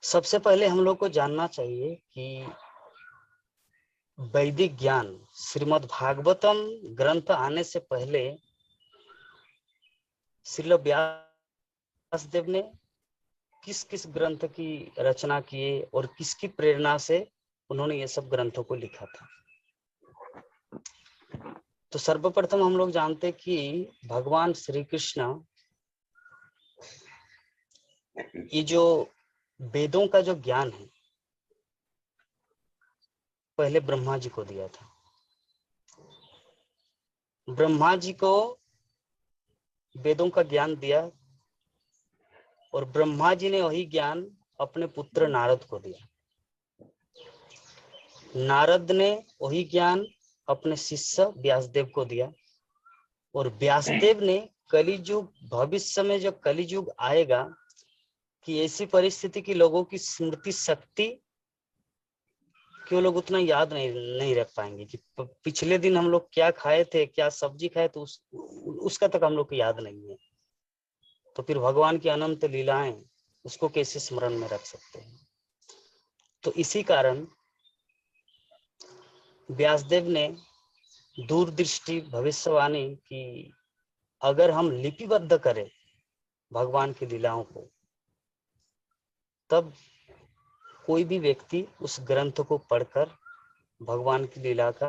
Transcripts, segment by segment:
सबसे पहले हम लोग को जानना चाहिए कि वैदिक ज्ञान श्रीमद् भागवतम ग्रंथ आने से पहले श्रील व्यास देव ने किस किस ग्रंथ की रचना किए और किसकी प्रेरणा से उन्होंने ये सब ग्रंथों को लिखा था। तो सर्वप्रथम हम लोग जानते कि भगवान श्री कृष्ण ये जो वेदों का जो ज्ञान है पहले ब्रह्मा जी को दिया था। ब्रह्मा जी को वेदों का ज्ञान दिया और ब्रह्मा जी ने वही ज्ञान अपने पुत्र नारद को दिया। नारद ने वही ज्ञान अपने शिष्य व्यासदेव को दिया और व्यासदेव ने कलियुग भविष्य में जो कलियुग आएगा कि ऐसी परिस्थिति की लोगों की स्मृति शक्ति कि वो लोग उतना याद नहीं रख पाएंगे कि पिछले दिन हम लोग क्या खाए थे, क्या सब्जी खाए, तो उसका तक हम लोग को याद नहीं है। तो फिर भगवान की अनंत लीलाएं उसको कैसे स्मरण में रख सकते हैं। तो इसी कारण व्यासदेव ने दूरदृष्टि भविष्यवाणी की अगर हम लिपिबद्ध करें भगवान की लीलाओं को, तब कोई भी व्यक्ति उस ग्रंथ को पढ़कर भगवान की लीला का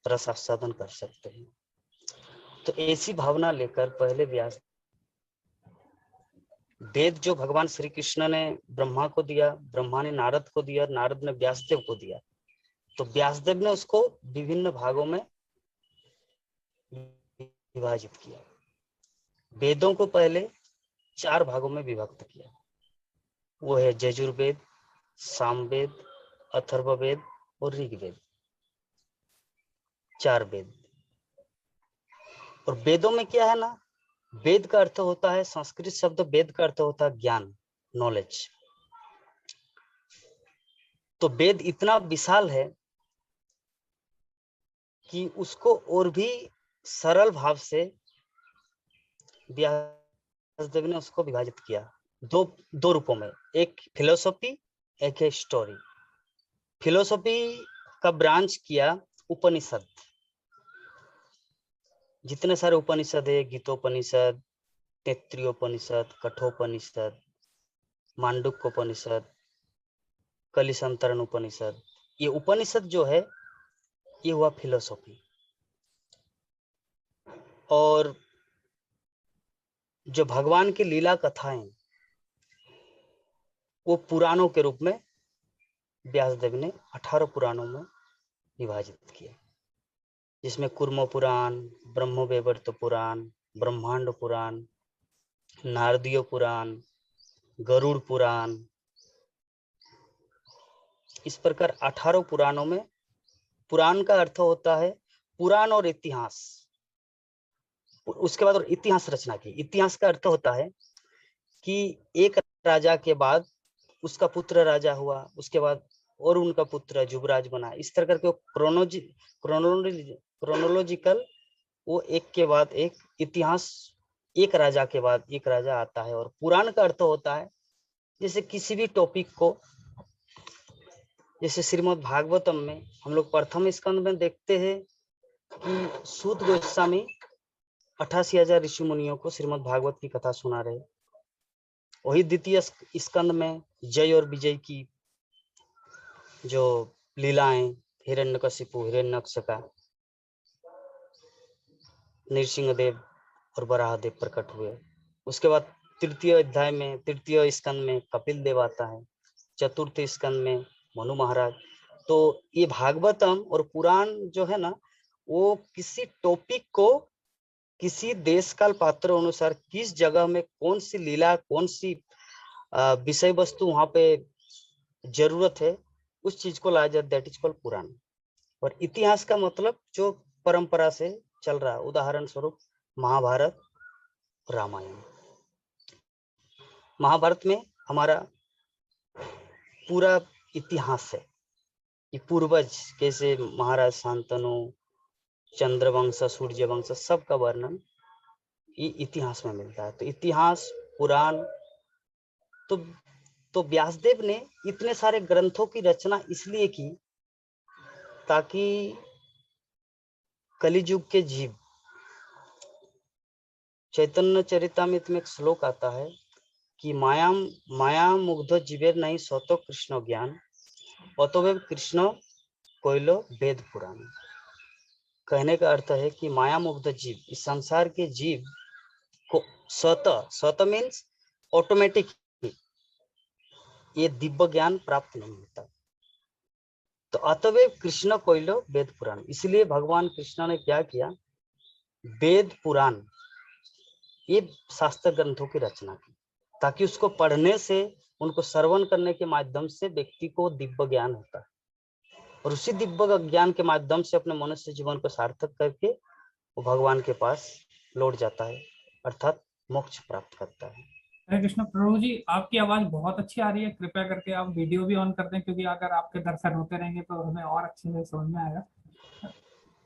रस आस्वादन कर सकते हैं। तो ऐसी भावना लेकर पहले व्यास वेद जो भगवान श्री कृष्ण ने ब्रह्मा को दिया, ब्रह्मा ने नारद को दिया, नारद ने व्यासदेव को दिया, तो व्यासदेव ने उसको विभिन्न भागों में विभाजित किया। वेदों को पहले 4 भागों में विभक्त किया। वो है यजुर्वेद, सामवेद, अथर्ववेद और ऋग्वेद, 4 वेद। और वेदों में क्या है ना, वेद का अर्थ होता है, संस्कृत शब्द वेद का अर्थ होता है ज्ञान, नॉलेज। तो वेद इतना विशाल है कि उसको और भी सरल भाव से व्यासदेव ने उसको विभाजित किया दो रूपों में, एक फिलोसॉफी, एक है स्टोरी। फिलोसॉफी का ब्रांच किया उपनिषद। जितने सारे उपनिषद है, गीतोपनिषद, तैत्तिरीयोपनिषद, कठोपनिषद, मांडुक्योपनिषद, कलिसंतरण उपनिषद, ये उपनिषद जो है ये हुआ फिलोसॉफी। और जो भगवान की लीला कथाएं वो पुराणों के रूप में व्यासदेव ने 18 पुराणों में विभाजित किया, जिसमें कुर्म पुराण, ब्रह्मवैवर्त पुराण, ब्रह्मांड पुराण, नारदीय पुराण, गरुड़ पुराण, इस प्रकार 18 पुराणों में। पुराण का अर्थ होता है पुराण और इतिहास। उसके बाद और इतिहास रचना की। इतिहास का अर्थ होता है कि एक राजा के बाद उसका पुत्र राजा हुआ, उसके बाद और उनका पुत्र युवराज बना, इस तरह करके क्रोनोलॉजिकल वो एक के बाद एक इतिहास, एक राजा के बाद एक राजा आता है। और पुराण का अर्थ होता है जैसे किसी भी टॉपिक को, जैसे श्रीमद् भागवतम में हम लोग प्रथम स्कंद में देखते हैं कि सूत गोस्वामी 88,000 ऋषि मुनियों को श्रीमद् भागवत की कथा सुना रहे। वही द्वितीय स्कंद में जय और विजय की जो लीलाएं, हिरण्यकशिपु, हिरण्यक्ष का, नृसिंहदेव और वराहदेव प्रकट हुए। उसके बाद तृतीय अध्याय में, तृतीय स्कंद में कपिल देव आता है, चतुर्थ स्कंद में मनु महाराज। तो ये भागवतम और पुराण जो है ना, वो किसी टॉपिक को किसी देश काल पात्र अनुसार किस जगह में कौन सी लीला, कौन सी विषय वस्तु वहां पे जरूरत है, उस चीज को लाया जाता, दैट इज कॉल्ड पुराण। और इतिहास का मतलब जो परंपरा से चल रहा है, उदाहरण स्वरूप महाभारत, रामायण। महाभारत में हमारा पूरा इतिहास है कि पूर्वज कैसे महाराज शांतनु, चंद्रवंश, सूर्यवंश, सबका वर्णन ये इतिहास में मिलता है। तो इतिहास, पुराण, तो तो व्यासदेव ने इतने सारे ग्रंथों की रचना इसलिए की ताकि कलियुग के जीव, चैतन्य चरितामृत में एक श्लोक आता है कि माया मुग्ध जीवेर नहीं स्वतो कृष्ण ज्ञान अतोवेव कृष्ण कोयलो वेद पुराण। कहने का अर्थ है कि माया मुग्ध जीव, इस संसार के जीव को स्वतः मीन्स ऑटोमेटिक ये दिव्य ज्ञान प्राप्त नहीं होता। तो अतवेव कृष्ण कोयलो वेद पुराण, इसलिए भगवान कृष्ण ने क्या किया, वेद पुराण ये शास्त्र ग्रंथों की रचना की, ताकि उसको पढ़ने से, उनको श्रवण करने के माध्यम से व्यक्ति को दिव्य ज्ञान होता है, और उसी दिव्य ज्ञान के माध्यम से अपने मनुष्य जीवन को सार्थक करके वो भगवान के पास लौट जाता है, अर्थात मोक्ष प्राप्त करता है। हरे कृष्ण। प्रभु जी, आपकी आवाज बहुत अच्छी आ रही है, कृपया करके आप वीडियो भी ऑन कर दें, क्योंकि अगर आपके दर्शन होते रहेंगे तो हमें और अच्छे से समझ में आएगा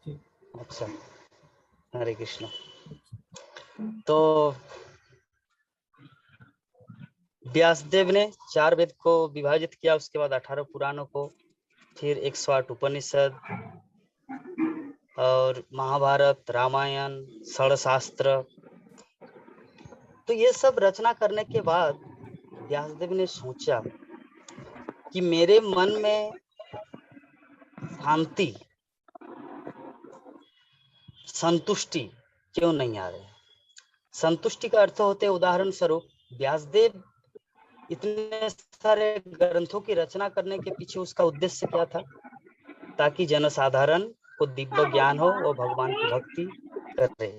जी। अच्छा, हरे कृष्ण। तो व्यासदेव ने 4 वेद को विभाजित किया, उसके बाद 18 पुराणों को, फिर 108 उपनिषद और महाभारत, रामायण, षडशास्त्र। तो ये सब रचना करने के बाद व्यासदेव ने सोचा कि मेरे मन में शांति, संतुष्टि क्यों नहीं आ रही। संतुष्टि का अर्थ होते, उदाहरण स्वरूप व्यासदेव इतने सारे ग्रंथों की रचना करने के पीछे उसका उद्देश्य क्या था, ताकि जनसाधारण को दिव्य ज्ञान हो और भगवान की भक्ति करे।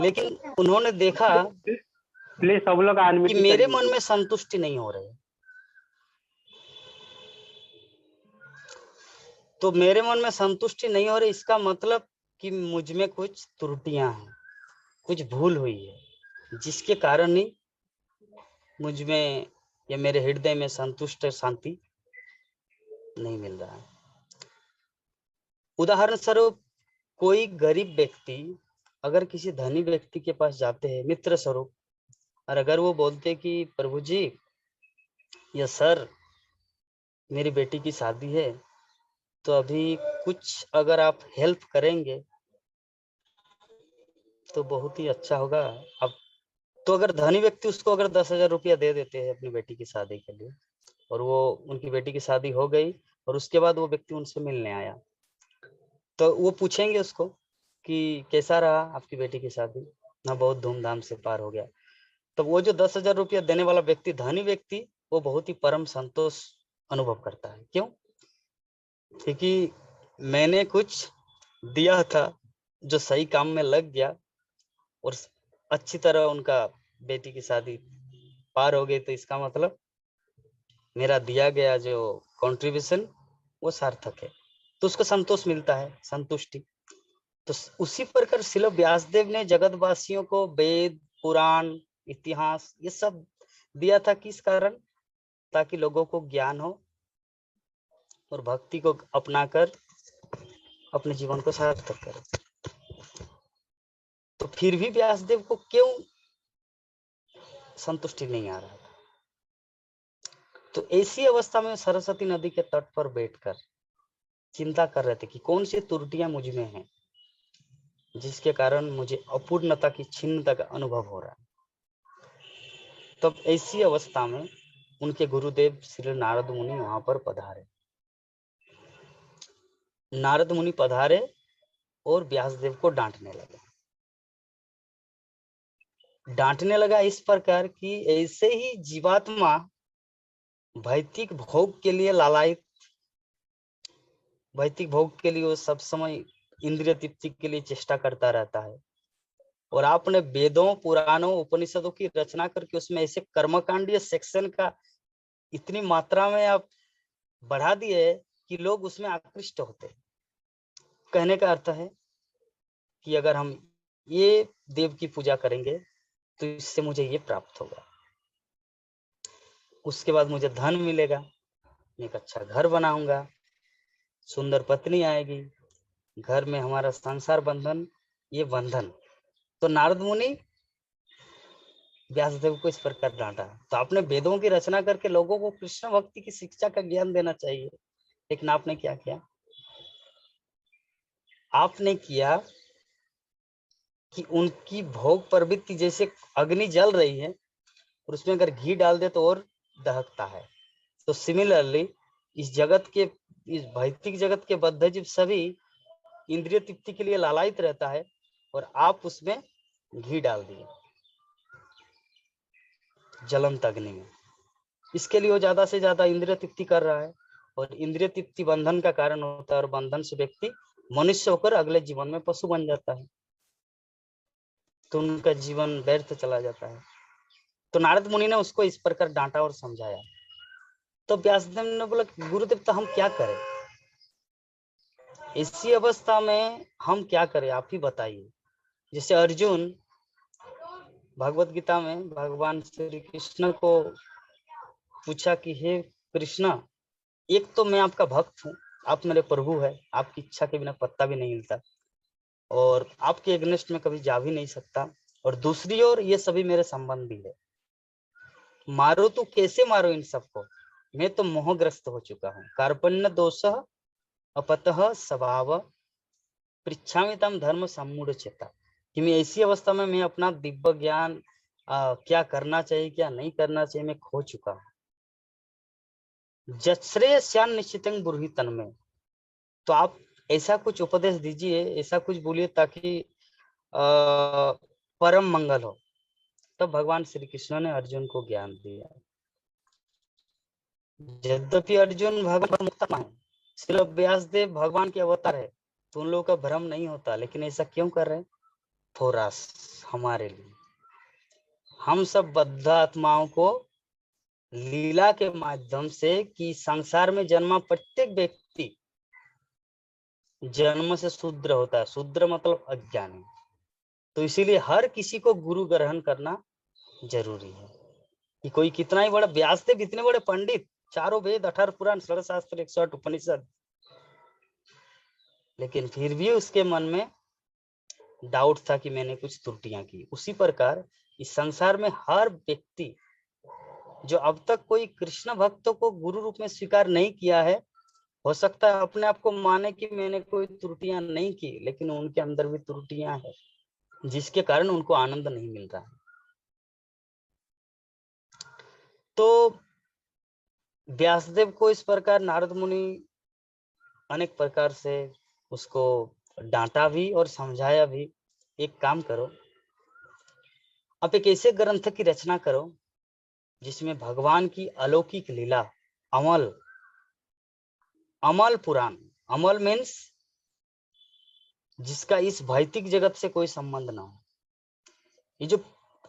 लेकिन उन्होंने देखा प्लीज सब लोग कि मेरे मन में संतुष्टि नहीं हो रही। तो मेरे मन में संतुष्टि नहीं हो रही, इसका मतलब कि मुझ में कुछ त्रुटियां हैं, कुछ भूल हुई है, जिसके कारण ही मुझ में या मेरे हृदय में संतुष्ट शांति नहीं मिल रहा है। उदाहरण स्वरूप कोई गरीब व्यक्ति अगर किसी धनी व्यक्ति के पास जाते हैं मित्र स्वरूप, और अगर वो बोलते कि प्रभु जी या सर मेरी बेटी की शादी है, तो अभी कुछ अगर आप हेल्प करेंगे तो बहुत ही अच्छा होगा। अब तो अगर धनी व्यक्ति उसको अगर 10,000 रुपया दे देते हैं अपनी बेटी की शादी के लिए, और वो उनकी बेटी की शादी हो गई, और उसके बाद वो व्यक्ति उनसे मिलने आया, तो वो पूछेंगे उसको कि कैसा रहा आपकी बेटी की शादी ना, बहुत धूमधाम से पार हो गया। तो वो जो 10,000 रुपया देने वाला व्यक्ति, धनी व्यक्ति, वो बहुत ही परम संतोष अनुभव करता है। क्यों? क्योंकि मैंने कुछ दिया था जो सही काम में लग गया और अच्छी तरह उनका बेटी की शादी पार हो गई, तो इसका मतलब मेरा दिया गया जो कंट्रीब्यूशन वो सार्थक है, तो उसको संतोष मिलता है, संतुष्टि। तो उसी प्रकार श्रील व्यासदेव ने जगतवासियों को वेद, पुराण, इतिहास ये सब दिया था, किस कारण? ताकि लोगों को ज्ञान हो और भक्ति को अपनाकर अपने जीवन को सार्थक करें। तो फिर भी व्यासदेव को क्यों संतुष्टि नहीं आ रहा था? तो ऐसी अवस्था में सरस्वती नदी के तट पर बैठकर चिंता कर रहे थे कि कौन सी त्रुटियां मुझ में हैं जिसके कारण मुझे अपूर्णता की छिन्नता का अनुभव हो रहा है। तब ऐसी अवस्था में उनके गुरुदेव श्री नारद मुनि वहां पर पधारे। नारद मुनि पधारे और व्यासदेव को डांटने लगा इस प्रकार कि ऐसे ही जीवात्मा भौतिक भोग के लिए लालायित, भौतिक भोग के लिए वो सब समय इंद्रिय तृप्ति के लिए चेष्टा करता रहता है, और आपने वेदों, पुराणों, उपनिषदों की रचना करके उसमें ऐसे कर्मकांडीय सेक्शन का इतनी मात्रा में आप बढ़ा दिए कि लोग उसमें आकृष्ट होते हैं। कहने का अर्थ है कि अगर हम ये देव की पूजा करेंगे तो इससे मुझे ये प्राप्त होगा, उसके बाद मुझे धन मिलेगा, मैं एक अच्छा घर बनाऊंगा, सुंदर पत्नी आएगी, घर में हमारा संसार बंधन, ये बंधन। तो नारद मुनि व्यासदेव को इस प्रकार डांटा। तो आपने वेदों की रचना करके लोगों को कृष्ण भक्ति की शिक्षा का ज्ञान देना चाहिए, लेकिन आपने क्या किया? आपने किया कि उनकी भोग प्रवृत्ति जैसे अग्नि जल रही है और उसमें अगर घी डाल दे तो और दहकता है। तो सिमिलरली इस जगत के, इस भौतिक जगत के बद्ध जीव सभी इंद्रिय तृप्ति के लिए लालायित रहता है और आप उसमें घी डाल दिए ज्वलंत अग्नि में। इसके लिए वो ज्यादा से ज्यादा इंद्रिय तृप्ति कर रहा है और इंद्रिय तृप्ति बंधन का कारण होता है और बंधन से व्यक्ति मनुष्य होकर अगले जीवन में पशु बन जाता है, तो उनका जीवन व्यर्थ चला जाता है। तो नारद मुनि ने उसको इस प्रकार डांटा और समझाया। तो व्यासदेव ने बोला गुरुदेव तो हम क्या करें, इसी अवस्था में हम क्या करें, आप ही बताइए। जैसे अर्जुन भगवत गीता में भगवान श्री कृष्ण को पूछा कि हे कृष्ण, एक तो मैं आपका भक्त हूँ, आप मेरे प्रभु है, आपकी इच्छा के बिना पत्ता भी नहीं हिलता और आपके अगेंस्ट में कभी जा भी नहीं सकता, और दूसरी ओर ये सभी मेरे संबंधी है, मारो तो कैसे मारो इन सबको, मैं तो मोहग्रस्त हो चुका हूँ। कार्पण्य दोष अपतः स्वभाव पृच्छामि तम धर्म सम्मूढ़ चेता, कि मैं ऐसी अवस्था में मैं अपना दिव्य ज्ञान क्या करना चाहिए क्या नहीं करना चाहिए मैं खो चुका हूँ। जश्रेयस्यान निश्चितं ब्रूहि तन्मे, तो आप ऐसा कुछ उपदेश दीजिए, ऐसा कुछ बोलिए ताकि परम मंगल हो। तब भगवान श्री कृष्ण ने अर्जुन को ज्ञान दिया। यद्यपि अर्जुन भगवान मुक्तमा है, सिर्फ व्यासदेव भगवान के अवतार है, तो उन लोगों का भ्रम नहीं होता, लेकिन ऐसा क्यों कर रहे हैं? फॉर अस, हमारे लिए, हम सब बद्ध आत्माओं को लीला के माध्यम से, कि संसार में जन्मा प्रत्येक व्यक्ति जन्म से शूद्र होता है, शूद्र मतलब अज्ञानी, तो इसीलिए हर किसी को गुरु ग्रहण करना जरूरी है। कि कोई कितना ही बड़ा, व्यासदेव इतने बड़े पंडित, चारों वेद 18 पुराण 16 शास्त्र 108 उपनिषद, लेकिन फिर भी उसके मन में डाउट था कि मैंने कुछ त्रुटियां की। उसी प्रकार इस संसार में हर व्यक्ति जो अब तक कोई कृष्ण भक्तों को गुरु रूप में स्वीकार नहीं किया है, हो सकता है अपने आप को माने कि मैंने कोई त्रुटियां नहीं की, लेकिन उनके अंदर भी त्रुटियां हैं, जिसके कारण उनको आनंद नहीं मिल रहा है। तो व्यासदेव को इस प्रकार नारद मुनि अनेक प्रकार से उसको डांटा भी और समझाया भी। एक काम करो, आप एक ऐसे ग्रंथ की रचना करो जिसमें भगवान की अलौकिक लीला, अमल, अमल पुराण, अमल मीन्स जिसका इस भौतिक जगत से कोई संबंध ना हो। ये जो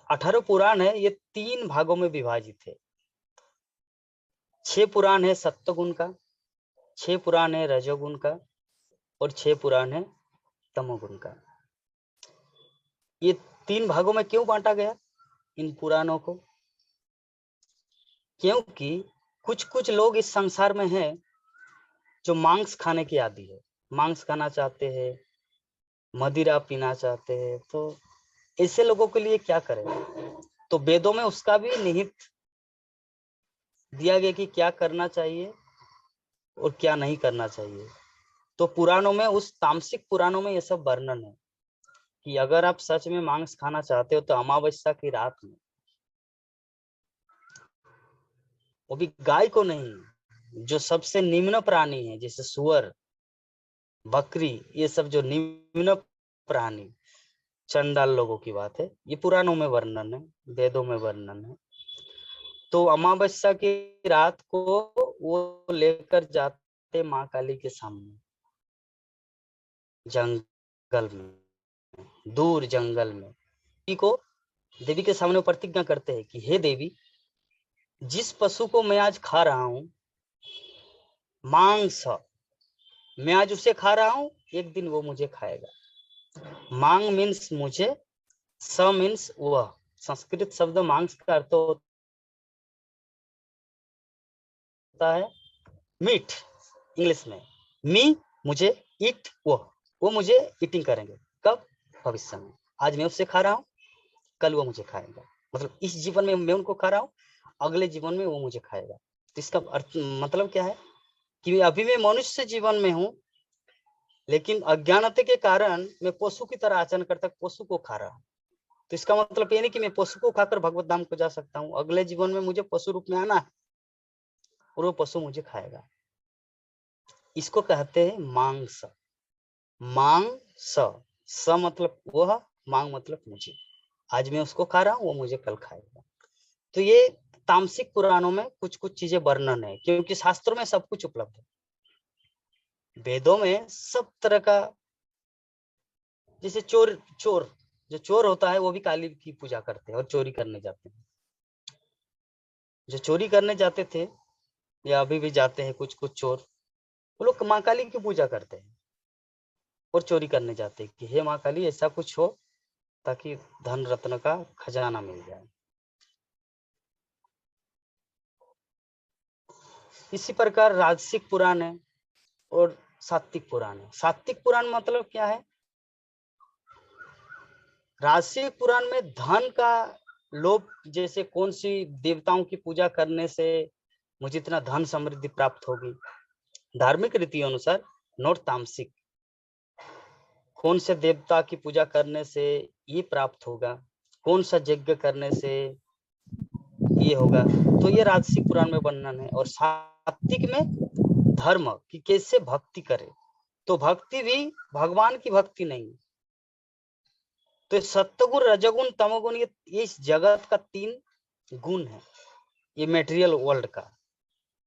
18 पुराण है ये 3 भागों में विभाजित है। 6 पुराण है सत्वगुण का, 6 पुराण है रजोगुण का और 6 पुराण है तमोगुण का। ये 3 भागों में क्यों बांटा गया इन पुराणों को? क्योंकि कुछ कुछ लोग इस संसार में हैं जो मांस खाने के आदी है, मांस खाना चाहते हैं, मदिरा पीना चाहते हैं, तो ऐसे लोगों के लिए क्या करें? तो वेदों में उसका भी निहित दिया गया कि क्या करना चाहिए और क्या नहीं करना चाहिए। तो पुराणों में, उस तामसिक पुराणों में ये सब वर्णन है कि अगर आप सच में मांस खाना चाहते हो तो अमावस्या की रात में, वो भी गाय को नहीं, जो सबसे निम्न प्राणी है जैसे सुअर, बकरी, ये सब जो निम्न प्राणी, चंडाल लोगों की बात है, ये पुराणों में वर्णन है, वेदों में वर्णन है। तो अमावस्या की रात को वो लेकर जाते माँ काली के सामने, जंगल में, दूर जंगल में, देवी के सामने प्रतिज्ञा करते हैं कि हे देवी, जिस पशु को मैं आज खा रहा हूं मांस, मैं आज उसे खा रहा हूं, एक दिन वो मुझे खाएगा। मांग मीन्स मुझे, स मीन्स वह, संस्कृत शब्द मांस का अर्थ होता है मीट, इंग्लिश में मी, मुझे, ईट, वो मुझे ईटिंग करेंगे। कब? भविष्य में। आज मैं उससे खा रहा हूं, कल वो मुझे खाएगा। मतलब इस जीवन में मैं उनको खा रहा हूँ, अगले जीवन में वो मुझे खाएगा। तो इसका अर्थ मतलब क्या है कि अभी मैं मनुष्य जीवन में हूँ, लेकिन अज्ञानता के कारण मैं पशु की तरह आचरण करता पशु को खा रहा हूँ। तो इसका मतलब ये नहीं कि मैं पशु को खाकर भगवत धाम को जा सकता हूँ। अगले जीवन में मुझे पशु रूप में आना है और वो पशु मुझे खाएगा। इसको कहते हैं मांस। मांस, स मतलब वह, मांग मतलब मुझे। आज मैं उसको खा रहा हूँ, वो मुझे कल खाएगा। तो ये तामसिक पुराणों में कुछ कुछ चीजें वर्णन है, क्योंकि शास्त्रों में सब कुछ उपलब्ध है। वेदों में सब तरह का, जैसे चोर जो चोर होता है वो भी काली की पूजा करते हैं और चोरी करने जाते हैं। जो चोरी करने जाते थे या अभी भी जाते हैं कुछ कुछ चोर, वो लोग माँ काली की पूजा करते हैं और चोरी करने जाते हैं कि हे माँ काली ऐसा कुछ हो ताकि धन रत्न का खजाना मिल जाए। इसी प्रकार राजसिक पुराण है और सात्विक पुराण है। सात्विक पुराण मतलब क्या है? राजसिक पुराण में धन का लोभ, जैसे कौन सी देवताओं की पूजा करने से मुझे इतना धन समृद्धि प्राप्त होगी, धार्मिक रीति अनुसार, नॉट तामसिक। कौन से देवता की पूजा करने से ये प्राप्त होगा, कौन सा यज्ञ करने से ये होगा, तो ये राजसिक पुराण में वर्णन है। और सात्विक में धर्म कि कैसे भक्ति करे, तो भक्ति भी भगवान की भक्ति नहीं। तो सत्वगुण, रजगुण, तमोगुण, ये इस जगत का 3 गुण है। ये मटेरियल वर्ल्ड का,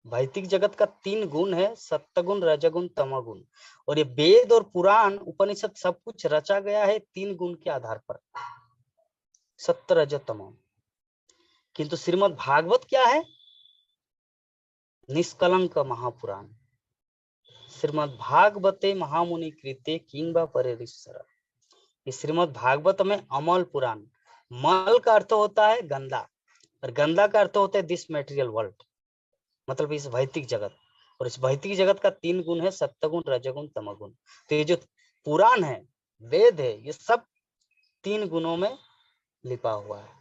भौतिक जगत का 3 गुण है, सत्वगुण, रजगुण, तमोगुण। और ये वेद और पुराण उपनिषद सब कुछ रचा गया है 3 गुण के आधार पर, सत्य, रज, तमो। किंतु श्रीमद् भागवत क्या है? निष्कलंक महापुराण। श्रीमद् भागवते महामुनि कृते किंबा परेरीश्वर। ये श्रीमद् भागवत में अमल पुराण। मल का अर्थ होता है गंदा, और गंदा का अर्थ होता है दिस मटेरियल वर्ल्ड, मतलब इस भौतिक जगत। और इस भौतिक जगत का 3 गुण है, सत्वगुण, रजगुण, तमोगुण। तो ये जो पुराण है, वेद है, ये सब 3 गुणों में लिपा हुआ है।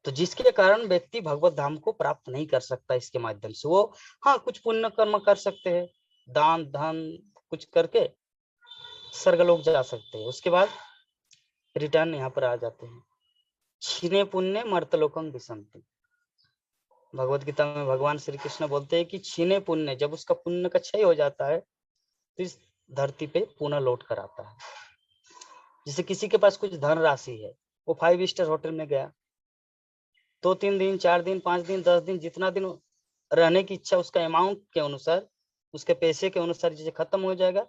तो जिसके कारण व्यक्ति भगवत धाम को प्राप्त नहीं कर सकता इसके माध्यम से। वो हाँ कुछ पुण्य कर्म कर सकते हैं, दान धन कुछ करके स्वर्गलोक जा सकते हैं, उसके बाद रिटर्न यहाँ पर आ जाते हैं। क्षीणे पुण्य मर्तलोकं विशन्ति। भगवत गीता में भगवान श्री कृष्ण बोलते हैं कि क्षीणे पुण्य, जब उसका पुण्य का क्षय हो जाता है तो इस धरती पे पुनः लौट कर आता है। जैसे किसी के पास कुछ धन राशि है, वो 5 स्टार होटल में गया, 2-3 दिन, 4 दिन, 5 दिन, 10 दिन, जितना दिन रहने की इच्छा, उसका अमाउंट के अनुसार, उसके पैसे के अनुसार जैसे खत्म हो जाएगा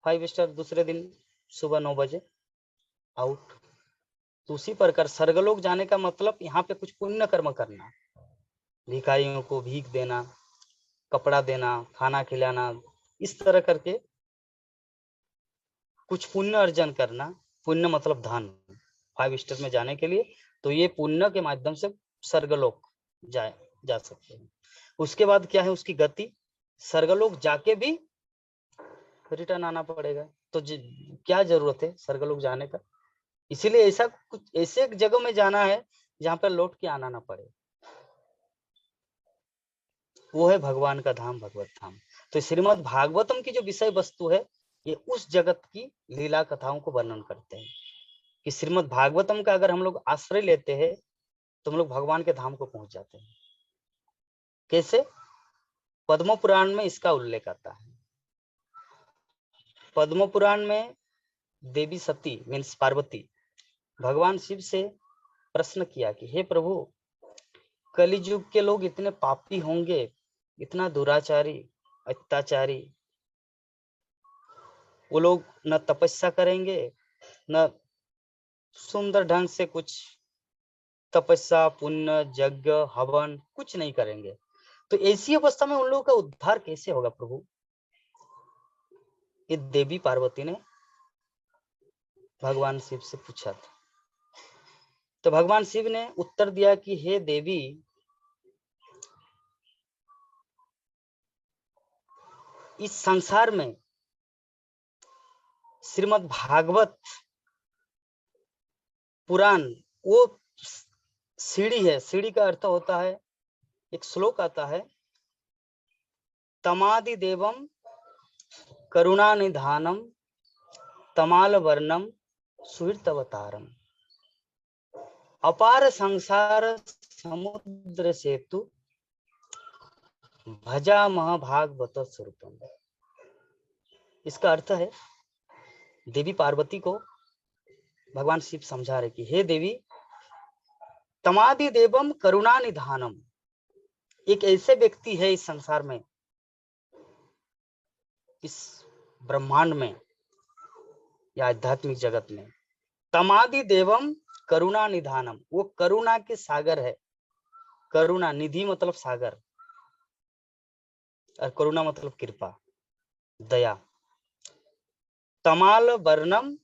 5 स्टार, दूसरे दिन सुबह 9 बजे आउट। तो उसी प्रकार स्वर्गलोक जाने का मतलब यहाँ पे कुछ पुण्य कर्म करना, भिखारियों को भीख देना, कपड़ा देना, खाना खिलाना, इस तरह करके कुछ पुण्य अर्जन करना। पुण्य मतलब धन 5 स्टार में जाने के लिए, तो ये पुण्य के माध्यम से स्वर्गलोक जा सकते हैं। उसके बाद क्या है, उसकी गति, स्वर्गलोक जाके भी रिटर्न आना पड़ेगा। तो क्या जरूरत है स्वर्गलोक जाने का? इसीलिए ऐसा कुछ ऐसे जगह में जाना है जहां पर लौट के आना ना पड़े, वो है भगवान का धाम, भगवत धाम। तो श्रीमद् भागवतम की जो विषय वस्तु है, ये उस जगत की लीला कथाओं को वर्णन करते हैं कि श्रीमद् भागवतम का अगर हम लोग आश्रय लेते हैं तो हम लोग भगवान के धाम को पहुंच जाते हैं। कैसे? पद्म पुराण में इसका उल्लेख आता है। पद्म पुराण में देवी सती मीन्स पार्वती भगवान शिव से प्रश्न किया कि हे प्रभु, कलियुग के लोग इतने पापी होंगे, इतना दुराचारी, अत्याचारी, वो लोग न तपस्या करेंगे, न सुंदर ढंग से कुछ तपस्या, पुण्य, यज्ञ, हवन कुछ नहीं करेंगे, तो ऐसी अवस्था में उन लोगों का उद्धार कैसे होगा प्रभु? ये देवी पार्वती ने भगवान शिव से पूछा था। तो भगवान शिव ने उत्तर दिया कि हे देवी, इस संसार में श्रीमद् भागवत पुराण वो सीढ़ी है। सीढ़ी का अर्थ होता है, एक श्लोक आता है, तमादि देवम करुणा निधानम तमाल वर्णम सुहृत अवतारम, अपार संसार समुद्र सेतु भजा महाभागवत स्वरूपम। इसका अर्थ है, देवी पार्वती को भगवान शिव समझा रहे कि हे देवी, तमादि देवम करुणा निधानम, एक ऐसे व्यक्ति है इस संसार में, इस ब्रह्मांड में या आध्यात्मिक जगत में, तमादि देवम करुणा निधानम, वो करुणा के सागर है। करुणा, निधि मतलब सागर, और करुणा मतलब कृपा, दया। तमाल वर्णम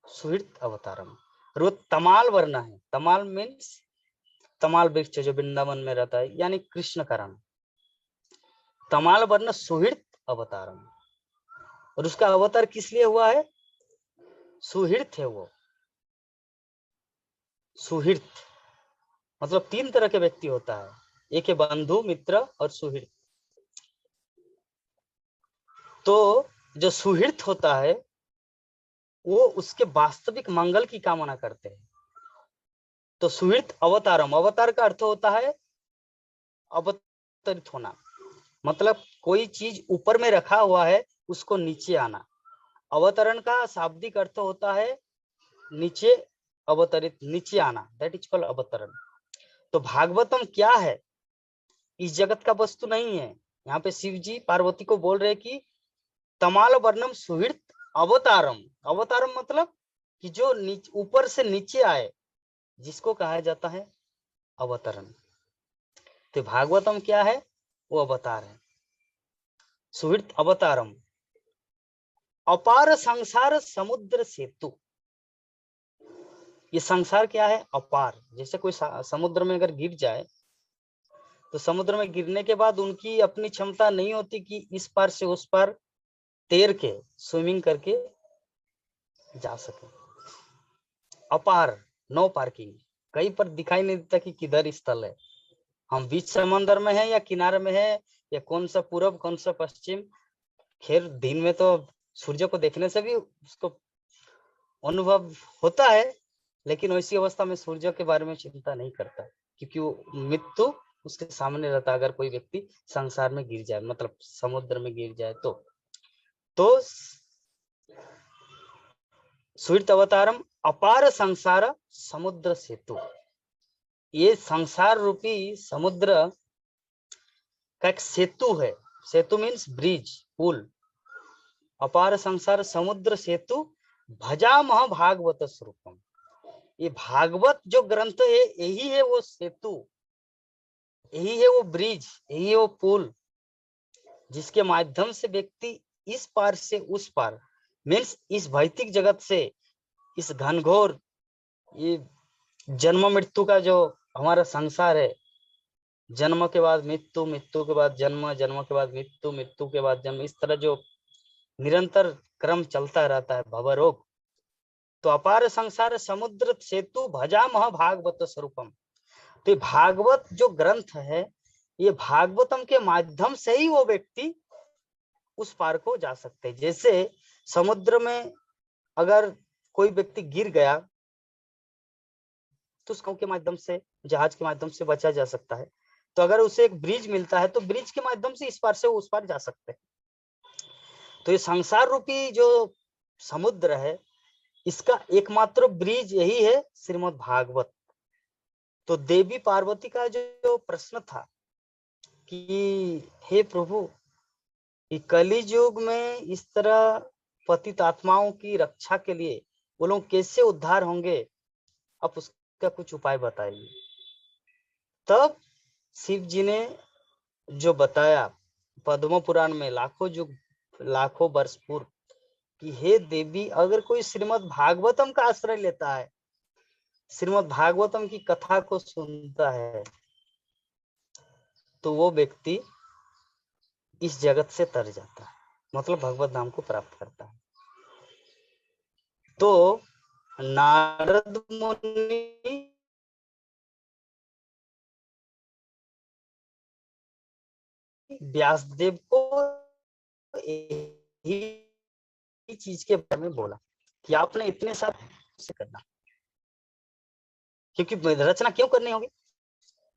सुहृत अवतारम, और वो तमाल वर्ण है। तमाल मीन्स तमाल वृक्ष जो वृंदावन में रहता है, यानी कृष्ण का रंग। तमाल वर्ण सुहृत अवतारम, और उसका अवतार किस लिए हुआ है? सुहृत है वो। सुहृत मतलब 3 तरह के व्यक्ति होता है, एक है बंधु, मित्र और सुहृत। तो जो सुहृत होता है वो उसके वास्तविक मंगल की कामना करते हैं। तो सुहृत अवतारम, अवतार का अर्थ होता है अवतरित होना, मतलब कोई चीज ऊपर में रखा हुआ है उसको नीचे आना। अवतरण का शाब्दिक अर्थ होता है नीचे अवतरित, नीचे आना, दैट इज कॉल्ड अवतरण। तो भागवतम क्या है? इस जगत का वस्तु नहीं है। यहाँ पे शिव जी पार्वती को बोल रहे कि तमाल वर्णम सुहृत अवतारम। अवतारम मतलब कि जो ऊपर से नीचे आए, जिसको कहा जाता है अवतरण। तो भागवतम क्या है? वो अवतार है, सुहृत अवतारम। अपार संसार समुद्र सेतु, ये संसार क्या है? अपार। जैसे कोई समुद्र में अगर गिर जाए तो समुद्र में गिरने के बाद उनकी अपनी क्षमता नहीं होती कि इस पार से उस पार तैर के, स्विमिंग करके जा सके। अपार, नो पार्किंग, कहीं पर दिखाई नहीं देता कि किधर स्थल है, हम बीच समंदर में है या किनारे में है, या कौन सा पूरब कौन सा पश्चिम। खैर दिन में तो सूर्य को देखने से भी उसको अनुभव होता है, लेकिन वैसी अवस्था में सूर्य के बारे में चिंता नहीं करता, क्योंकि वो मृत्यु उसके सामने रहता। अगर कोई व्यक्ति संसार में गिर जाए, मतलब समुद्र में गिर जाए, तो सुहृत अवतारम अपार संसार समुद्र सेतु, ये संसार रूपी समुद्र का एक सेतु है। सेतु मीन्स ब्रिज, पुल। अपार संसार समुद्र सेतु भजा मह भागवत स्वरूपम, ये भागवत जो ग्रंथ है यही है वो सेतु, यही है वो ब्रिज, यही है वो पुल, जिसके माध्यम से व्यक्ति इस पार से उस पार, मीन्स इस भौतिक जगत से इस घनघोर ये जन्म मृत्यु का जो हमारा संसार है, जन्म के बाद मृत्यु, मृत्यु के बाद जन्म, जन्म के बाद मृत्यु, मृत्यु के बाद जन्म, इस तरह जो निरंतर क्रम चलता रहता है, भवरोग। तो अपार संसार समुद्र सेतु भजा मह भागवत स्वरूपम, तो भागवत जो ग्रंथ है, ये भागवतम के माध्यम से ही वो व्यक्ति उस पार को जा सकते हैं। जैसे समुद्र में अगर कोई व्यक्ति गिर गया तो उसको के माध्यम से, जहाज के माध्यम से बचा जा सकता है। तो अगर उसे एक ब्रिज मिलता है तो ब्रिज के माध्यम से इस पार से उस पार जा सकते हैं। तो ये संसार रूपी जो समुद्र है, इसका एकमात्र ब्रिज यही है श्रीमद् भागवत। तो देवी पार्वती का जो प्रश्न था कि हे प्रभु, कली युग में इस तरह पतित आत्माओं की रक्षा के लिए वो लोग कैसे उद्धार होंगे, आप उसका कुछ उपाय बताइए। तब शिव जी ने जो बताया पद्म पुराण में लाखों युग, लाखों वर्ष पूर्व, कि हे देवी, अगर कोई श्रीमद् भागवतम का आश्रय लेता है, श्रीमद् भागवतम की कथा को सुनता है, तो वो व्यक्ति इस जगत से तर जाता है, मतलब भगवत नाम को प्राप्त करता है। तो नारद मुनि व्यासदेव को यही चीज के बारे में बोला कि आपने इतने सारे से करना, क्योंकि रचना क्यों करनी होगी,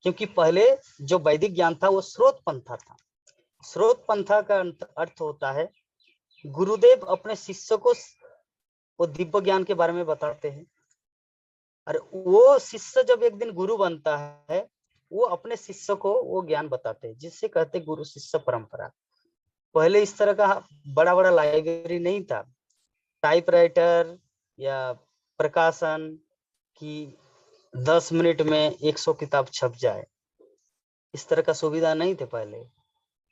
क्योंकि पहले जो वैदिक ज्ञान था वो स्रोत पंथा था। स्रोत पंथा का अर्थ होता है गुरुदेव अपने शिष्य को वो दिव्य ज्ञान के बारे में बताते हैं, और वो शिष्य जब एक दिन गुरु बनता है वो अपने शिष्य को वो ज्ञान बताते हैं, जिससे कहते गुरु शिष्य परंपरा। पहले इस तरह का बड़ा बड़ा लाइब्रेरी नहीं था, टाइपराइटर या प्रकाशन की 10 मिनट में 100 किताब छप जाए, इस तरह का सुविधा नहीं थे। पहले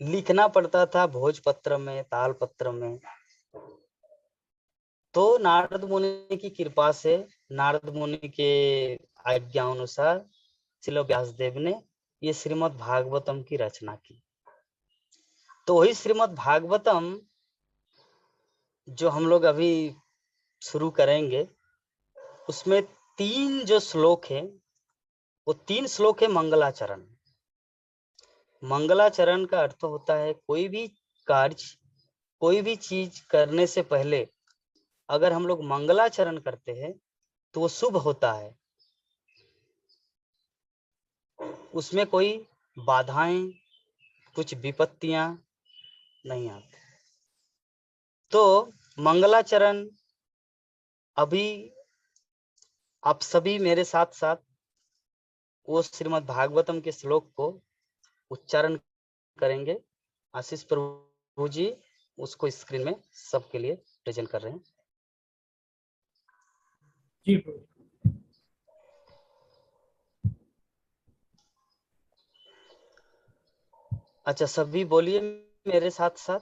लिखना पड़ता था भोजपत्र में, तालपत्र में। तो नारद मुनि की कृपा से, नारद मुनि के आज्ञा अनुसार श्रील व्यासदेव ने ये श्रीमद् भागवतम की रचना की। तो वही श्रीमद् भागवतम जो हम लोग अभी शुरू करेंगे, उसमें 3 जो श्लोक है वो 3 श्लोक है मंगलाचरण। मंगलाचरण का अर्थ होता है कोई भी कार्य, कोई भी चीज करने से पहले अगर हम लोग मंगलाचरण करते हैं तो वो शुभ होता है, उसमें कोई बाधाएं, कुछ विपत्तियां नहीं आती। तो मंगलाचरण अभी आप सभी मेरे साथ साथ वो श्रीमद् भागवतम के श्लोक को उच्चारण करेंगे। आशीष प्रभु जी उसको स्क्रीन में सबके लिए प्रेजेंट कर रहे हैं। जी प्रभु। अच्छा, सभी बोलिए मेरे साथ साथ।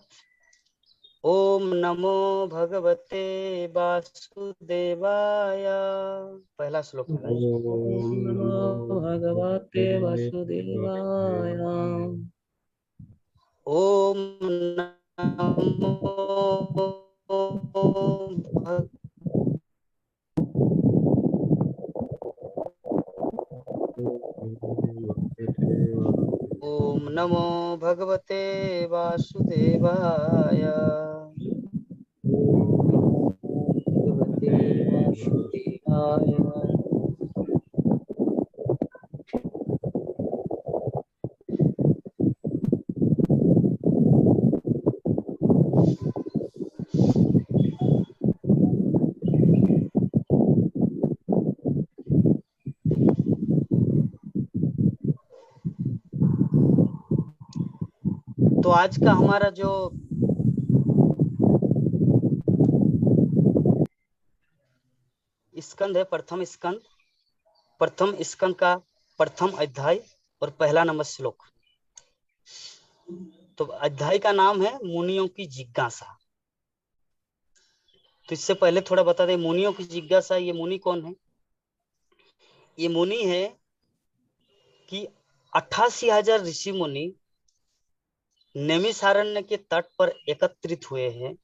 ओम नमो भगवते वासुदेवाय। पहला श्लोक है। ओम नमो भगवते वासुदेवाय। ओम नमो ओम नमो भगवते वासुदेवाय। भगवते वासुदेवाय। तो आज का हमारा जो स्कंद है, प्रथम स्कंद का प्रथम अध्याय और पहला नंबर श्लोक। तो अध्याय का नाम है मुनियों की जिज्ञासा। तो इससे पहले थोड़ा बता दें, मुनियों की जिज्ञासा, ये मुनि कौन है? ये मुनि है कि 88,000 ऋषि मुनि नैमिषारण्य के तट पर एकत्रित हुए हैं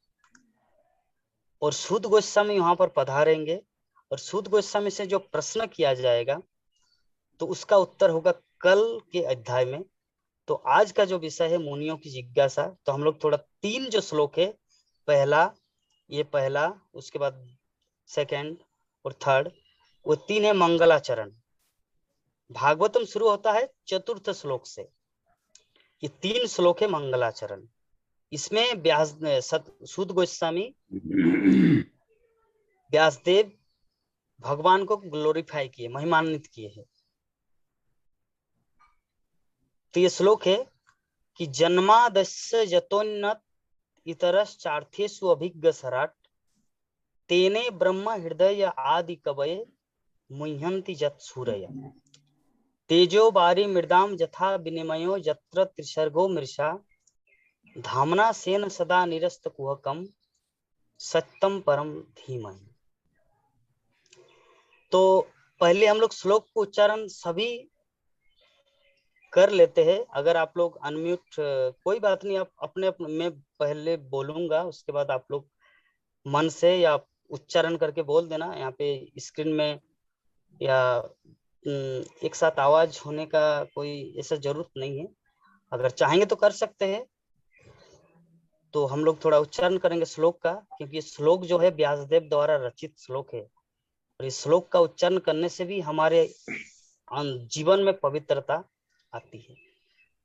और सूत गोस्वामी वहां पर पधारेंगे, और सूत गोस्वामी से जो प्रश्न किया जाएगा तो उसका उत्तर होगा कल के अध्याय में। तो आज का जो विषय है मुनियों की जिज्ञासा, तो हम लोग थोड़ा 3 जो श्लोक है, पहला, उसके बाद सेकंड और थर्ड, वो 3 है मंगलाचरण। भागवतम शुरू होता है 4th श्लोक से, ये 3 श्लोक है मंगलाचरण। इसमें सूत गोस्वामी व्यासदेव भगवान को ग्लोरीफाई किए, महिमान्वित किए हैं। तो ये श्लोक है कि जन्मादस्य जतोन्नत इतरश्चार्थेषु अभिज्ञ सराट तेने ब्रह्म हृदय आदि कवये मुह्यन्ति जत सूरय तेजो बारी मृदाम जथा विनिमयो जत्र त्रिसर्गो मृषा धामना सेन सदा निरस्त कुहकम सत्यम परम धीमहि। तो पहले हम लोग श्लोक को उच्चारण सभी कर लेते हैं। अगर आप लोग अनम्यूट, कोई बात नहीं, आप अपने मैं पहले बोलूंगा, उसके बाद आप लोग मन से या उच्चारण करके बोल देना। यहाँ पे स्क्रीन में या एक साथ आवाज होने का कोई ऐसा जरूरत नहीं है। अगर चाहेंगे तो कर सकते हैं। तो हम लोग थोड़ा उच्चारण करेंगे श्लोक का, क्योंकि श्लोक जो है व्यासदेव द्वारा रचित श्लोक है, और इस श्लोक का उच्चारण करने से भी हमारे जीवन में पवित्रता आती है।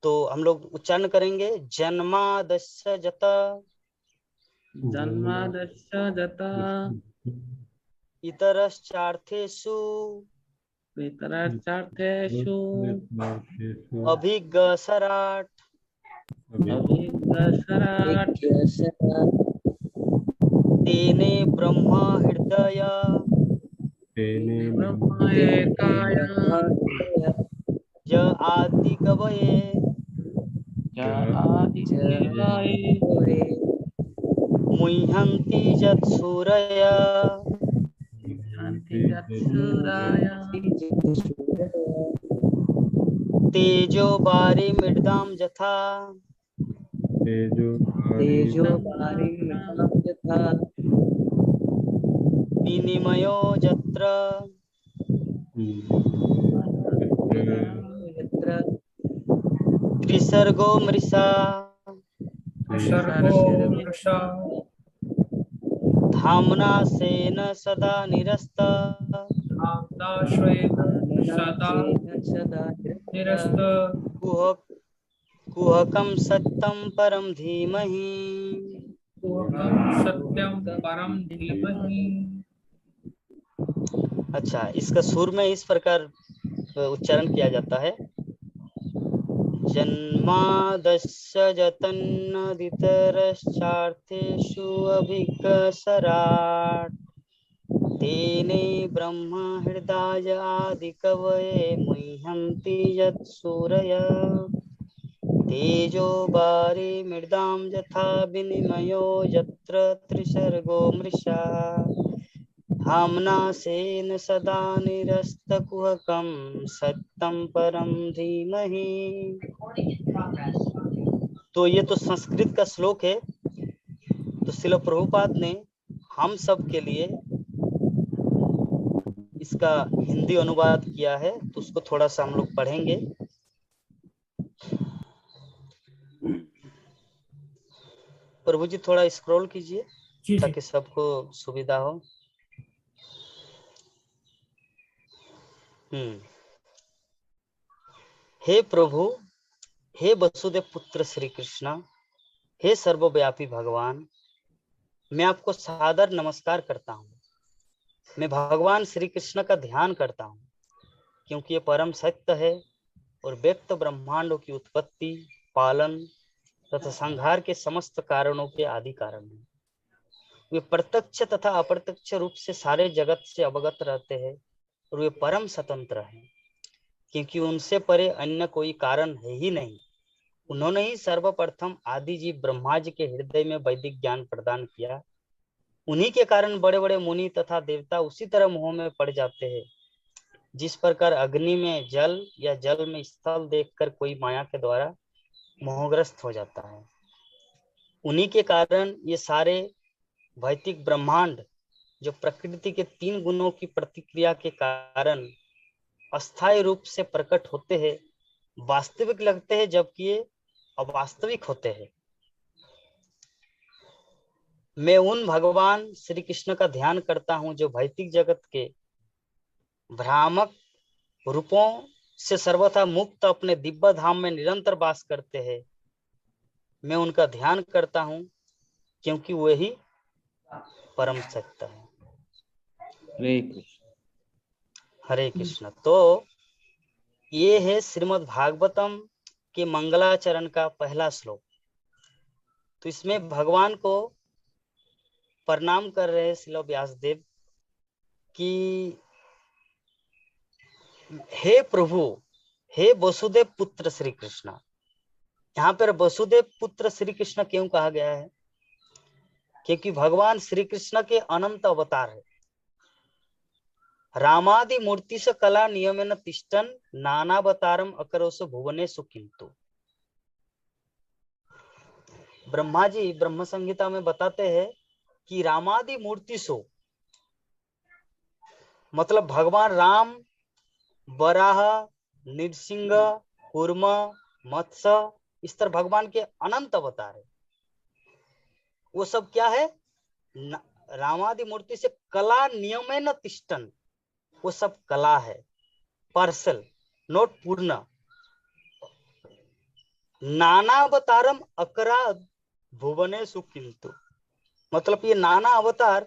तो हम लोग उच्चारण करेंगे, जन्मादस्य जत जन्मादस्य जता इतरश्चार्थेषु पितरार्थेषु अभिगसराट अभिग्रसराट् तेने ब्रह्म हृदय ब्रह्मएकाय ज आदि कवये आदित्याय मुह्यन्ति यत्सूरय शान्ति यत्सुराय तेजो वारिमृदां यथा तेजो वारिमृतां यथा विनिमयो यत्र यत्र त्रिसर्गो मृषा सर्गो मृषा धाम्ना सेन सदा निरस्त आदाश्वेन सदा सदा निरस्त कुहकं सत्यं परं धीमहि। पूर्णं सत्यं परम धीमहि। अच्छा, इसका सुर में इस प्रकार उच्चारण किया जाता है, जन्मादस्य जतन्नदितरश्चार्थेषु अभिकसराट् तेने ब्रह्म हृदय आदिकवये मुह्यन्ति यत्सूरय तेजो वारिमृदां यथा विनिमयो यत्र त्रिसर्गो मृषा धाम्ना सेन सदा निरस्तकुहकं सत्यं परं धीमहि। तो ये तो संस्कृत का श्लोक है। तो श्रील प्रभुपाद ने हम सब के लिए इसका हिंदी अनुवाद किया है, तो उसको थोड़ा सा हम लोग पढ़ेंगे। प्रभु जी थोड़ा स्क्रॉल कीजिए जी जी। ताकि सबको सुविधा हो। हे प्रभु, हे वसुदेव पुत्र श्री कृष्ण, हे सर्वव्यापी भगवान, मैं आपको सादर नमस्कार करता हूँ। मैं भगवान श्री कृष्ण का ध्यान करता हूँ, क्योंकि ये परम सत्य है और व्यक्त ब्रह्मांडों की उत्पत्ति, पालन तथा संहार के समस्त कारणों के आदि कारण हैं। वे प्रत्यक्ष तथा अप्रत्यक्ष रूप से सारे जगत से अवगत रहते हैं और वे परम स्वतंत्र हैं, क्योंकि उनसे परे अन्य कोई कारण है ही नहीं। उन्होंने ही सर्वप्रथम आदि जीव ब्रह्मा जी के हृदय में वैदिक ज्ञान प्रदान किया। उन्हीं के कारण बड़े बड़े मुनि तथा देवता उसी तरह मोह में पड़ जाते हैं, जिस प्रकार अग्नि में जल या जल में स्थल देखकर कोई माया के द्वारा मोहग्रस्त हो जाता है। उन्हीं के कारण ये सारे भौतिक ब्रह्मांड, जो प्रकृति के 3 गुणों की प्रतिक्रिया के कारण अस्थायी रूप से प्रकट होते हैं, वास्तविक लगते हैं, जबकि ये अवास्तविक होते हैं। मैं उन भगवान श्री कृष्ण का ध्यान करता हूं जो भौतिक जगत के भ्रामक रूपों से सर्वथा मुक्त अपने दिव्य धाम में निरंतर वास करते हैं। मैं उनका ध्यान करता हूं क्योंकि वही परम सत्य है। हरे कृष्ण। हरे कृष्ण। तो ये है श्रीमद् भागवतम के मंगलाचरण का पहला श्लोक। तो इसमें भगवान को प्रणाम कर रहे हैं श्रील व्यासदेव कि हे प्रभु, हे वसुदेव पुत्र श्री कृष्ण। यहाँ पर वसुदेव पुत्र श्री कृष्ण क्यों कहा गया है? क्योंकि भगवान श्री कृष्ण के अनंत अवतार है। रामादि मूर्ति से कला नियमेन तिष्ठन् नानावतारम अकरोस भुवनेषु किंतु। ब्रह्मा जी ब्रह्म संहिता में बताते हैं कि रामादि मूर्ति सो मतलब भगवान राम वराह, नृसिंह, कूर्म, मत्स्य इस तरह भगवान के अनंत अवतार है। वो सब क्या है? रामादि मूर्ति से कला नियमेन तिष्ठन्, वो सब कला है, पार्सल, नोट पूर्ण। नाना अवतारम अकराद भुवनेषु किंतु, मतलब ये नाना अवतार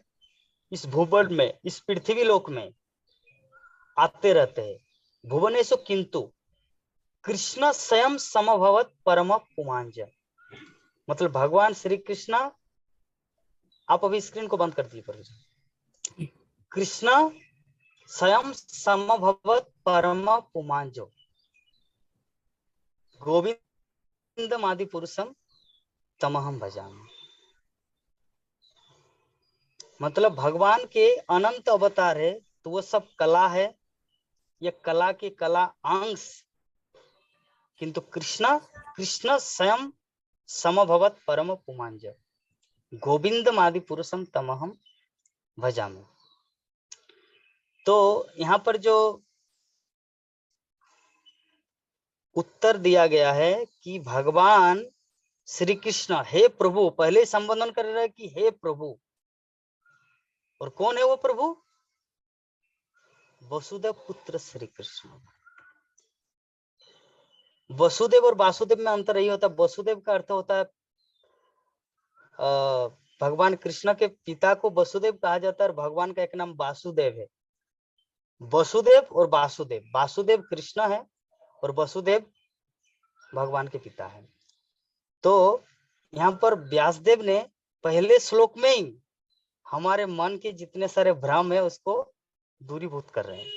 इस भूगोल में, इस पृथ्वी लोक में आते रहते हैं। भुवनेषु किंतु कृष्ण स्वयं समभवत परम पुमांज, मतलब भगवान श्री कृष्ण, आप अभी स्क्रीन को बंद कर दीजिए पर। कृष्ण स्वयं समभवत परम पुमांजो गोविंदम आदि पुरुषम तमहम भजामि, मतलब भगवान के अनंत अवतार है, तो वो सब कला है, ये कला के कला अंश, किंतु कृष्ण स्वयं समभवत परम पुमांज गोविंदम आदि पुरुषम तमहम भजामि। तो यहाँ पर जो उत्तर दिया गया है कि भगवान श्री कृष्ण हे प्रभु, पहले संबोधन कर रहे हैं कि हे प्रभु, और कौन है वो प्रभु? वसुदेव पुत्र श्री कृष्ण। वसुदेव और वासुदेव में अंतर यही होता है, वसुदेव का अर्थ होता है भगवान कृष्ण के पिता को वसुदेव कहा जाता है, और भगवान का एक नाम वासुदेव है। वसुदेव और वासुदेव, वासुदेव कृष्ण है और वसुदेव भगवान के पिता है। तो यहाँ पर व्यासदेव ने पहले श्लोक में ही हमारे मन के जितने सारे भ्रम है उसको दूरीभूत कर रहे हैं,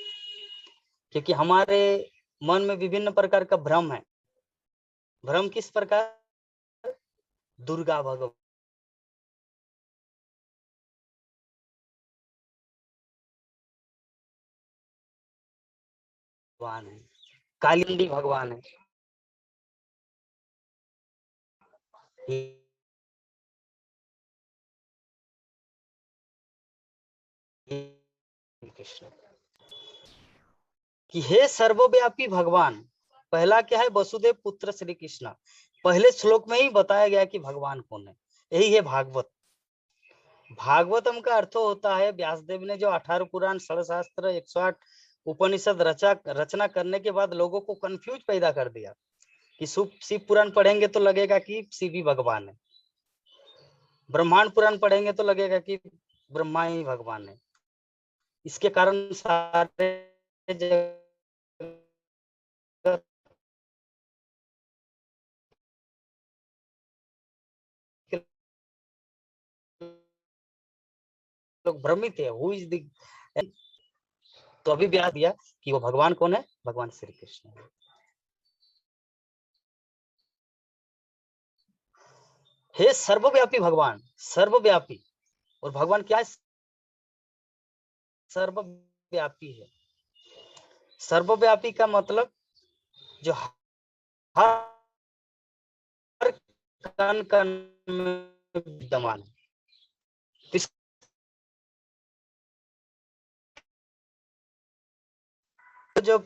क्योंकि हमारे मन में विभिन्न प्रकार का भ्रम है। भ्रम किस प्रकार? दुर्गा भगवान है, कालिंदी भगवान है, कृष्ण कि हे सर्वव्यापी भगवान। पहला क्या है? वसुदेव पुत्र श्री कृष्ण। पहले श्लोक में ही बताया गया कि भगवान कौन है। यही है भागवत। भागवतम का अर्थ होता है, व्यासदेव ने जो 18 पुराण, 16 शास्त्र, 108 उपनिषद रचना करने के बाद लोगों को कंफ्यूज पैदा कर दिया कि शिव पुराण पढ़ेंगे तो लगेगा कि शिव ही भगवान है, ब्रह्मांड पुराण पढ़ेंगे तो लगेगा कि ब्रह्मा ही भगवान है। इसके कारण सारे लोग भ्रमित है, हु इज द। तो अभी ब्याह दिया कि वो भगवान कौन है? भगवान श्री कृष्ण है। हे सर्वव्यापी भगवान, सर्वव्यापी, और भगवान क्या है? सर्वव्यापी है। सर्वव्यापी का मतलब जो हर कण कण में विद्यमान है। जब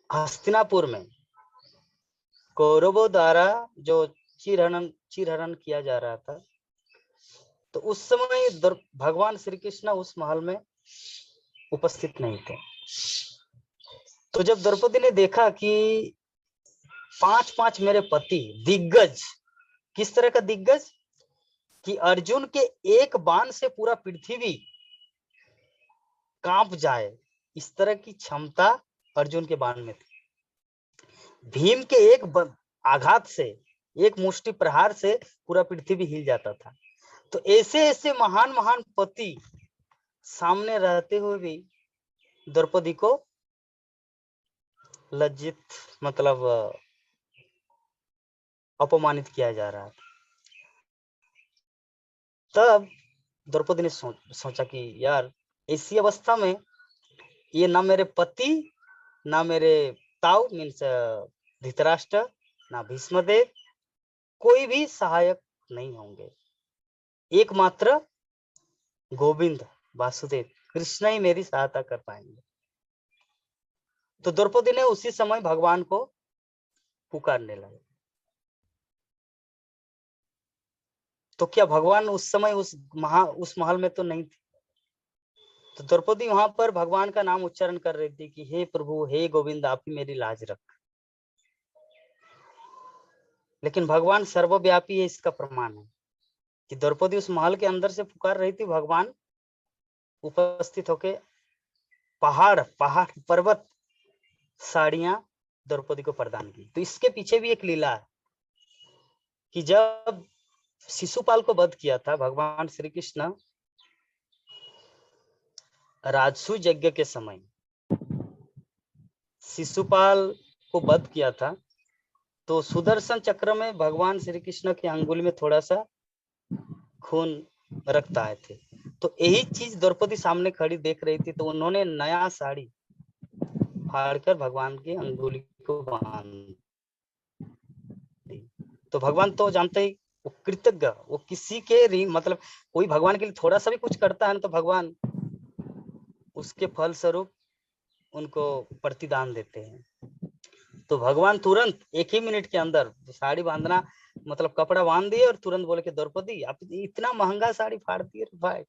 हस्तिनापुर में कौरवों द्वारा जो चीरहरण किया जा रहा था, तो उस समय भगवान श्री कृष्ण उस महल में उपस्थित नहीं थे। तो जब द्रौपदी ने देखा कि 5 मेरे पति दिग्गज, किस तरह का दिग्गज? कि अर्जुन के एक बाण से पूरा पृथ्वी कांप जाए, इस तरह की क्षमता अर्जुन के बाण में थी। भीम के एक आघात से, एक मुष्टि प्रहार से पूरा पृथ्वी हिल जाता था। तो ऐसे ऐसे महान महान पति सामने रहते हुए भी द्रौपदी को लज्जित, मतलब अपमानित किया जा रहा था। तब द्रौपदी ने सोचा कि यार, ऐसी अवस्था में ये ना मेरे पति, ना मेरे ताऊ मीन्स धृतराष्ट्र, ना भीष्मदेव, कोई भी सहायक नहीं होंगे। एकमात्र गोविंद वासुदेव कृष्ण ही मेरी सहायता कर पाएंगे। तो द्रौपदी ने उसी समय भगवान को पुकारने लगे। तो क्या भगवान उस समय उस महल में तो नहीं थे? तो द्रौपदी वहां पर भगवान का नाम उच्चारण कर रही थी कि हे प्रभु, हे गोविंद, आप ही मेरी लाज रख। लेकिन भगवान सर्वव्यापी है, इसका प्रमाण है कि द्रौपदी उस महल के अंदर से पुकार रही थी, भगवान उपस्थित होके पहाड़ पहाड़ पर्वत साड़ियां द्रौपदी को प्रदान की। तो इसके पीछे भी एक लीला है कि जब शिशुपाल को वध किया था भगवान श्री कृष्ण राजसू यज्ञ के समय, शिशुपाल को वध किया था, तो सुदर्शन चक्र में भगवान श्री कृष्ण की अंगुली में थोड़ा सा खून रक्त आए थे। तो यही चीज द्रौपदी सामने खड़ी देख रही थी, तो उन्होंने नया साड़ी फाड़कर भगवान की अंगुली को बांध दी। तो भगवान तो जानते ही वो कृतज्ञ, वो किसी के मतलब कोई भगवान के लिए थोड़ा सा भी कुछ करता है ना, तो भगवान उसके फल स्वरूप उनको प्रतिदान देते हैं। तो भगवान तुरंत एक ही मिनट के अंदर साड़ी बांधना मतलब कपड़ा बांध दिए और तुरंत बोले कि द्रौपदी, आप इतना महंगा साड़ी फाड़ती है भाई,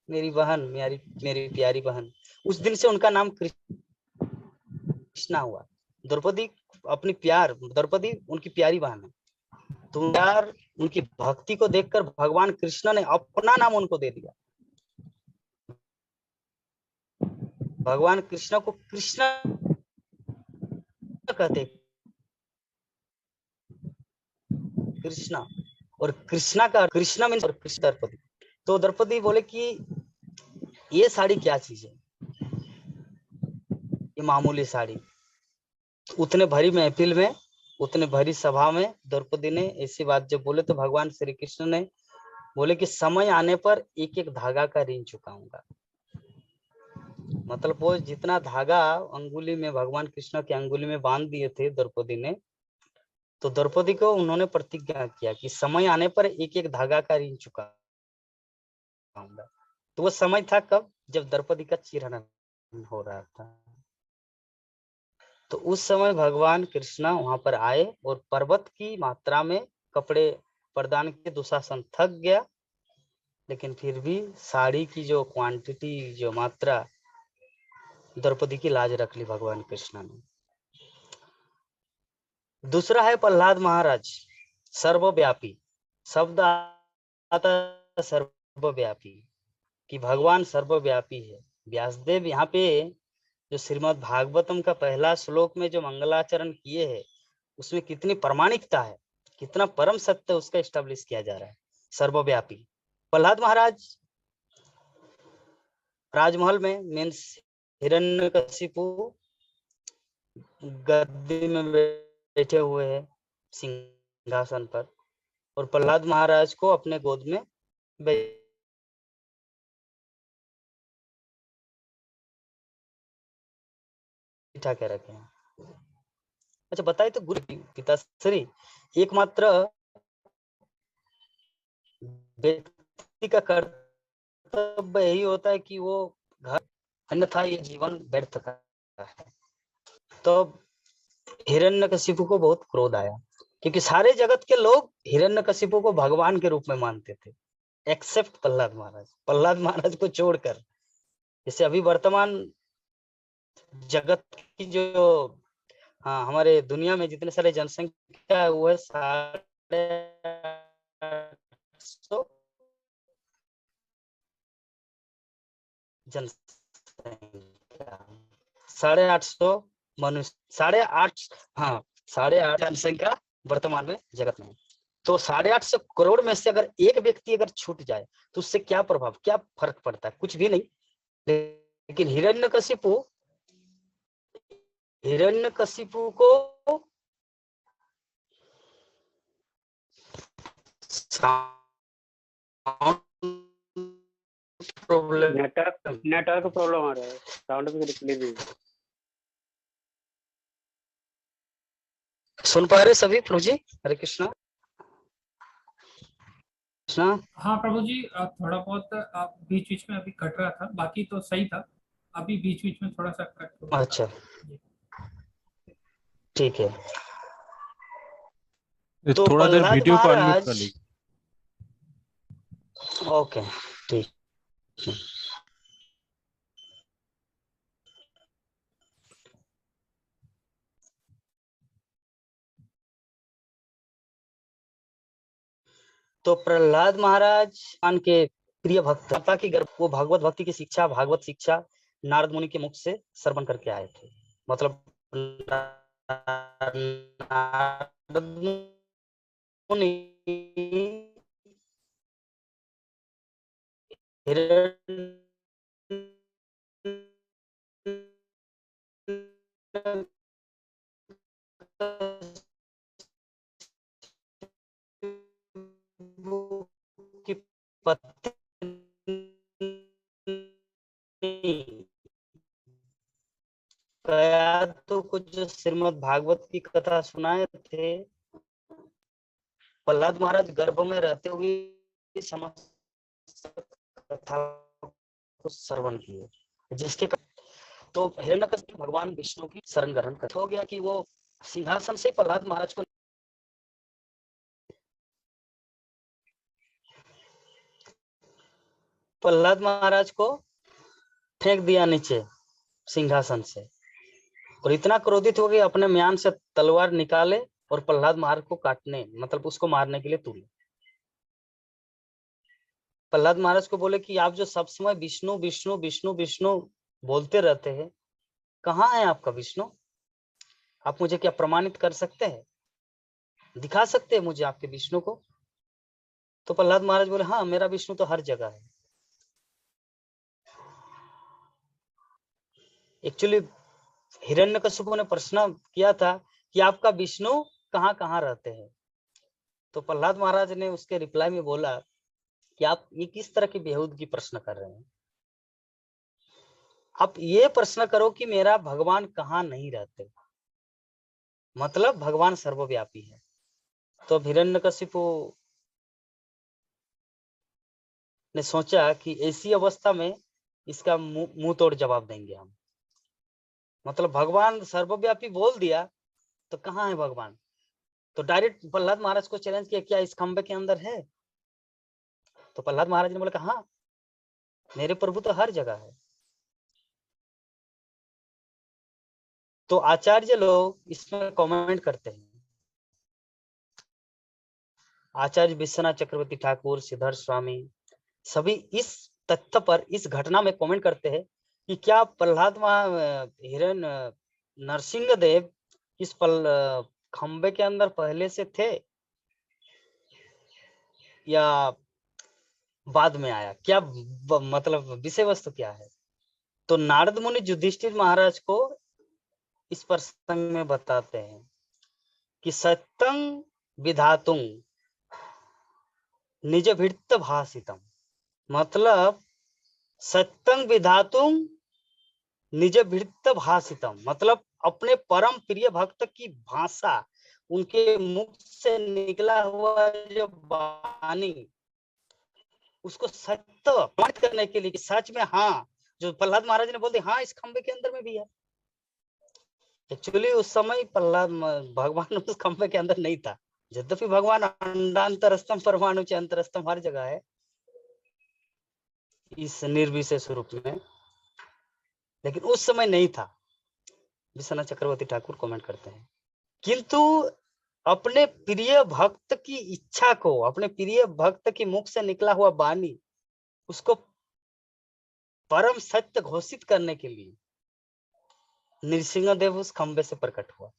मेरी बहन, मेरी प्यारी बहन। उस दिन से उनका नाम कृष्णा हुआ। द्रौपदी अपनी प्यार, द्रौपदी उनकी प्यारी बहन है। तो प्यार, उनकी भक्ति को देखकर भगवान कृष्ण ने अपना नाम उनको दे दिया। भगवान कृष्ण को कृष्ण कहते, कृष्णा, और कृष्णा का कृष्णा मीन्स और कृष्ण द्रौपदी। तो द्रौपदी बोले कि ये साड़ी क्या चीज है, ये मामूली साड़ी। उतने भरी महफिल में, उतने भरी सभा में द्रौपदी ने ऐसी बात जब बोले, तो भगवान श्री कृष्ण ने बोले कि समय आने पर एक एक धागा का ऋण चुकाऊंगा। मतलब वो जितना धागा अंगुली में, भगवान कृष्ण की अंगुली में बांध दिए थे द्रौपदी ने, तो द्रौपदी को उन्होंने प्रतिज्ञा किया कि समय आने पर एक एक धागा का ऋण चुकाऊंगा। तो वो समय था कब? जब द्रौपदी का चिरहरण हो रहा था। तो उस समय भगवान कृष्ण वहां पर आए और पर्वत की मात्रा में कपड़े प्रदान किए। दुशासन थक गया, लेकिन फिर भी साड़ी की जो क्वांटिटी, जो मात्रा, द्रौपदी की लाज रख ली भगवान कृष्ण ने। दूसरा है प्रहलाद महाराज, सर्वव्यापी। शब्द आता सर्वव्यापी, कि भगवान सर्वव्यापी है। व्यासदेव यहाँ पे जो श्रीमद् भागवतम का पहला श्लोक में जो मंगलाचरण किए हैं, उसमें कितनी प्रामाणिकता है, कितना परम सत्य उसका एस्टेब्लिश किया जा रहा है। सर्वव्यापी। प्रहलाद महाराज राजमहल में मीन्स हिरण्यकशिपु गद्दी में बैठे हुए हैं सिंहासन पर, और प्रहलाद महाराज को अपने गोद में बिठा के रखे हैं। अच्छा बताइए, तो गुरु पिताश्री एकमात्र व्यक्ति का कर्तव्य यही होता है कि वो घर, अन्यथा ये जीवन व्यर्थ का है। तो हिरण्यकशिपु को बहुत क्रोध आया, क्योंकि सारे जगत के लोग हिरण्यकशिपु को भगवान के रूप में मानते थे, एक्सेप्ट प्रहलाद महाराज। प्रहलाद महाराज को छोड़कर, जैसे अभी वर्तमान जगत की जो हमारे दुनिया में जितने सारे जनसंख्या है, वो है 850 जनसंख्या, 850 मनुष्य, 8.5 जनसंख्या वर्तमान में जगत में। तो 850 करोड़ में से अगर एक व्यक्ति अगर छूट जाए तो उससे क्या प्रभाव, क्या फर्क पड़ता है? कुछ भी नहीं। लेकिन हिरण्यकशिपु को प्रॉब्लम, नेटवर्क प्रॉब्लम आ रहा है, साउंड भी क्लियर नहीं। सुन पा रहे सभी प्रभु जी? हरे कृष्णा। हाँ प्रभु जी, थोड़ा बहुत बीच बीच में अभी कट रहा था, बाकी तो सही था। अभी बीच बीच में थोड़ा सा कट हो रहा था। अच्छा ठीक है। तो थोड़ा देर प्रहलाद वीडियो को अनम्यूट कर महाराज, लीजिए। ओके ठीक है। तो प्रहलाद महाराज मान के प्रिय भक्त माता की गर्भ वो भागवत भक्ति की शिक्षा, भागवत शिक्षा नारद मुनि के मुख से श्रवण करके आए थे। मतलब नारद मुनि की पत्नी गया तो कुछ जो श्रीमद् भागवत की कथा सुनाए थे, प्रहलाद महाराज गर्भ में रहते हुए समस्त कथा को श्रवण किए, जिसके तो हिरण्यकश्यप भगवान विष्णु की शरण ग्रहण कर हो गया कि वो सिंहासन से प्रहलाद महाराज को फेंक दिया नीचे सिंहासन से, और इतना क्रोधित हो गए अपने म्यान से तलवार निकाले और प्रहलाद महाराज को काटने मतलब उसको मारने के लिए तुले। प्रहलाद महाराज को बोले कि आप जो सब समय विष्णु विष्णु विष्णु विष्णु बोलते रहते हैं, कहाँ है आपका विष्णु? आप मुझे क्या प्रमाणित कर सकते हैं, दिखा सकते हैं मुझे आपके विष्णु को? तो प्रहलाद महाराज बोले हाँ, मेरा विष्णु तो हर जगह है। एक्चुअली हिरण्यकशिपु ने प्रश्न किया था कि आपका विष्णु कहाँ कहाँ रहते हैं। तो प्रहलाद महाराज ने उसके रिप्लाई में बोला कि आप ये किस तरह की बेहूदगी प्रश्न कर रहे हैं, आप ये प्रश्न करो कि मेरा भगवान कहाँ नहीं रहते, मतलब भगवान सर्वव्यापी है। तो हिरण्यकशिपु ने सोचा कि ऐसी अवस्था में इसका मुंह तोड़ जवाब देंगे हम, मतलब भगवान सर्वव्यापी बोल दिया तो कहाँ है भगवान। तो डायरेक्ट प्रहलाद महाराज को चैलेंज किया, क्या इस खंबे के अंदर है? तो प्रहलाद महाराज ने बोला हाँ, मेरे प्रभु तो हर जगह है। तो आचार्य लोग इसमें कमेंट करते हैं, आचार्य विश्वनाथ चक्रवर्ती ठाकुर, सिद्धार्थ स्वामी, सभी इस तथ्य पर, इस घटना में कमेंट करते हैं कि क्या प्रहलाद हिरण्य नरसिंह देव इस खंबे के अंदर पहले से थे या बाद में आया, क्या मतलब विषय वस्तु क्या है। तो नारद मुनि युधिष्ठिर महाराज को इस प्रसंग में बताते हैं कि सत्यं विधातुं निज भृत्त भाषितम, मतलब सत्यं विधातुं निज भृत्त भाषितम, मतलब अपने परम प्रिय भक्त की भाषा, उनके मुख से निकला हुआ जो वाणी, उसको सत्य प्रमाणित करने के लिए कि सच में हाँ, जो प्रहलाद महाराज ने बोल दिया हाँ इस खंबे के अंदर में भी है। एक्चुअली उस समय प्रहलाद भगवान उस खंबे के अंदर नहीं था, यद्यपि भगवान अंडांतरस्तम परमाणु च अंतरस्तम हर जगह है इस निर्विशेष रूप में, लेकिन उस समय नहीं था। विश्वनाथ चक्रवर्ती ठाकुर कमेंट करते हैं, किंतु अपने प्रिय भक्त की इच्छा को, अपने प्रिय भक्त के मुख से निकला हुआ वाणी, उसको परम सत्य घोषित करने के लिए नृसिंहदेव उस खंबे से प्रकट हुआ।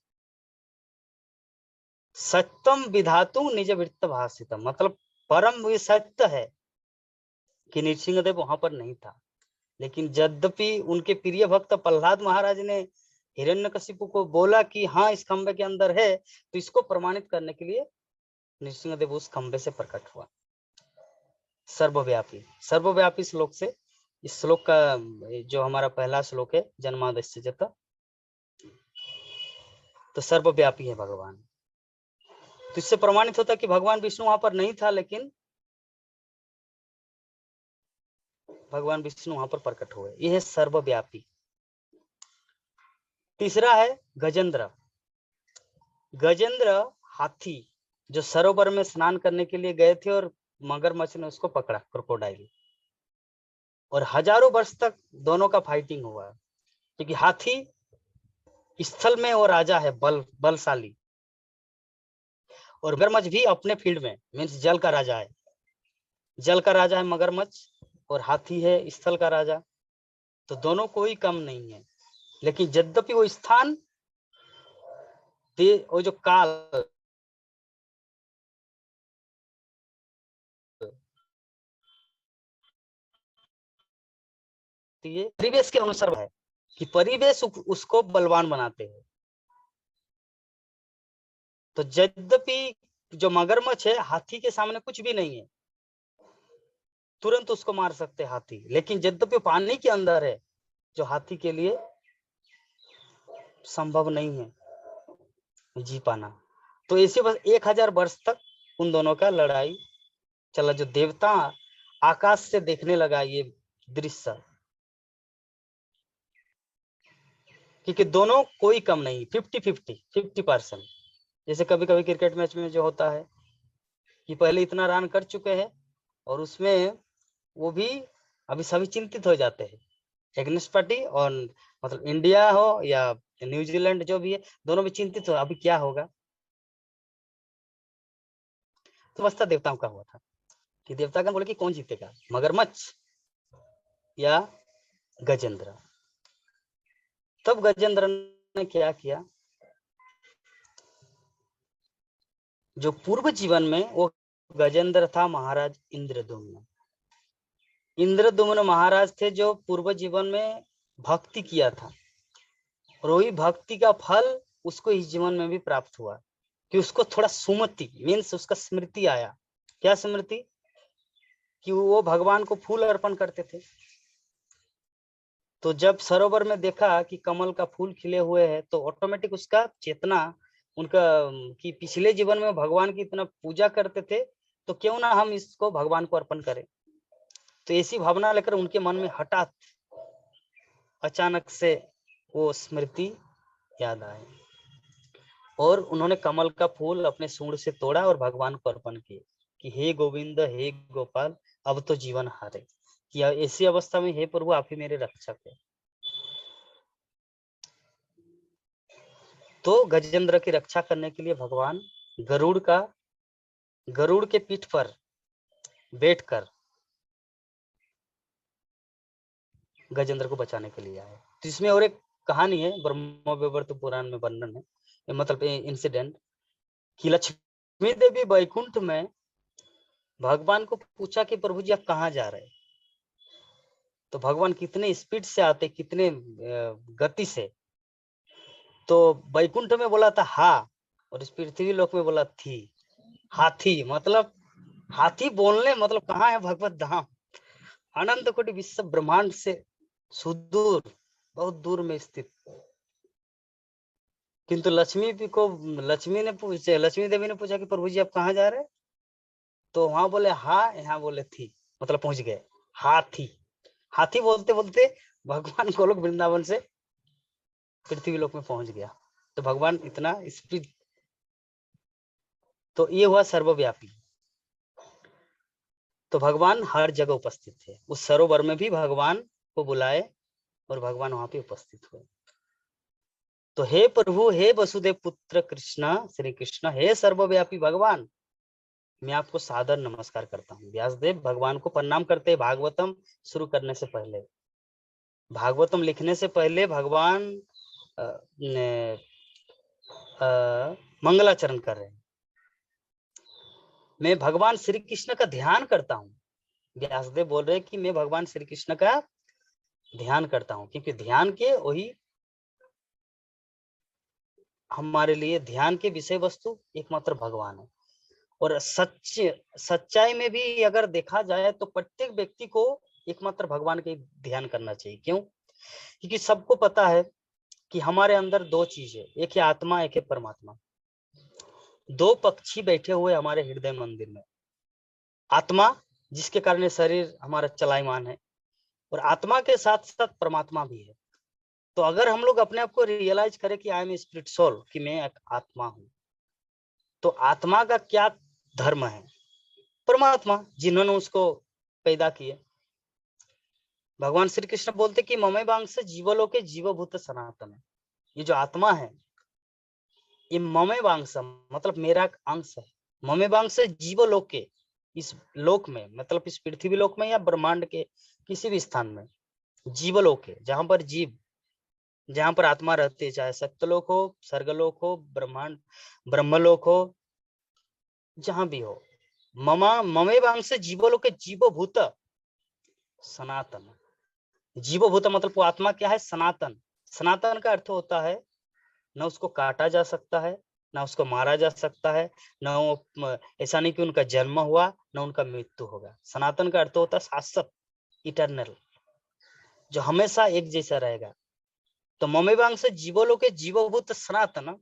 सत्यम विधातु निज वृत्त भाषितम, मतलब परम ये सत्य है कि नृसिंहदेव वहां पर नहीं था, लेकिन यद्यपि उनके प्रिय भक्त प्रहलाद महाराज ने हिरण्यकशिपु को बोला कि हाँ इस खंबे के अंदर है, तो इसको प्रमाणित करने के लिए नृसिंहदेव उस खंबे से प्रकट हुआ। सर्वव्यापी, सर्वव्यापी श्लोक से, इस श्लोक का जो हमारा पहला श्लोक है जन्मादस्य जत, तो सर्वव्यापी है भगवान। तो इससे प्रमाणित होता कि भगवान विष्णु वहां पर नहीं था, लेकिन भगवान विष्णु वहां पर प्रकट हुए, यह है सर्वव्यापी। तीसरा है गजेंद्र। गजेंद्र हाथी जो सरोवर में स्नान करने के लिए गए थे और मगरमच्छ ने उसको पकड़ा, क्रोकोडाइल, और हजारों वर्ष तक दोनों का फाइटिंग हुआ, क्योंकि हाथी स्थल में वो राजा है, बलशाली, और मगरमच्छ भी अपने फील्ड में मीन्स जल का राजा है। जल का राजा है मगरमच्छ और हाथी है स्थल का राजा, तो दोनों कोई कम नहीं है। लेकिन यद्यपि वो स्थान, वो जो काल, ये परिवेश के अनुसार है कि परिवेश उसको बलवान बनाते हैं। तो यद्यपि जो मगरमच्छ है हाथी के सामने कुछ भी नहीं है, तुरंत उसको मार सकते हाथी, लेकिन यद्यपि पानी के अंदर है, जो हाथी के लिए संभव नहीं है जी पाना। तो इसी बस 1000 वर्ष तक उन दोनों का लड़ाई चला, जो देवता आकाश से देखने लगा ये दृश्य, क्योंकि दोनों कोई कम नहीं, 50% जैसे कभी कभी क्रिकेट मैच में जो होता है कि पहले इतना रन कर चुके हैं और उसमें वो भी अभी सभी चिंतित हो जाते हैं एग्नेस्ट पार्टी, और मतलब इंडिया हो या न्यूजीलैंड जो भी है, दोनों भी चिंतित हो अभी क्या होगा। तो अवस्था देवताओं का हुआ था कि देवतागण बोले कि कौन जीतेगा, मगरमच्छ या गजेंद्र। तब गजेंद्र ने क्या किया, जो पूर्व जीवन में वो गजेंद्र था महाराज इंद्रदुम्न। इंद्रदुम्न महाराज थे जो पूर्व जीवन में भक्ति किया था, और वही भक्ति का फल उसको इस जीवन में भी प्राप्त हुआ, कि उसको थोड़ा सुमति मीन्स उसका स्मृति आया। क्या स्मृति? कि वो भगवान को फूल अर्पण करते थे। तो जब सरोवर में देखा कि कमल का फूल खिले हुए हैं, तो ऑटोमेटिक उसका चेतना उनका कि पिछले जीवन में भगवान की इतना पूजा करते थे, तो क्यों ना हम इसको भगवान को अर्पण करें। तो ऐसी भावना लेकर उनके मन में हठात अचानक से वो स्मृति याद आए, और उन्होंने कमल का फूल अपने सूंड से तोड़ा और भगवान को अर्पण किए कि हे गोविंद, हे गोपाल, अब तो जीवन हारे, कि ऐसी अवस्था में हे प्रभु आप ही मेरे रक्षक है। तो गजेंद्र की रक्षा करने के लिए भगवान गरुड़ के पीठ पर बैठकर गजेंद्र को बचाने के लिए आए। तो इसमें और एक कहानी है, ब्रह्मवैवर्त पुराण में वर्णन है, मतलब इंसिडेंट, कि लक्ष्मी देवी वैकुंठ में भगवान को पूछा कि प्रभु जी आप कहाँ जा रहे हैं। तो भगवान कितने स्पीड से आते, कितने गति से। तो वैकुंठ में बोला था हा, और इस पृथ्वी लोक में बोला थी। हाथी मतलब हाथी बोलने मतलब कहाँ है भगवत धाम, अनंत कोटि विश्व ब्रह्मांड से सुदूर, बहुत दूर में स्थित। किंतु लक्ष्मी देवी ने पूछा कि प्रभु जी आप कहाँ जा रहे हैं, तो वहां बोले हाँ, यहाँ बोले थी, मतलब पहुंच गए। हाथी बोलते बोलते भगवान गोलोक वृंदावन से पृथ्वी लोक में पहुंच गया। तो भगवान इतना स्पीड, तो ये हुआ सर्वव्यापी। तो भगवान हर जगह उपस्थित थे, उस सरोवर में भी भगवान को बुलाए और भगवान वहां पे उपस्थित हुए। तो हे प्रभु, हे वसुदेव पुत्र कृष्ण श्री कृष्ण, हे सर्वव्यापी भगवान, मैं आपको सादर नमस्कार करता हूँ। व्यासदेव भगवान को प्रणाम करते हैं। भागवतम शुरू करने से पहले, भागवतम लिखने से पहले भगवान मंगलाचरण कर रहे हैं। मैं भगवान श्री कृष्ण का ध्यान करता हूँ। व्यासदेव बोल रहे हैं कि मैं भगवान श्री कृष्ण का ध्यान करता हूँ, क्योंकि ध्यान के वही हमारे लिए ध्यान के विषय वस्तु एकमात्र भगवान है। और सच्चाई में भी अगर देखा जाए तो प्रत्येक व्यक्ति को एकमात्र भगवान के ध्यान करना चाहिए। क्यों? क्योंकि सबको पता है कि हमारे अंदर दो चीज है, एक है आत्मा, एक है परमात्मा। दो पक्षी बैठे हुए हमारे हृदय मंदिर में, आत्मा जिसके कारण शरीर हमारा चलायमान है, और आत्मा के साथ साथ परमात्मा भी है। तो अगर हम लोग अपने आप को रियलाइज करें कि आई एम स्पिरिट सोल, कि मैं एक आत्मा हूं, तो आत्मा का क्या धर्म है, परमात्मा जिन्होंने उसको पैदा किए। भगवान श्री कृष्ण बोलते कि ममेवांश जीवलोके जीवभूत सनातन। ये जो आत्मा है ये ममेवांश मतलब मेरा अंश है। ममेवांश जीवलोके, इस लोक में मतलब इस पृथ्वी लोक में या ब्रह्मांड के किसी भी स्थान में, जीवलोक है जहां पर जीव, जहां पर आत्मा रहती है, चाहे सत्यलोक हो, स्वर्गलोक हो, ब्रह्मांड ब्रह्मलोक हो, जहां भी हो। ममेवांश जीवलोके जीवभूत सनातन। जीवभूत मतलब वो आत्मा क्या है? सनातन। सनातन का अर्थ होता है न उसको काटा जा सकता है, न उसको मारा जा सकता है, न वो ऐसा नहीं कि उनका जन्म हुआ न उनका मृत्यु होगा। सनातन का अर्थ होता है शाश्वत, इटर्नल, जो हमेशा एक जैसा रहेगा। तो ममेवांश जीवलोके जीवभूत सनातन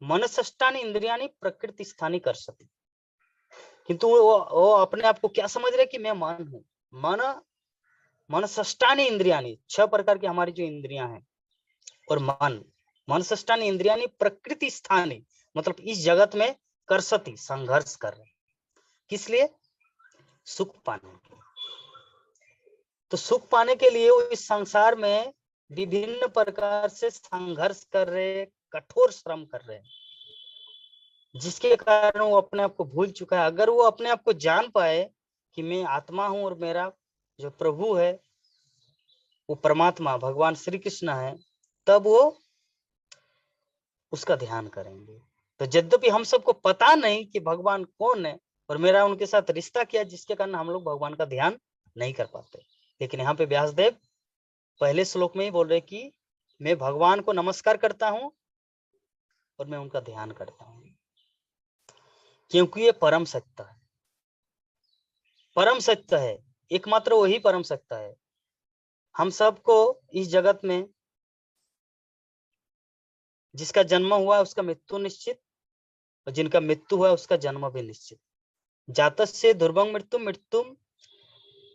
मनसष्टानि इंद्रियाणि प्रकृति स्थानी कर सकती। किंतु वो अपने आप को क्या समझ रहे कि मैं मन हूं। मनसष्टानि इंद्रियाणि, 6 प्रकार की हमारी जो इंद्रियां हैं, और मनसष्टानि इंद्रियाणि प्रकृति स्थानी मतलब इस जगत में करसती, संघर्ष कर रहे। किस लिए? सुख पाने के। तो सुख पाने के लिए वो इस संसार में विभिन्न प्रकार से संघर्ष कर रहे, कठोर श्रम कर रहे, जिसके कारण वो अपने आप को भूल चुका है। अगर वो अपने आप को जान पाए कि मैं आत्मा हूं और मेरा जो प्रभु है वो परमात्मा भगवान श्री कृष्ण है, तब वो उसका ध्यान करेंगे। तो यद्यपि हम सबको पता नहीं कि भगवान कौन है और मेरा उनके साथ रिश्ता क्या, जिसके कारण हम लोग भगवान का ध्यान नहीं कर पाते। लेकिन यहाँ पे व्यासदेव पहले श्लोक में ही बोल रहे कि मैं भगवान को नमस्कार करता हूं और मैं उनका ध्यान करता हूं, क्योंकि ये परम सत्य है। परम सत्य है, एकमात्र वही परम सत्य है। हम सबको इस जगत में जिसका जन्म हुआ उसका मृत्यु निश्चित, और जिनका मृत्यु हुआ उसका जन्म भी निश्चित। जातस्य ध्रुवं मृत्यु मृत्यु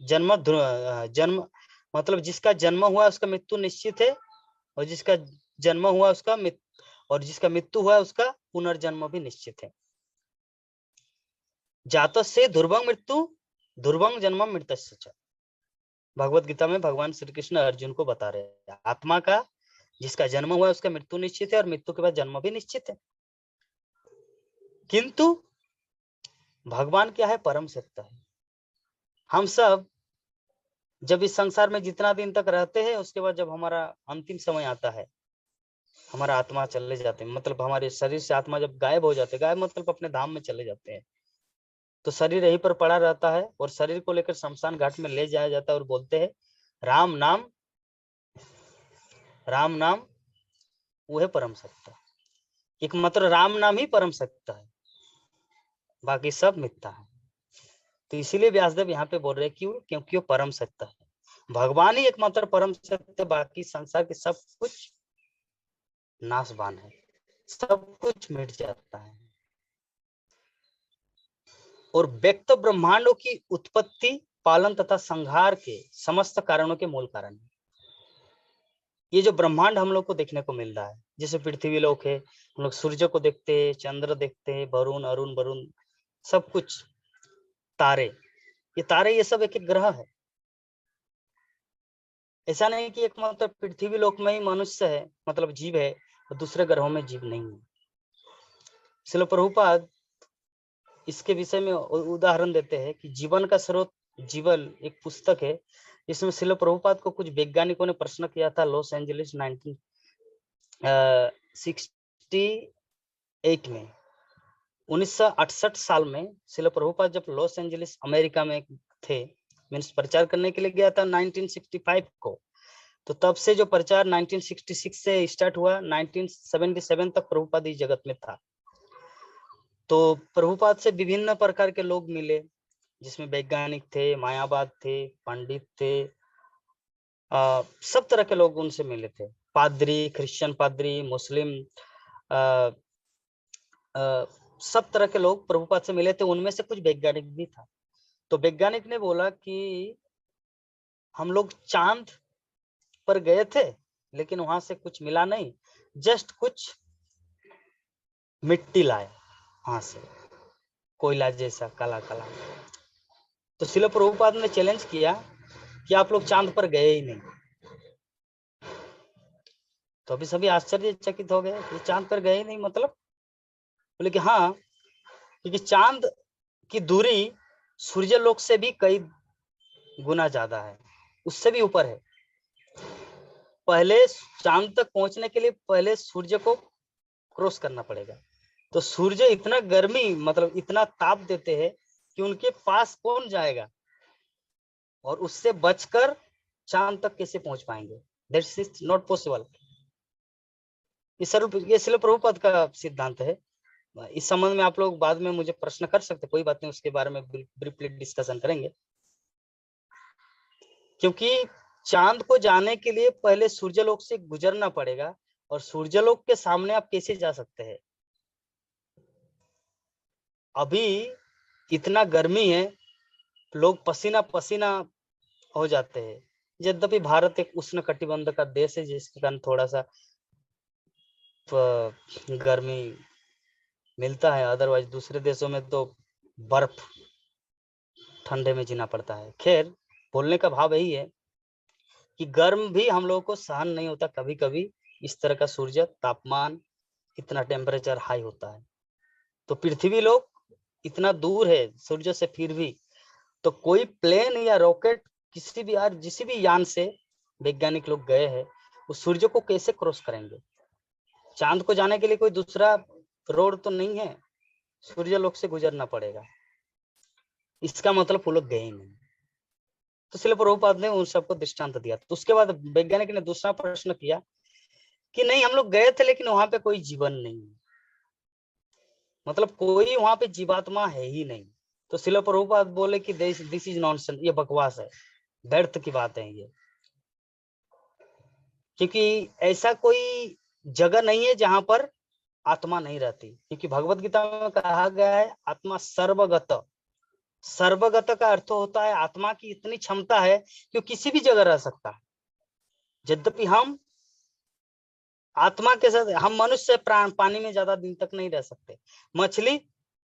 जन्म मतलब जिसका जन्म हुआ उसका मृत्यु निश्चित है, और जिसका जन्म हुआ उसका और जिसका मृत्यु हुआ उसका पुनर्जन्म भी निश्चित है। जातस्य ध्रुवं मृत्यु ध्रुवं जन्म मृतस्य च। भगवत गीता में भगवान श्री कृष्ण अर्जुन को बता रहे हैं आत्मा का जिसका जन्म हुआ उसका मृत्यु निश्चित है और मृत्यु के बाद जन्म भी निश्चित है। किंतु भगवान क्या है? परम सत्य है। हम सब जब इस संसार में जितना दिन तक रहते हैं उसके बाद जब हमारा अंतिम समय आता है, हमारा आत्मा चले जाते हैं, मतलब हमारे शरीर से आत्मा जब गायब हो जाते हैं, गायब मतलब अपने धाम में चले जाते हैं, तो शरीर यहीं पर पड़ा रहता है और शरीर को लेकर शमशान घाट में ले जाया जाता है और बोलते हैं राम नाम वो है परम सत्य। एकमात्र राम नाम ही परम सत्य है, बाकी सब मिथ्या है। तो इसीलिए व्यासदेव यहाँ पे बोल रहे हैं क्योंकि वो परम सत्य है। भगवान ही एकमात्र परम सत्य, बाकी संसार के सब कुछ नाशवान है, सब कुछ मिट जाता है। और व्यक्त ब्रह्मांडों की उत्पत्ति, पालन तथा संहार के समस्त कारणों के मूल कारण है। ये जो ब्रह्मांड हम लोग को देखने को मिल रहा है, जैसे पृथ्वी लोक है, हम लोग सूर्य को देखते हैं, चंद्र देखते हैं, वरुण अरुण वरुण सब कुछ, तारे, ये तारे ये सब एक एक ग्रह है। ऐसा नहीं कि एकमात्र पृथ्वी लोक में ही मनुष्य है मतलब जीव है और दूसरे ग्रहों में जीव नहीं है। श्रील प्रभुपाद इसके विषय में उदाहरण देते हैं कि जीवन का स्रोत जीवन एक पुस्तक है, इसमें श्रील प्रभुपाद को कुछ वैज्ञानिकों ने प्रश्न किया था लॉस एंजलिस 1968 में। 1968 साल में श्रील प्रभुपाद जब लॉस एंजलिस अमेरिका में थे, मीन्स प्रचार करने के लिए गया था 1965 को, तो तब से जो प्रचार 1966 से स्टार्ट हुआ 1977 तक प्रभुपाद इस जगत में था। तो प्रभुपाद से विभिन्न प्रकार के लोग मिले, जिसमें वैज्ञानिक थे, मायावाद थे, पंडित थे, सब तरह के लोग उनसे मिले थे। पादरी, क्रिश्चियन पादरी, मुस्लिम, सब तरह के लोग प्रभुपाद से मिले थे। उनमें से कुछ वैज्ञानिक भी था। तो वैज्ञानिक ने बोला कि हम लोग चांद पर गए थे लेकिन वहां से कुछ मिला नहीं, जस्ट कुछ मिट्टी लाए वहां से, कोयला जैसा काला काला। तो श्रील प्रभुपाद ने चैलेंज किया कि आप लोग चांद पर गए ही नहीं। तो अभी सभी आश्चर्यचकित हो गए कि चांद पर गए ही नहीं मतलब? बोले कि हाँ, क्योंकि चांद की दूरी सूर्य लोक से भी कई गुना ज्यादा है, उससे भी ऊपर है। पहले चांद तक पहुंचने के लिए पहले सूर्य को क्रॉस करना पड़ेगा। तो सूर्य इतना गर्मी मतलब इतना ताप देते हैं कि उनके पास कौन जाएगा, और उससे बचकर चांद तक कैसे पहुंच पाएंगे? That's is not possible. ये श्रील प्रभुपाद का सिद्धांत है। इस संबंध में आप लोग बाद में मुझे प्रश्न कर सकते, कोई बात नहीं, उसके बारे में ब्रीफली डिस्कशन करेंगे। क्योंकि चांद को जाने के लिए पहले सूर्यलोक से गुजरना पड़ेगा, और सूर्यलोक के सामने आप कैसे जा सकते हैं? अभी इतना गर्मी है, लोग पसीना पसीना हो जाते हैं। यद्यपि भारत एक उष्ण कटिबंध का देश है, जिसके कारण थोड़ा सा गर्मी मिलता है, अदरवाइज दूसरे देशों में तो बर्फ ठंडे में जीना पड़ता है। खैर, बोलने का भाव यही है कि गर्म भी हम लोगों को सहन नहीं होता कभी कभी, इस तरह का सूर्य तापमान, इतना टेम्परेचर हाई होता है। तो पृथ्वी लोग इतना दूर है सूर्य से, फिर भी तो कोई प्लेन या रॉकेट किसी भी जिस भी यान से वैज्ञानिक लोग गए हैं, उस सूर्य को कैसे क्रॉस करेंगे? चांद को जाने के लिए कोई दूसरा रोड तो नहीं है, सूर्य लोक से गुजरना पड़ेगा। इसका मतलब वो लोग गए ही नहीं। तो श्रील प्रभुपाद ने उन सबको दृष्टांत दिया। तो उसके बाद वैज्ञानिक ने दूसरा प्रश्न किया कि नहीं, हम लोग गए थे लेकिन वहां पे कोई जीवन नहीं, मतलब कोई वहां पे जीवात्मा है ही नहीं। तो श्रील प्रभुपाद बोले कि दिस इज नॉनसेंस, ये बकवास है, व्यर्थ की बात है ये। क्योंकि ऐसा कोई जगह नहीं है जहां पर आत्मा नहीं रहती, क्योंकि भगवत गीता में कहा गया है आत्मा सर्वगत। सर्वगत का अर्थ होता है आत्मा की इतनी क्षमता है कि किसी भी जगह रह सकता है। यद्यपि हम आत्मा के साथ, हम मनुष्य प्राण पानी में ज्यादा दिन तक नहीं रह सकते, मछली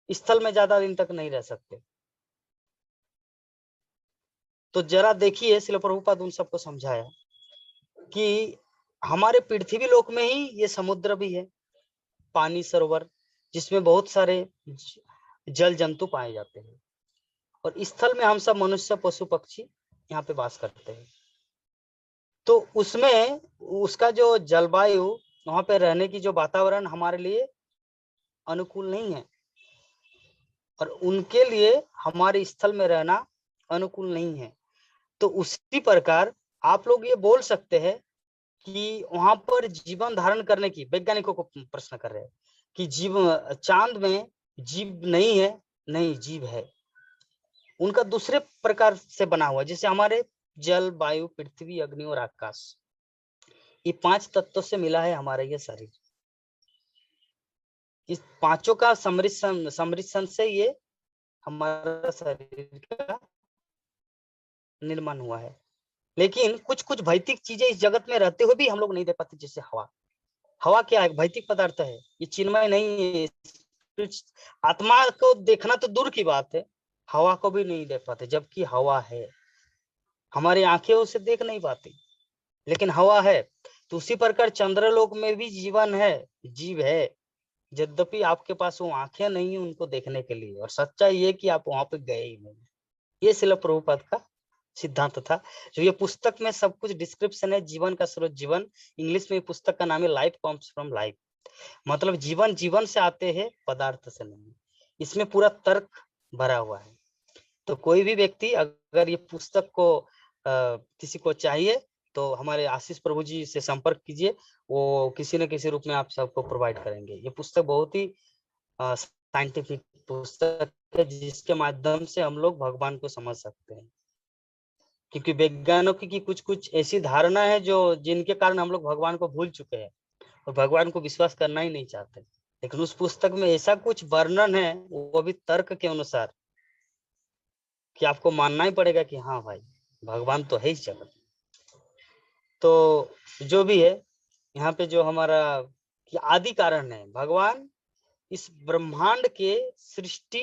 स्थल में ज्यादा दिन तक नहीं रह सकते। तो जरा देखिए, श्रील प्रभुपाद उन सबको समझाया कि हमारे पृथ्वी लोक में ही ये समुद्र भी है, पानी सरोवर, जिसमें बहुत सारे जल जंतु पाए जाते हैं, और स्थल में हम सब मनुष्य पशु पक्षी यहाँ पे वास करते हैं। तो उसमें उसका जो जलवायु, वहां पे रहने की जो वातावरण हमारे लिए अनुकूल नहीं है, और उनके लिए हमारे स्थल में रहना अनुकूल नहीं है। तो उसी प्रकार आप लोग ये बोल सकते हैं कि वहां पर जीवन धारण करने की, वैज्ञानिकों को प्रश्न कर रहे हैं कि चांद में जीव नहीं है, नहीं, जीव है, उनका दूसरे प्रकार से बना हुआ, जैसे हमारे जल, वायु, पृथ्वी, अग्नि और आकाश, ये 5 तत्वों से मिला है हमारा ये शरीर। इस पांचों का सम्मिश्रण से ये हमारा शरीर का निर्माण हुआ है। लेकिन कुछ कुछ भौतिक चीजें इस जगत में रहते हुए भी हम लोग नहीं देख पाते, जैसे हवा। हवा क्या है? भौतिक पदार्थ है, ये चिन्मय नहीं है। आत्मा को देखना तो दूर की बात है, हवा को भी नहीं देख पाते, जबकि हवा है, हमारी आंखें उसे देख नहीं पाती, लेकिन हवा है। तो उसी प्रकार चंद्रलोक में भी जीवन है, जीव है, यद्यपि आपके पास वो आंखें नहीं है उनको देखने के लिए, और सच्चाई ये कि आप वहां पे गए ही नहीं। ये श्रील प्रभुपाद का सिद्धांत था। जो ये पुस्तक में सब कुछ डिस्क्रिप्शन है, जीवन का स्रोत जीवन, इंग्लिश में पुस्तक का नाम है लाइफ कम्स फ्रॉम लाइफ, मतलब जीवन जीवन से आते हैं, पदार्थ से नहीं। इसमें पूरा तर्क भरा हुआ है। तो कोई भी व्यक्ति अगर ये पुस्तक को किसी को चाहिए तो हमारे आशीष प्रभु जी से संपर्क कीजिए, वो किसी न किसी रूप में आप सबको प्रोवाइड करेंगे। ये पुस्तक बहुत ही साइंटिफिक पुस्तक है, जिसके माध्यम से हम लोग भगवान को समझ सकते हैं। क्योंकि वैज्ञानिकों की कुछ कुछ ऐसी धारणा है जो जिनके कारण हम लोग भगवान को भूल चुके हैं और भगवान को विश्वास करना ही नहीं चाहते। लेकिन उस पुस्तक में ऐसा कुछ वर्णन है, वो भी तर्क के अनुसार, कि आपको मानना ही पड़ेगा कि हाँ भाई, भगवान तो है इस जगत। तो जो भी है, यहाँ पे जो हमारा आदि कारण है, भगवान इस ब्रह्मांड के सृष्टि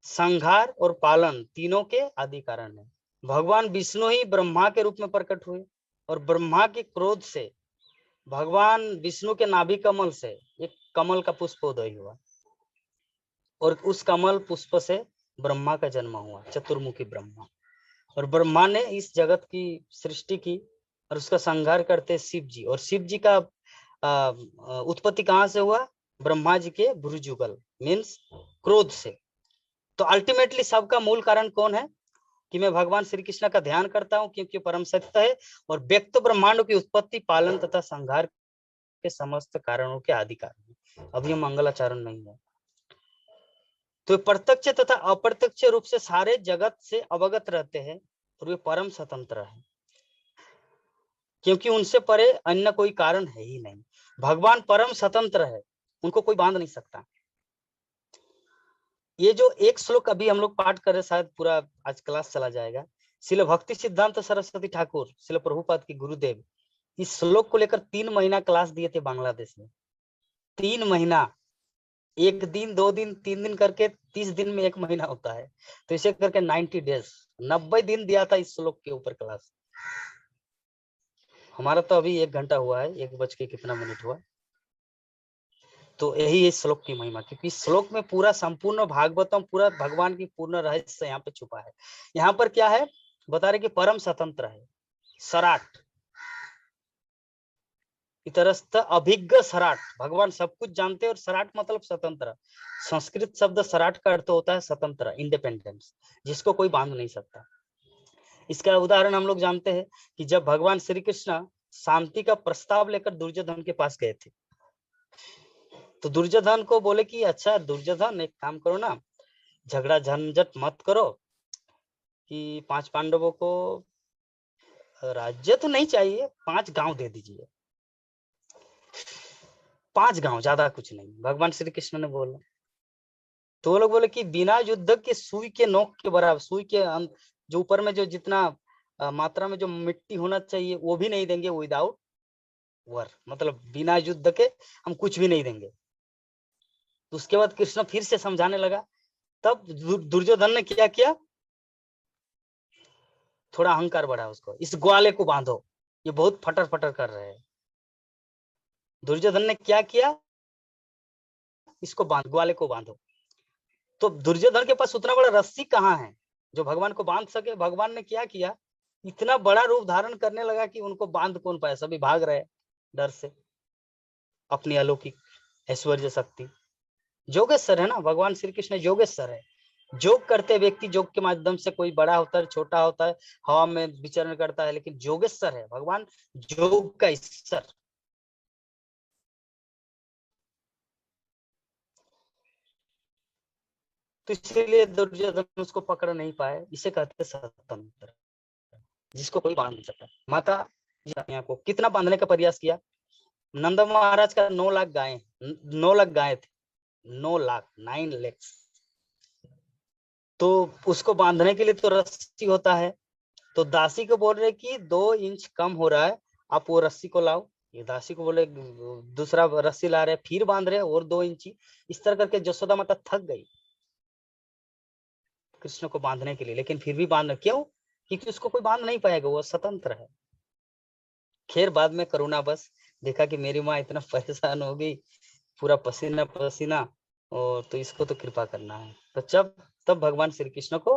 संहार और पालन तीनों के आदि कारण है। भगवान विष्णु ही ब्रह्मा के रूप में प्रकट हुए और ब्रह्मा के क्रोध से भगवान विष्णु के नाभि कमल से एक कमल का पुष्पोदय हुआ और उस कमल पुष्प से ब्रह्मा का जन्म हुआ, चतुर्मुखी ब्रह्मा। और ब्रह्मा ने इस जगत की सृष्टि की और उसका संहार करते शिव जी। और शिव जी का उत्पत्ति कहाँ से हुआ? ब्रह्मा जी के भुरुजुगल मीन्स क्रोध से। तो अल्टीमेटली सबका मूल कारण कौन है? कि मैं भगवान श्री कृष्ण का ध्यान करता हूँ क्योंकि परम सत्य है और व्यक्त ब्रह्मांड की उत्पत्ति, पालन तथा संहार के समस्त कारणों के आदि कारण है। अब ये मंगलाचरण नहीं है। तो प्रत्यक्ष तथा अप्रत्यक्ष रूप से सारे जगत से अवगत रहते हैं और वे परम स्वतंत्र है क्योंकि उनसे परे अन्य कोई कारण है ही नहीं। भगवान परम स्वतंत्र है, उनको कोई बांध नहीं सकता। ये जो एक श्लोक अभी हम लोग पाठ कर रहे, शायद पूरा आज क्लास चला जाएगा। श्रील भक्ति सिद्धांत सरस्वती ठाकुर श्रील प्रभुपाद के गुरुदेव इस श्लोक को लेकर 3 महीना क्लास दिए थे बांग्लादेश में। 3 महीना, 1 दिन 2 दिन 3 दिन करके 30 दिन में 1 महीना होता है, तो इसे करके 90 डेज 90 दिन दिया था इस श्लोक के ऊपर क्लास। हमारा तो अभी 1 घंटा हुआ है, 1 बज के कितना मिनट हुआ। तो यही है श्लोक की महिमा, क्योंकि श्लोक में पूरा संपूर्ण भागवतम, पूरा भगवान की पूर्ण रहस्य यहाँ पे छुपा है। यहाँ पर क्या है बता रहे कि परम स्वतंत्र है, सराट इतरस्थ अभिज्ञ सराट, भगवान सब कुछ जानते हैं। और सराट मतलब स्वतंत्र। संस्कृत शब्द सराट का अर्थ होता है स्वतंत्र, इंडिपेंडेंस, जिसको कोई बांध नहीं सकता। इसका उदाहरण हम लोग जानते हैं कि जब भगवान श्री कृष्ण शांति का प्रस्ताव लेकर दुर्योधन के पास गए थे, तो दुर्योधन को बोले कि अच्छा दुर्योधन एक काम करो ना, झगड़ा झंझट मत करो, कि 5 पांडवों को राज्य तो नहीं चाहिए, 5 गांव दे दीजिए, 5 गांव, ज्यादा कुछ नहीं। भगवान श्री कृष्ण ने बोला, तो वो लोग बोले कि बिना युद्ध के सुई के नोक के बराबर, सुई के जो ऊपर में जो जितना मात्रा में जो मिट्टी होना चाहिए वो भी नहीं देंगे, विदाउट war, मतलब बिना युद्ध के हम कुछ भी नहीं देंगे। तो उसके बाद कृष्ण फिर से समझाने लगा, तब दुर्योधन ने क्या किया, थोड़ा अहंकार बढ़ा उसको, इस ग्वाले को बांधो, ये बहुत फटर फटर कर रहे हैं। दुर्योधन ने क्या किया, इसको ग्वाले को बांधो। तो दुर्योधन के पास उतना बड़ा रस्सी कहाँ है जो भगवान को बांध सके। भगवान ने क्या किया, इतना बड़ा रूप धारण करने लगा कि उनको बांध कौन पाए, सभी भाग रहे डर से। अपनी अलौकिक ऐश्वर्य शक्ति, योगेश्वर है ना, भगवान श्री कृष्ण योगेश्वर है। योग करते व्यक्ति, योग के माध्यम से कोई बड़ा होता है, छोटा होता है, हवा में विचरण करता है, लेकिन योगेश्वर है भगवान, योग का ईश्वर। तो इसलिए दुर्योधन उसको पकड़ नहीं पाए। इसे कहते स्वतंत्र, जिसको कोई बांध नहीं सकता। माता को कितना बांधने का प्रयास किया। नंद महाराज का 9 लाख गाय, 9 लाख गाय थे, 9 लाख 9 लाख। तो उसको बांधने के लिए तो रस्सी होता है। तो दासी को बोल रहे कि 2 इंच कम हो रहा है, आप वो रस्सी को लाओ। ये दासी को बोले, दूसरा रस्सी ला रहे, फिर बांध रहे और 2 इंची। इस तरह करके यशोदा माता थक गई कृष्ण को बांधने के लिए, लेकिन फिर भी बांध, क्यों? क्योंकि उसको कोई बांध नहीं पाएगा, वो स्वतंत्र है। खैर बाद में करुणा बस देखा कि मेरी माँ इतना परेशान हो गई, पूरा पसीना पसीना, और तो इसको तो कृपा करना है। तो तब भगवान श्री कृष्ण को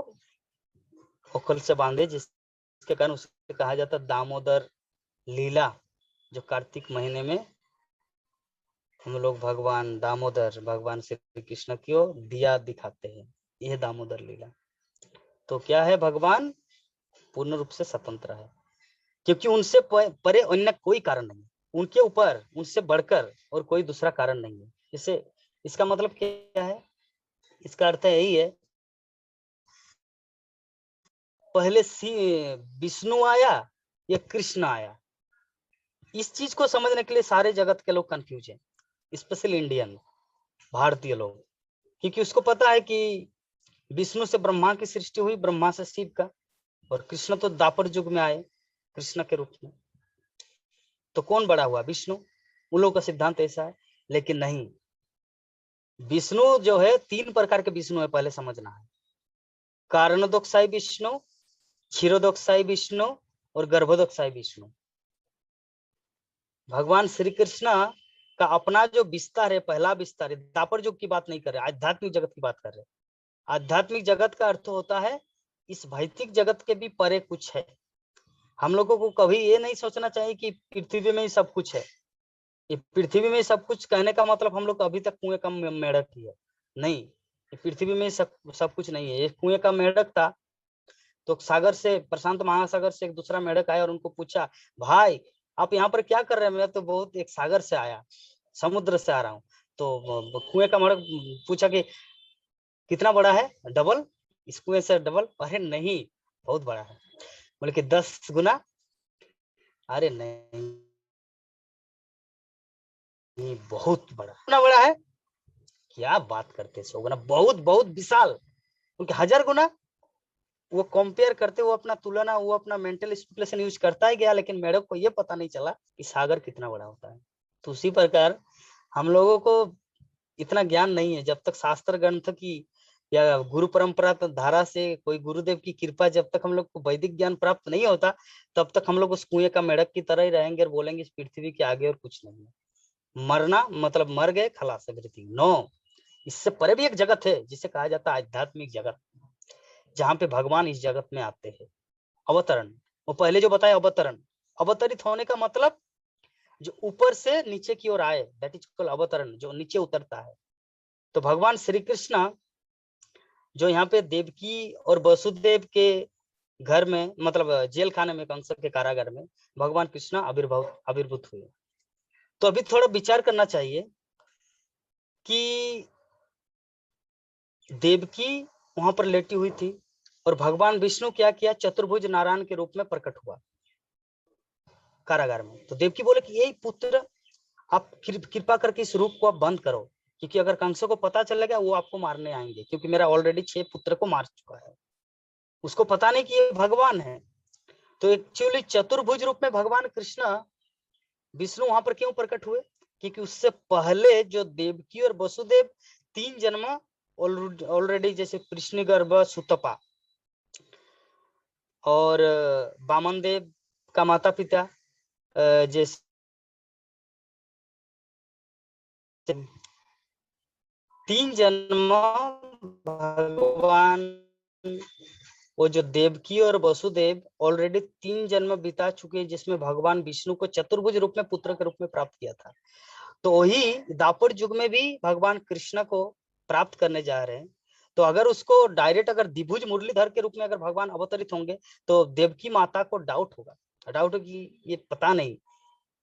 ओखल से बांधे, जिसके कारण उसे कहा जाता दामोदर लीला, जो कार्तिक महीने में हम लोग भगवान दामोदर, भगवान श्री कृष्ण को दिया दिखाते हैं, यह दामोदर लीला। तो क्या है, भगवान पूर्ण रूप से स्वतंत्र है, क्योंकि उनसे परे अन्य कोई कारण नहीं, उनके ऊपर उनसे बढ़कर और कोई दूसरा कारण नहीं है। इसे इसका मतलब क्या है, इसका अर्थ यही है, पहले विष्णु आया या कृष्ण आया। इस चीज को समझने के लिए सारे जगत के लोग कंफ्यूज हैं, स्पेशली इंडियन भारतीय लोग, क्योंकि उसको पता है कि विष्णु से ब्रह्मा की सृष्टि हुई, ब्रह्मा से शिव का, और कृष्ण तो द्वापर युग में आए कृष्ण के रूप में। तो कौन बड़ा हुआ, विष्णु। उन लोगों का सिद्धांत ऐसा है, लेकिन नहीं, विष्णु जो है 3 प्रकार के विष्णु है, पहले समझना है। कारणोदकशाही विष्णु, क्षीरोदकशाही विष्णु और गर्भोदकशाही विष्णु। भगवान श्री कृष्ण का अपना जो विस्तार है, पहला विस्तार है, दापर युग की बात नहीं कर रहे, आध्यात्मिक जगत की बात कर रहे। आध्यात्मिक जगत का अर्थ होता है इस भौतिक जगत के भी परे कुछ है। हम लोगों को कभी ये नहीं सोचना चाहिए कि पृथ्वी में ही सब कुछ है। ये पृथ्वी में सब कुछ कहने का मतलब हम लोग अभी तक कुएं का मेढक ही है, नहीं। ये पृथ्वी में सब कुछ नहीं है। ये कुएं का मेढक था, तो सागर से, प्रशांत महासागर से एक दूसरा मेढक आया और उनको पूछा, भाई आप यहाँ पर क्या कर रहे हैं? मैं तो बहुत एक सागर से आया, समुद्र से आ रहा हूँ। तो कुएं का मेढक पूछा कि कितना बड़ा है? डबल, इस कुएं से डबल? अरे नहीं, बहुत बड़ा है। बोले कि 10 गुना? अरे नहीं, बहुत बड़ा। कितना बड़ा है? क्या बात करते, 100 गुना? बहुत बहुत विशाल। क्योंकि 1000 गुना वो कंपेयर करते, वो अपना तुलना, वो अपना मेंटल स्पेकुलेशन यूज करता ही गया, लेकिन मेढक को ये पता नहीं चला कि सागर कितना बड़ा होता है। तो उसी प्रकार हम लोगों को इतना ज्ञान नहीं है। जब तक शास्त्र ग्रंथ की या गुरु परंपरा धारा से कोई गुरुदेव की कृपा, जब तक हम लोग को वैदिक ज्ञान प्राप्त नहीं होता, तब तक हम लोग उस कुएं का मेढक की तरह ही रहेंगे और बोलेंगे इस पृथ्वी के आगे और कुछ नहीं है। मरना मतलब मर गए, खलास, एवरीथिंग। नो, इससे परे भी एक जगत है जिसे कहा जाता है आध्यात्मिक जगत, जहाँ पे भगवान इस जगत में आते हैं। अवतरण, वो पहले जो बताया अवतरण, अवतरित होने का मतलब जो ऊपर से नीचे की ओर आए, दैट इज कॉल्ड अवतरण, जो नीचे उतरता है। तो भगवान श्री कृष्ण जो यहाँ पे देवकी और वसुदेव के घर में, मतलब जेल खाने में, कंस के कारागार में भगवान कृष्ण आविर्भूत हुए। तो अभी थोड़ा विचार करना चाहिए कि देवकी वहां पर लेटी हुई थी और भगवान विष्णु क्या किया? चतुर्भुज नारायण के रूप में प्रकट हुआ कारागार में। तो देवकी बोले कि यही पुत्र, आप कृपा करके इस रूप को आप बंद करो, क्योंकि अगर कंस को पता चलेगा वो आपको मारने आएंगे, क्योंकि मेरा ऑलरेडी 6 पुत्र को मार चुका है। उसको पता नहीं कि ये भगवान है। तो एक्चुअली चतुर्भुज रूप में भगवान कृष्ण विष्णु वहां पर क्यों प्रकट हुए? क्योंकि उससे पहले जो देवकी और वसुदेव 3 जन्म ऑलरेडी, जैसे कृष्णगर्भ, सुतपा और वामन देव का माता पिता, जैसे 3 जन्म भगवान, वो जो देवकी और वसुदेव ऑलरेडी 3 जन्म बिता चुके हैं, जिसमें भगवान विष्णु को चतुर्भुज रूप में पुत्र के रूप में प्राप्त किया था। तो वही द्वापर युग में भी भगवान कृष्ण को प्राप्त करने जा रहे हैं। तो अगर उसको डायरेक्ट, अगर द्विभुज मुरलीधर के रूप में अगर भगवान अवतरित होंगे, तो देवकी माता को डाउट होगा कि ये पता नहीं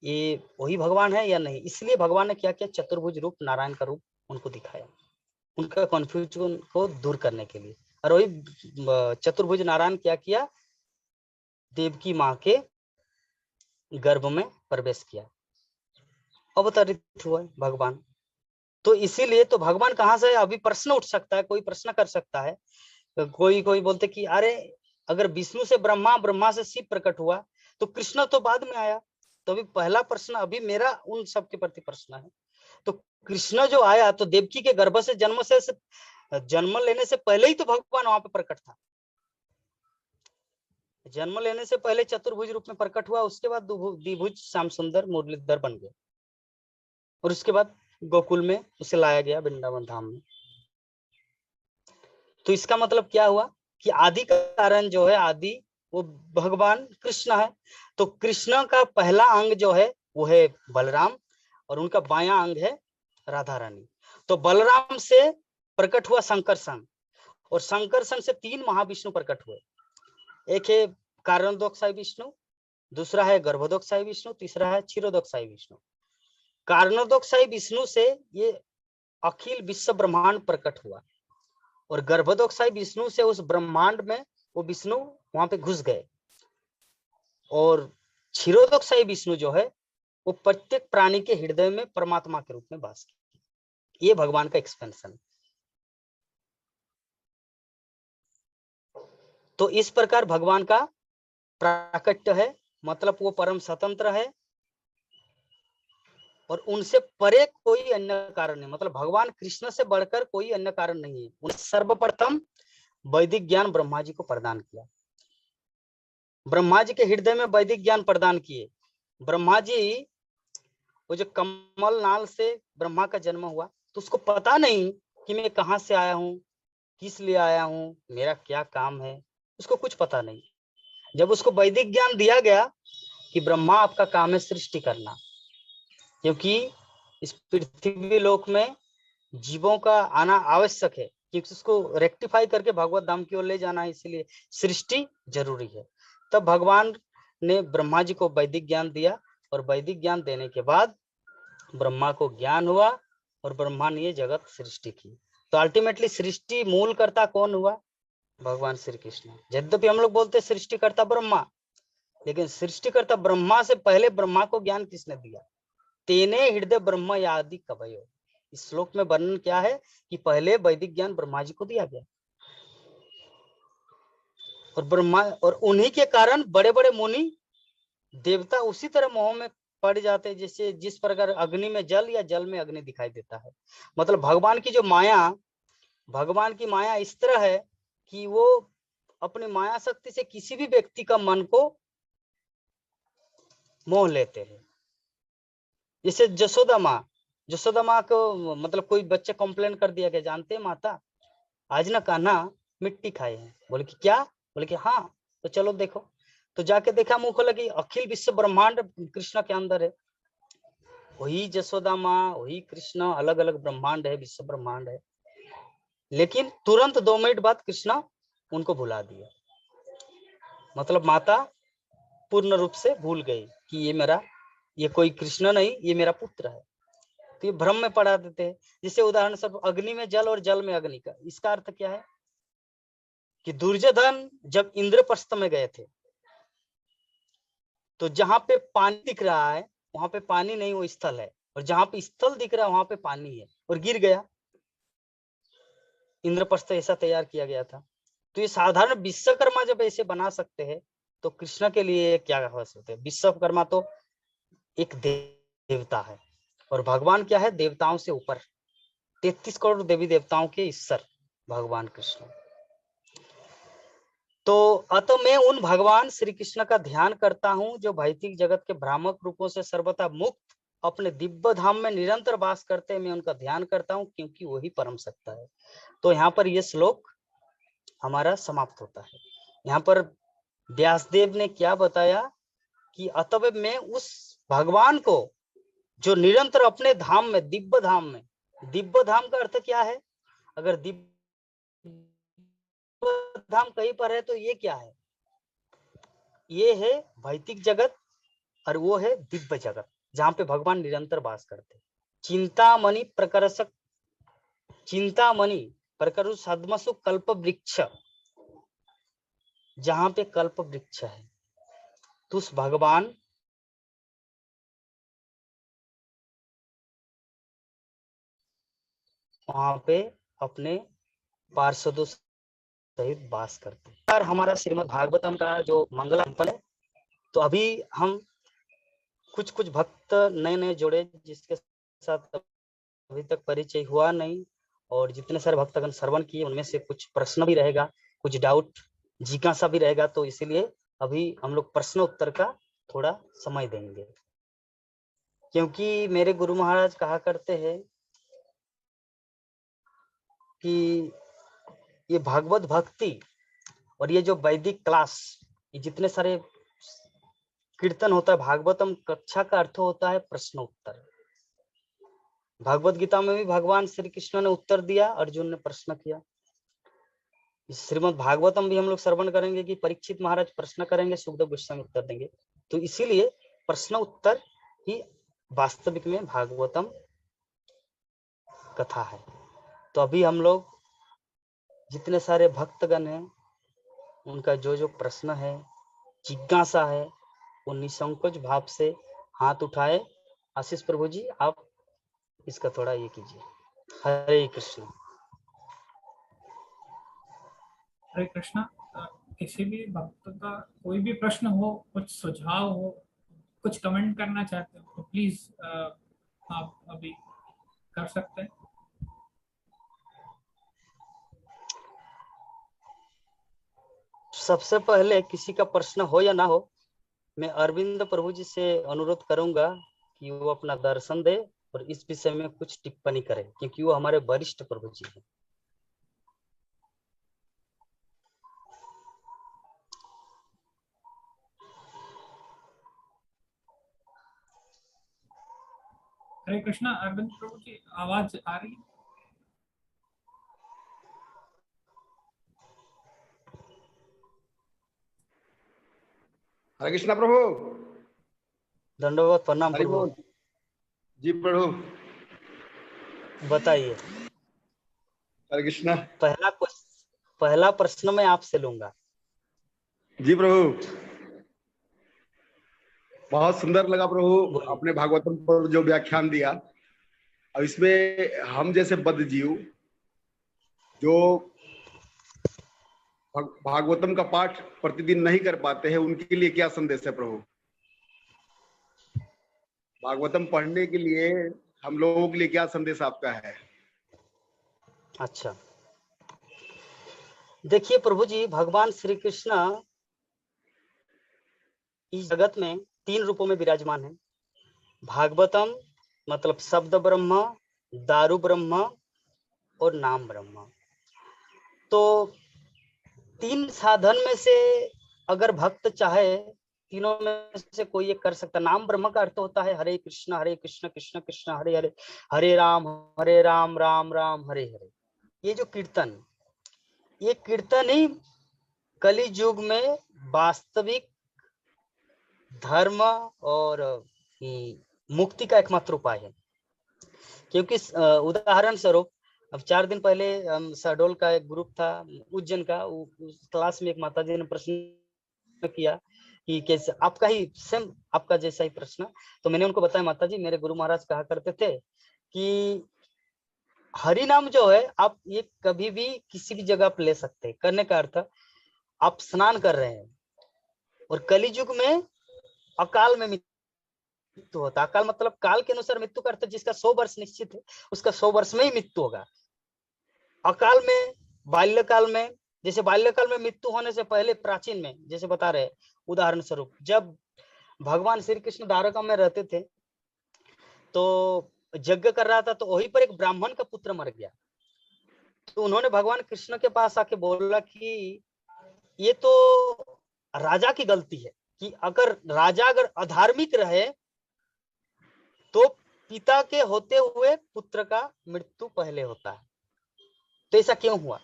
ये वही भगवान है या नहीं। इसलिए भगवान ने क्या किया? चतुर्भुज रूप, नारायण का रूप उनको दिखाया, उनका कन्फ्यूजन को दूर करने के लिए। और वही चतुर्भुज नारायण क्या किया? देवकी माँ के गर्भ में प्रवेश किया, अवतरित हुआ भगवान। तो इसीलिए तो भगवान कहाँ से? अभी प्रश्न उठ सकता है, कोई प्रश्न कर सकता है। कोई बोलते कि अरे अगर विष्णु से ब्रह्मा, ब्रह्मा से शिव प्रकट हुआ, तो कृष्ण तो बाद में आया। तो अभी पहला प्रश्न अभी मेरा उन सब के प्रति प्रश्न है। तो कृष्ण जो आया, तो देवकी के गर्भ से जन्म लेने से पहले ही तो भगवान वहां पे प्रकट था। जन्म लेने से पहले चतुर्भुज रूप में प्रकट हुआ, उसके बाद द्विभुज श्याम सुंदर मुरलीधर बन गए, और उसके बाद गोकुल में उसे लाया गया, वृंदावन धाम में। तो इसका मतलब क्या हुआ कि आदि कारण जो है, आदि वो भगवान कृष्ण है। तो कृष्ण का पहला अंग जो है वो है बलराम, और उनका बायां अंग है राधा रानी। तो बलराम से प्रकट हुआ शंकरसन, और शंकरसन से 3 महाविष्णु प्रकट हुए। एक है कारणोदकशाही विष्णु, दूसरा है गर्भोदकशाही विष्णु, तीसरा है क्षीरोदकशाही विष्णु। कारणोदकशाही विष्णु से ये अखिल विश्व ब्रह्मांड प्रकट हुआ, और गर्भोदकशाही विष्णु से उस ब्रह्मांड में वो विष्णु वहां पे घुस गए। और क्षीरोदकशाही विष्णु जो है वो प्रत्येक प्राणी के हृदय में परमात्मा के रूप में वास किया। ये भगवान का एक्सपेंशन। तो इस प्रकार भगवान का प्राकट्य है, मतलब वो परम स्वतंत्र है, और उनसे परे कोई अन्य कारण नहीं। मतलब भगवान कृष्ण से बढ़कर कोई अन्य कारण नहीं है। सर्वप्रथम वैदिक ज्ञान ब्रह्मा जी को प्रदान किया। ब्रह्मा जी के हृदय में वैदिक ज्ञान प्रदान किए। ब्रह्मा जी, वो जो कमल नाल से ब्रह्मा का जन्म हुआ, तो उसको पता नहीं कि मैं कहाँ से आया हूँ, किस लिए आया हूँ, मेरा क्या काम है, उसको कुछ पता नहीं। जब उसको वैदिक ज्ञान दिया गया कि ब्रह्मा आपका काम है सृष्टि करना, क्योंकि इस पृथ्वी लोक में जीवों का आना आवश्यक है, क्योंकि उसको रेक्टिफाई करके भगवत धाम की ओर ले जाना है, इसलिए सृष्टि जरूरी है। तब भगवान ने ब्रह्मा जी को वैदिक ज्ञान दिया, और वैदिक ज्ञान देने के बाद ब्रह्मा को ज्ञान हुआ और ब्रह्मा ने ये जगत सृष्टि की। तो अल्टीमेटली सृष्टि मूल कर्ता कौन हुआ? भगवान श्री कृष्ण। यद्यपि हम लोग बोलते सृष्टिकर्ता ब्रह्मा, लेकिन सृष्टिकर्ता ब्रह्मा से पहले ब्रह्मा को ज्ञान किसने दिया? तेने हृदय ब्रह्म आदि कवयो। इस श्लोक में वर्णन क्या है कि पहले वैदिक ज्ञान ब्रह्मा जी को दिया गया, और ब्रह्मा, और उन्हीं के कारण बड़े बड़े मुनि देवता उसी तरह मोह में पड़ जाते हैं, जैसे जिस प्रकार अग्नि में जल या जल में अग्नि दिखाई देता है। मतलब भगवान की जो माया, भगवान की माया इस तरह है कि वो अपनी माया शक्ति से किसी भी व्यक्ति का मन को मोह लेते हैं। जैसे जसोदा माँ को, मतलब कोई बच्चे कंप्लेन कर दिया कि जानते हैं माता, आज ना कान्हा मिट्टी खाए हैं। बोले कि क्या? बोले कि हाँ। तो चलो देखो। तो जाके देखा, मुंह खोला कि अखिल विश्व ब्रह्मांड कृष्ण के अंदर है। वही जसोदा माँ, वही कृष्ण, अलग अलग ब्रह्मांड है, विश्व ब्रह्मांड है। लेकिन तुरंत 2 मिनट बाद कृष्ण उनको भुला दिया। मतलब माता पूर्ण रूप से भूल गई कि ये कोई कृष्ण नहीं, ये मेरा पुत्र है। तो ये भ्रम में पड़ा देते हैं। जैसे उदाहरण स्वरूप अग्नि में जल और जल में अग्नि का, इसका अर्थ क्या है कि दुर्योधन जब इंद्रप्रस्थ में गए थे, तो जहां पे पानी दिख रहा है वहां पे पानी नहीं, वो स्थल है, और जहां पे स्थल दिख रहा है वहां पे पानी है, और गिर गया। इंद्रप्रस्थ ऐसा तैयार किया गया था। तो ये साधारण विश्वकर्मा जब ऐसे बना सकते हैं, तो कृष्ण के लिए क्या हो सकते हैं? विश्वकर्मा तो एक देवता है, और भगवान क्या है? देवताओं से ऊपर, 33 करोड़ देवी देवताओं के ईश्वर भगवान कृष्ण। तो अतः मैं उन भगवान श्री कृष्ण का ध्यान करता हूँ जो भौतिक जगत के भ्रामक रूपों से सर्वथा मुक्त अपने दिव्य धाम में निरंतर वास करते हैं। मैं उनका ध्यान करता हूँ, क्योंकि वही परम सत्ता है। तो यहाँ पर यह श्लोक हमारा समाप्त होता है। यहाँ पर व्यासदेव ने क्या बताया कि अतः मैं उस भगवान को जो निरंतर अपने धाम में, दिव्य धाम का अर्थ क्या है? अगर दिव्य धाम कहीं पर है तो ये क्या है? ये है भौतिक जगत, और वो है दिव्य जगत, जहां पे भगवान निरंतर वास करते। चिंतामणि प्रकर सद्मसु कल्प वृक्ष, जहां पे कल्प वृक्ष है, तो उस भगवान वहां पे अपने पार्षदों सहित वास करते हैं। यार हमारा श्रीमद् भागवतम का जो मंगल संपन्न है, तो अभी हम कुछ भक्त नए जुड़े, जिसके साथ अभी तक परिचय हुआ नहीं, और जितने सारे भक्तगण श्रवण किए उनमें से कुछ प्रश्न भी रहेगा, कुछ डाउट, जिज्ञासा भी रहेगा। तो इसीलिए अभी हम लोग प्रश्न उत्तर का थोड़ा समय देंगे, क्योंकि मेरे गुरु महाराज कहा करते हैं कि ये भागवत भक्ति और ये जो वैदिक क्लास, ये जितने सारे कीर्तन होता है, भागवतम कक्षा का अर्थ होता है प्रश्न उत्तर। भगवत गीता में भी भगवान श्री कृष्ण ने उत्तर दिया, अर्जुन ने प्रश्न किया। श्रीमद् भागवतम भी हम लोग श्रवण करेंगे कि परीक्षित महाराज प्रश्न करेंगे, सुखदेव गोस्वामी उत्तर देंगे। तो इसीलिए प्रश्न उत्तर ही वास्तविक में भागवतम कथा है। तो अभी हम लोग जितने सारे भक्तगण हैं, उनका जो प्रश्न है, जिज्ञासा है, वो निसंकोच भाव से हाथ उठाए। आशीष प्रभु जी, आप इसका थोड़ा ये कीजिए। हरे कृष्ण। हरे कृष्णा। किसी भी भक्त का कोई भी प्रश्न हो, कुछ सुझाव हो, कुछ कमेंट करना चाहते हो, तो प्लीज आप अभी कर सकते हैं। सबसे पहले किसी का प्रश्न हो या ना हो, मैं अरविंद प्रभु जी से अनुरोध करूंगा कि वो अपना दर्शन दे और इस विषय में कुछ टिप्पणी करें, क्योंकि वो हमारे वरिष्ठ प्रभु जी हैं। हरे कृष्णा। अरविंद प्रभु जी, आवाज आ रही है? हरे कृष्णा प्रभु। दंडवत प्रणाम हरि प्रभु। बोल। जी प्रभु। बताइए। हरे कृष्णा। पहला प्रश्न मैं आपसे लूंगा। जी प्रभु, बहुत सुंदर लगा प्रभु बोलिए। आपने भागवतम पर जो व्याख्यान दिया। और इसमें हम जैसे बद्ध जीव जो भागवतम का पाठ प्रतिदिन नहीं कर पाते हैं, उनके लिए क्या संदेश है प्रभु? भागवतम पढ़ने के लिए हम लोगों के लिए क्या संदेश आपका है? अच्छा, देखिए प्रभु जी, भगवान श्री कृष्ण इस जगत में 3 रूपों में विराजमान है। भागवतम मतलब शब्द ब्रह्म, दारू ब्रह्म और नाम ब्रह्म। तो 3 साधन में से अगर भक्त चाहे, तीनों में से कोई एक कर सकता। नाम ब्रह्म का अर्थ होता है हरे कृष्ण कृष्ण कृष्ण हरे हरे, हरे राम राम राम हरे हरे। ये जो कीर्तन, ये कीर्तन ही कलि युग में वास्तविक धर्म और मुक्ति का एकमात्र उपाय है। क्योंकि उदाहरण स्वरूप, अब 4 दिन पहले शहडोल का एक ग्रुप था उज्जैन का, उस क्लास में एक माताजी ने प्रश्न किया कि कैसे, आपका ही सेम, आपका जैसा ही प्रश्न। तो मैंने उनको बताया, माताजी मेरे गुरु महाराज कहा करते थे कि हरि नाम जो है, आप ये कभी भी किसी भी जगह आप ले सकते हैं। करने का अर्थ, आप स्नान कर रहे हैं और कलि युग में अकाल में मृत्यु होता है। अकाल मतलब काल के अनुसार मृत्यु का अर्थ, जिसका 100 वर्ष निश्चित है उसका 100 वर्ष में ही मृत्यु होगा। अकाल में, बाल्यकाल में, जैसे बाल्यकाल में मृत्यु होने से पहले प्राचीन में, जैसे बता रहे उदाहरण स्वरूप, जब भगवान श्री कृष्ण द्वारका में रहते थे तो यज्ञ कर रहा था, तो वहीं पर एक ब्राह्मण का पुत्र मर गया। तो उन्होंने भगवान कृष्ण के पास आके बोला कि ये तो राजा की गलती है कि अगर राजा अगर अधार्मिक रहे तो पिता के होते हुए पुत्र का मृत्यु पहले होता है। तो ऐसा क्यों हुआ?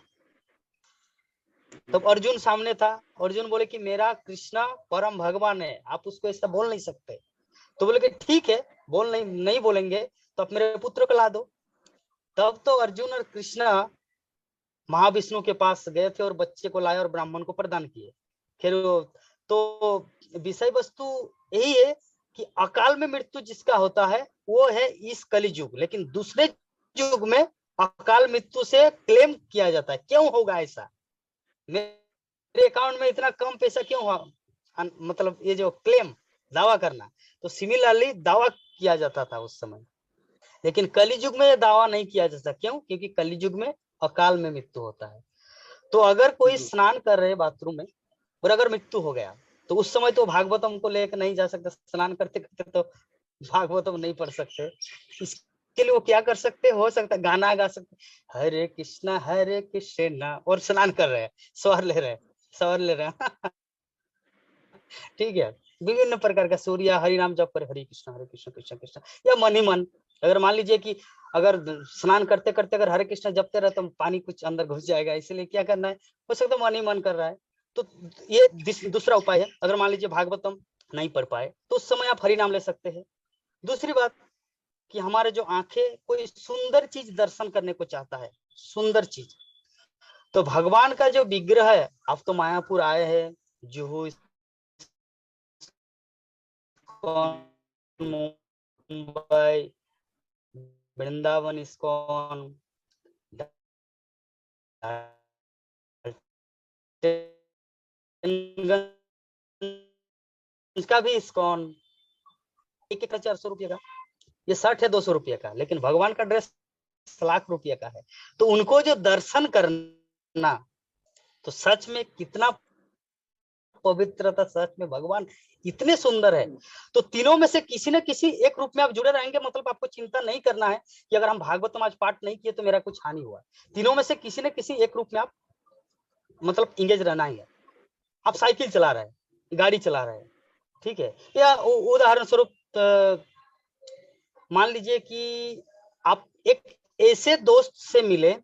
तब अर्जुन सामने था। अर्जुन बोले कि मेरा कृष्णा परम भगवान है, आप उसको ऐसा बोल नहीं सकते। तो बोले कि ठीक है, बोल नहीं बोलेंगे, तो आप मेरे पुत्र को ला दो। तब तो अर्जुन और कृष्णा महाविष्णु के पास गए थे और बच्चे को लाए और ब्राह्मण को प्रदान किए। फिर तो विषय वस्तु यही है कि अकाल में मृत्यु जिसका होता है वो है इस कलि युग, लेकिन दूसरे युग में अकाल मृत्यु से क्लेम किया जाता है। क्यों होगा ऐसा? मेरे अकाउंट में इतना कम पैसा क्यों हुआ? मतलब ये जो क्लेम, दावा करना, तो सिमिलरली दावा किया जाता था उस समय। लेकिन कलि युग में दावा नहीं किया जा सकता। क्यों? क्योंकि कलि युग में अकाल में मृत्यु होता है। तो अगर कोई स्नान कर रहे बाथरूम में और अगर मृत्यु हो गया तो उस समय तो भागवतम को लेकर नहीं जा सकता। स्नान करते करते तो भागवतम नहीं पढ़ सकते। इसके लिए वो क्या कर सकते? हो सकता गाना गा सकते, हरे कृष्णा, और स्नान कर रहे हैं, स्वर ले रहे हैं ठीक है। विभिन्न प्रकार का सूर्य हरि नाम जप करे, हरे कृष्ण कृष्ण कृष्ण, या मन ही मन। अगर मान लीजिए कि अगर स्नान करते करते अगर हरे कृष्ण जपते रहे तो पानी कुछ अंदर घुस जाएगा, इसलिए क्या करना है, हो सकता है मन ही मन कर रहा है। तो ये दूसरा उपाय है। अगर मान लीजिए भागवतम नहीं पढ़ पाए तो उस समय आप हरि नाम ले सकते हैं। दूसरी बात कि हमारे जो आंखें कोई सुंदर चीज दर्शन करने को चाहता है, सुंदर चीज, तो भगवान का जो विग्रह है, आप तो मायापुर आए हैं, जुहू, मुंबई, वृंदावन इस्कॉन, इसका भी इस्कॉन, एक 400 रुपये का, ये शर्ट है 200 रुपये का, लेकिन भगवान का ड्रेस लाख रुपये का है। तो उनको जो दर्शन करना, तो सच में कितना पवित्रता, सच में भगवान इतने सुंदर है। तो तीनों में से किसी न किसी एक रूप में आप जुड़े रहेंगे, मतलब आपको चिंता नहीं करना है कि अगर हम भागवतम आज पाठ नहीं किए तो मेरा कुछ हानि हुआ। तीनों में से किसी न किसी एक रूप में आप मतलब इंगेज रहना ही है। आप साइकिल चला रहे हैं, गाड़ी चला रहे हैं, ठीक है, या उदाहरण स्वरूप मान लीजिए कि आप एक ऐसे दोस्त से मिले,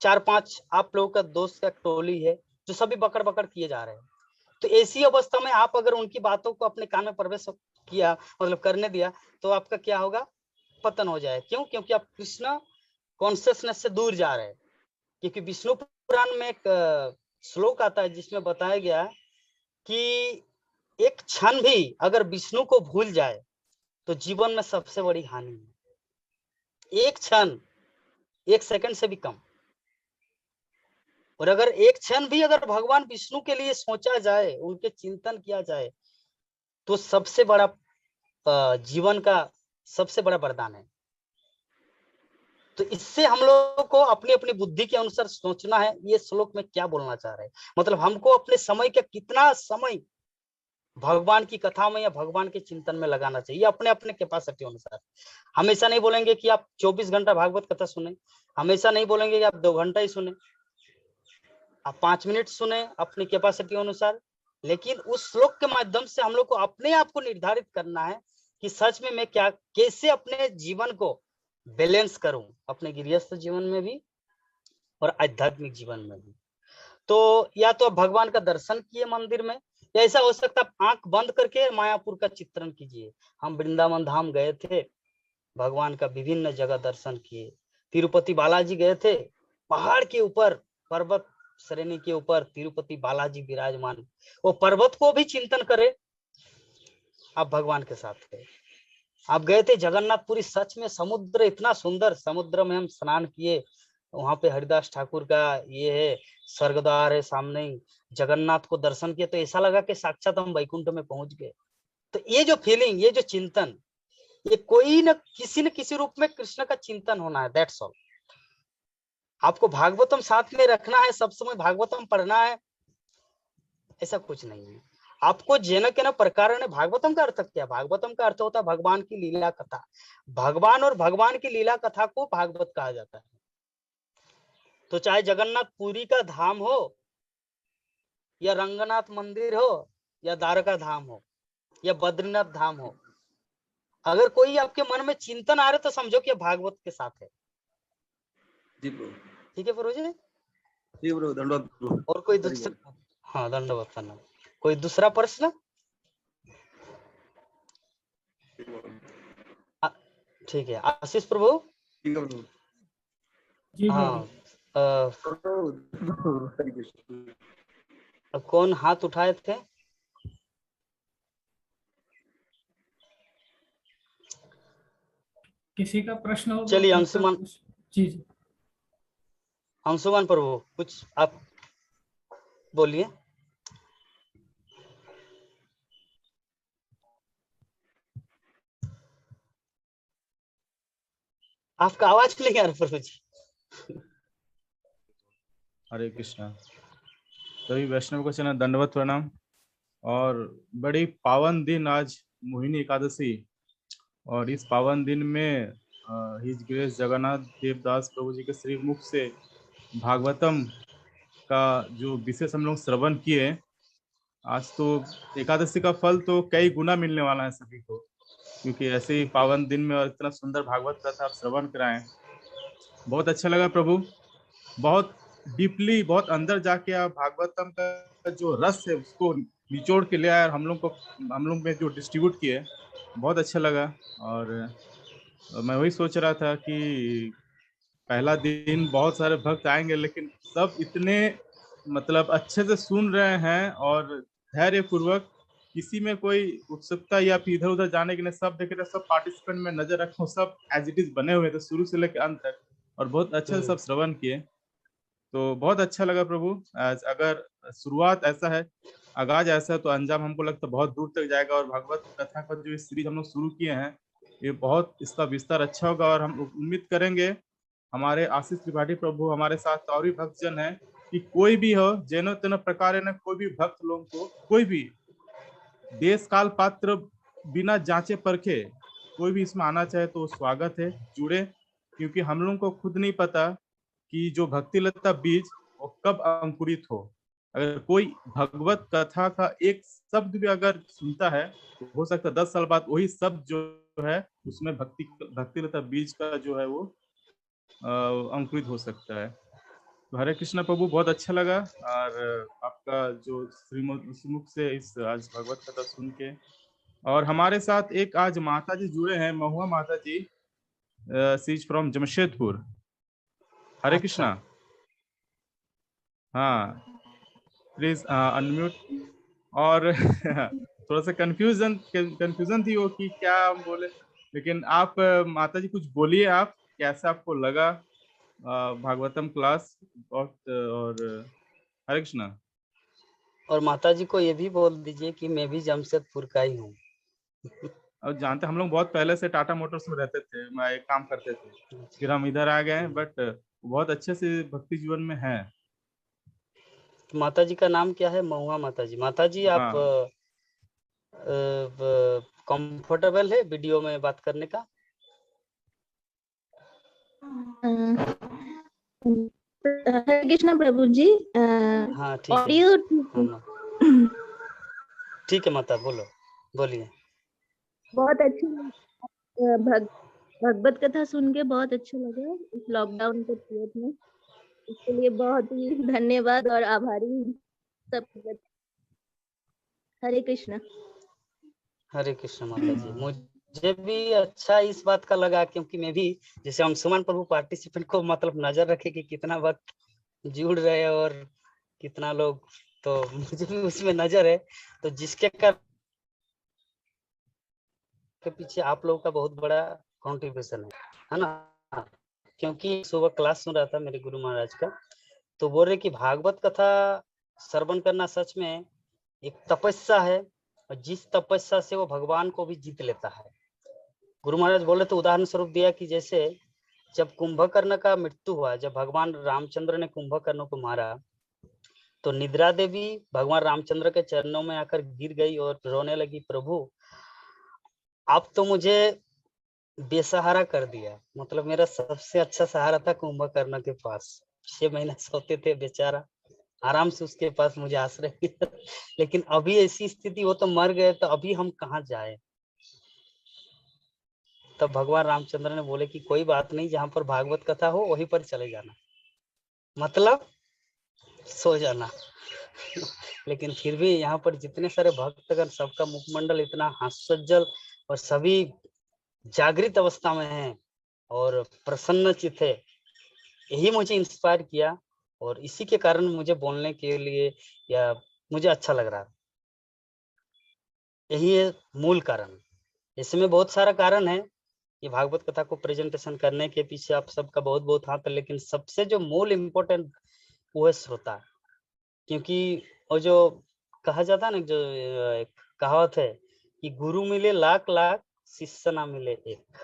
4-5 आप लोगों का दोस्त का टोली है जो सभी बकड़ बकड़ किए जा रहे हैं। तो ऐसी अवस्था में आप अगर उनकी बातों को अपने कान में प्रवेश किया, मतलब करने दिया, तो आपका क्या होगा? पतन हो जाए। क्यों? क्योंकि आप कृष्ण कॉन्शियसनेस से दूर जा रहे हैं। क्योंकि विष्णु पुराण में एक श्लोक आता है जिसमें बताया गया है कि एक क्षण भी अगर विष्णु को भूल जाए तो जीवन में सबसे बड़ी हानि है। एक क्षण, 1 सेकंड से भी कम। और अगर एक क्षण भी अगर भगवान विष्णु के लिए सोचा जाए, उनके चिंतन किया जाए, तो सबसे बड़ा जीवन का सबसे बड़ा वरदान है। तो इससे हम लोगों को अपनी अपनी बुद्धि के अनुसार सोचना है, ये श्लोक में क्या बोलना चाह रहे हैं। मतलब हमको अपने समय का कितना समय भगवान की कथा में या भगवान के चिंतन में लगाना चाहिए, अपने अपने कैपेसिटी अनुसार। हमेशा नहीं बोलेंगे कि आप 24 घंटा भागवत कथा सुने, हमेशा नहीं बोलेंगे कि आप 2 घंटा ही सुने, आप 5 मिनट सुने अपनी कैपेसिटी अनुसार। लेकिन उस श्लोक के माध्यम से हम लोग को अपने आप को निर्धारित करना है कि सच में मैं क्या, कैसे अपने जीवन को बैलेंस करूं, अपने गृहस्थ जीवन में भी और आध्यात्मिक जीवन में भी। तो या तो आप भगवान का दर्शन किए मंदिर में, या ऐसा हो सकता है आप आंख बंद करके मायापुर का चित्रण कीजिए। हम वृंदावन धाम गए थे, भगवान का विभिन्न जगह दर्शन किए। तिरुपति बालाजी गए थे, पहाड़ के ऊपर, पर्वत श्रेणी के ऊपर तिरुपति बालाजी विराजमान, वो पर्वत को भी चिंतन करे, आप भगवान के साथ थे। आप गए थे जगन्नाथपुरी, सच में समुद्र इतना सुंदर, समुद्र में हम स्नान किए, वहां पे हरिदास ठाकुर का ये है स्वर्गद्वार है सामने ही, जगन्नाथ को दर्शन किए, तो ऐसा लगा कि साक्षात हम वैकुंठ में पहुंच गए। तो ये जो फीलिंग, ये जो चिंतन, ये कोई न किसी रूप में कृष्ण का चिंतन होना है, दैट्स ऑल। आपको भागवतम साथ में रखना है, सब समय भागवतम पढ़ना है, ऐसा कुछ नहीं है। आपको जेन के न प्रकार, भागवतम का अर्थ क्या? भागवतम का अर्थ होता है भगवान की लीला कथा। भगवान और भगवान की लीला कथा को भागवत कहा जाता है। तो चाहे जगन्नाथ पुरी का धाम हो, या रंगनाथ मंदिर हो, या द्वारका धाम हो, या बद्रीनाथ धाम हो, अगर कोई आपके मन में चिंतन आ रहे तो समझो कि भागवत के साथ है। जी प्रभु। ठीक है प्रभु जी? जी प्रभु, धन्यवाद प्रभु। और कोई दूसरा? हाँ, धन्यवाद धन्यवाद। कोई दूसरा प्रश्न? ठीक है, आशीष प्रभु। ठीक है प्रभु। जी हाँ, हरे कृष्ण। कौन हाथ उठाए थे? किसी का प्रश्न हो? चलिए अंशुमान। जी जी, अंशुमान प्रभु कुछ आप बोलिए। आपका आवाज नहीं आ रहा प्रभु जी। हरे कृष्णा। सभी वैष्णव को चरण दंडवत प्रणाम। और बड़ी पावन दिन आज मोहिनी एकादशी, और इस पावन दिन में हिज ग्रेस जगन्नाथ देवदास प्रभु जी के श्री मुख से भागवतम का जो विशेष हम लोग श्रवण किए, आज तो एकादशी का फल तो कई गुना मिलने वाला है सभी को, क्योंकि ऐसे ही पावन दिन में और इतना सुंदर भागवत कथा आप श्रवण कराएं। बहुत अच्छा लगा प्रभु, बहुत डीपली, बहुत अंदर जाके आप भागवतम का जो रस है उसको निचोड़ के ले आए और हम लोग में जो डिस्ट्रीब्यूट किए, बहुत अच्छा लगा। और मैं वही सोच रहा था कि पहला दिन बहुत सारे भक्त आएंगे, लेकिन सब इतने मतलब अच्छे से सुन रहे हैं और धैर्य पूर्वक, किसी में कोई उत्सुकता या फिर इधर उधर जाने के लिए, सब देख रहे, सब पार्टिसिपेंट में नजर रखो, सब एज इट इज बने हुए थे शुरू से लेकर अंत तक, और बहुत अच्छे से सब श्रवण किए। तो बहुत अच्छा लगा प्रभु। अगर शुरुआत ऐसा है, आगाज ऐसा है, तो अंजाम हमको लगता है बहुत दूर तक जाएगा। और भगवत कथा का जो सीरीज हम लोग शुरू किए हैं, ये बहुत इसका विस्तार अच्छा होगा। और हम उम्मीद करेंगे हमारे आशीष त्रिपाठी प्रभु हमारे साथ और भी भक्तजन हैं, कि कोई भी हो, जेनो तेनो प्रकार न कोई भी भक्त लोग को, कोई भी देश काल पात्र बिना जांचे परखे कोई भी इसमें आना चाहे तो स्वागत है, जुड़े। क्योंकि हम लोगों को खुद नहीं पता कि जो भक्ति लता बीज वो कब अंकुरित हो। अगर कोई भगवत कथा का एक शब्द भी अगर सुनता है तो हो सकता है 10 साल बाद वही शब्द जो है उसमें भक्ति लता बीज का जो है वो अंकुरित हो सकता है। तो हरे कृष्णा प्रभु, बहुत अच्छा लगा और आपका जो श्रीमुख से इस आज भगवत कथा सुन के। और हमारे साथ एक आज माता जी जुड़े हैं, महुआ माता जी, शी इज फ्रॉम जमशेदपुर। हरे कृष्णा। हाँ, प्लीज अनम्यूट। और थोड़ा सा कंफ्यूजन थी वो कि क्या हम बोले, लेकिन आप माता जी कुछ बोलिए, आप कैसा आपको लगा भागवतम क्लास। और हरे कृष्णा। और माता जी को ये भी बोल दीजिए कि मैं भी जमशेदपुर का ही हूँ। अब जानते हम लोग बहुत पहले से टाटा मोटर्स में रहते थे, मैं एक काम करते थे, फिर हम इधर आ गए, बट बहुत अच्छे से भक्ति जीवन में है। माता जी का नाम क्या है? महुआ माता जी। माता जी आप हाँ। कंफर्टेबल है वीडियो में बात करने का? हरे कृष्णा प्रभु जी। हाँ ठीक है। ऑडियो ठीक है माता, बोलिए। बहुत अच्छा भगवत कथा सुन के बहुत अच्छा लगा इस लॉकडाउन के पीरियड में। इसके लिए बहुत ही धन्यवाद और आभारी सब। हरे कृष्णा। हरे कृष्ण माता जी। मुझे भी अच्छा इस बात का लगा क्योंकि मैं भी जैसे हम सुमन प्रभु पार्टिसिपेंट को मतलब नजर रखे कि कितना वक्त जुड़ रहे हैं और कितना लोग, तो मुझे भी उसमें नजर है। तो जिसके के पीछे आप लोगों का बहुत बड़ा कंट्रीब्यूशन है ना। क्योंकि सुबह क्लास सुन रहा था मेरे गुरु महाराज का, तो बोल रहे कि भागवत कथा श्रवण करना सच में एक तपस्या है, और जिस तपस्या से वो भगवान को भी जीत लेता है। गुरु महाराज बोले तो उदाहरण स्वरूप दिया कि जैसे जब कुंभकर्ण का मृत्यु हुआ, जब भगवान रामचंद्र ने कुंभकर्ण को मारा, तो निद्रा देवी भगवान रामचंद्र के चरणों में आकर गिर गई और रोने लगी, प्रभु आप तो मुझे बेसहारा कर दिया। मतलब मेरा सबसे अच्छा सहारा था कुंभकर्ण के पास, 6 महीना सोते थे बेचारा, आराम से उसके पास मुझे आश्रय दिया। लेकिन अभी ऐसी स्थिति, वो तो मर गए, तो अभी हम कहाँ जाए। तब भगवान रामचंद्र ने बोले कि कोई बात नहीं, जहां पर भागवत कथा हो वहीं पर चले जाना, मतलब सो जाना। लेकिन फिर भी यहाँ पर जितने सारे भक्तगण, सबका मुखमंडल इतना हास्योज्जल और सभी जागृत अवस्था में हैं और प्रसन्न चित्त है, यही मुझे इंस्पायर किया और इसी के कारण मुझे बोलने के लिए या मुझे अच्छा लग रहा। यही है मूल कारण। इसमें बहुत सारा कारण है, ये भागवत कथा को प्रेजेंटेशन करने के पीछे आप सबका बहुत बहुत हाथ है, लेकिन सबसे जो मूल इम्पोर्टेंट वो है श्रोता। क्योंकि वो जो कहा जाता है ना, जो एक कहावत है कि गुरु मिले लाख लाख, शिष्य ना मिले एक।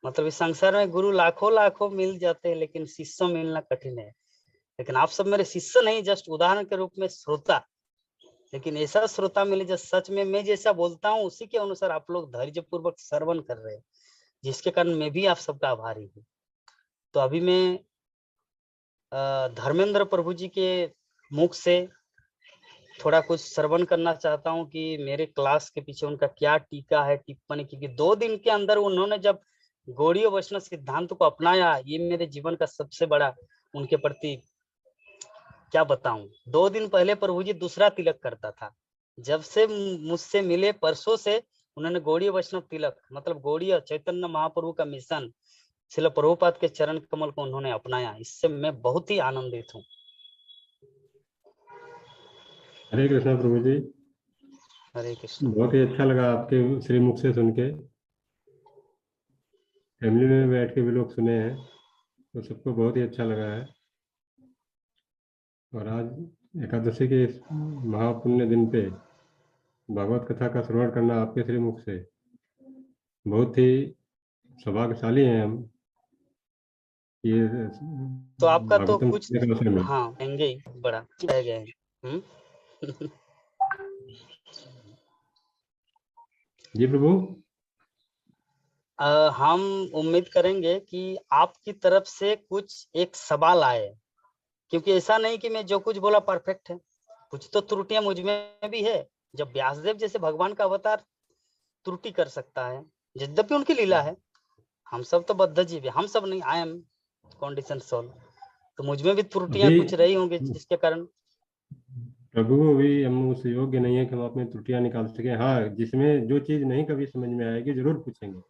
मतलब इस संसार में गुरु लाखों लाखों मिल जाते हैं, लेकिन शिष्य मिलना कठिन है। लेकिन आप सब मेरे शिष्य नहीं, जस्ट उदाहरण के रूप में श्रोता। लेकिन ऐसा श्रोता मिले जो सच में मैं जैसा बोलता हूँ उसी के अनुसार आप लोग धैर्य पूर्वक श्रवण कर रहे हैं, जिसके कारण मैं भी आप सबका आभारी हूँ। तो अभी मैं धर्मेंद्र प्रभु जी के मुख से थोड़ा कुछ श्रवण करना चाहता हूँ कि मेरे क्लास के पीछे उनका क्या टीका है, टिप्पणी। क्योंकि 2 दिन के अंदर उन्होंने जब गौड़ीय वैष्णव सिद्धांत को अपनाया, ये मेरे जीवन का सबसे बड़ा उनके प्रति क्या बताऊं। 2 दिन पहले प्रभु जी दूसरा तिलक करता था, जब से मुझसे मिले परसों से उन्होंने गौड़ीय वैष्णव तिलक, मतलब गौड़ीय चैतन्य महाप्रभु का मिशन, श्रील प्रभुपाद के चरण कमल को उन्होंने अपनाया। इससे मैं बहुत ही आनंदित हूँ। हरे कृष्णा प्रभु जी। हरे कृष्ण। बहुत ही अच्छा लगा आपके श्रीमुख से सुन के। फैमिली में बैठ के भी लोग सुने हैं तो सबको बहुत ही अच्छा लगा है। और आज एकादशी के इस महापुण्य दिन पे भागवत कथा का श्रवण करना आपके श्रीमुख से, बहुत ही सौभाग्यशाली हैं हम। ये तो आपका तो भागवतम कुछ सुनने के अवसर में। हाँ कहेंगे ही, बड़ा रह गए हैं। जी प्रभु। हम उम्मीद करेंगे कि आपकी तरफ से कुछ एक सवाल आए, क्योंकि ऐसा नहीं कि मैं जो कुछ बोला परफेक्ट है, कुछ तो त्रुटियां मुझ में भी है। जब व्यासदेव जैसे भगवान का अवतार त्रुटि कर सकता है, यद्यपि उनकी लीला है, हम सब तो बद्ध जीव है, हम सब नहीं, आई एम कंडीशन सोल, तो मुझ में भी त्रुटियां अभी कुछ रही होंगी जिसके कारण। प्रभु अभी हम उस योग्य नहीं है कि हम अपनी त्रुटियां निकाल सके। हाँ, जिसमें जो चीज नहीं कभी समझ में आएगी जरूर पूछेंगे।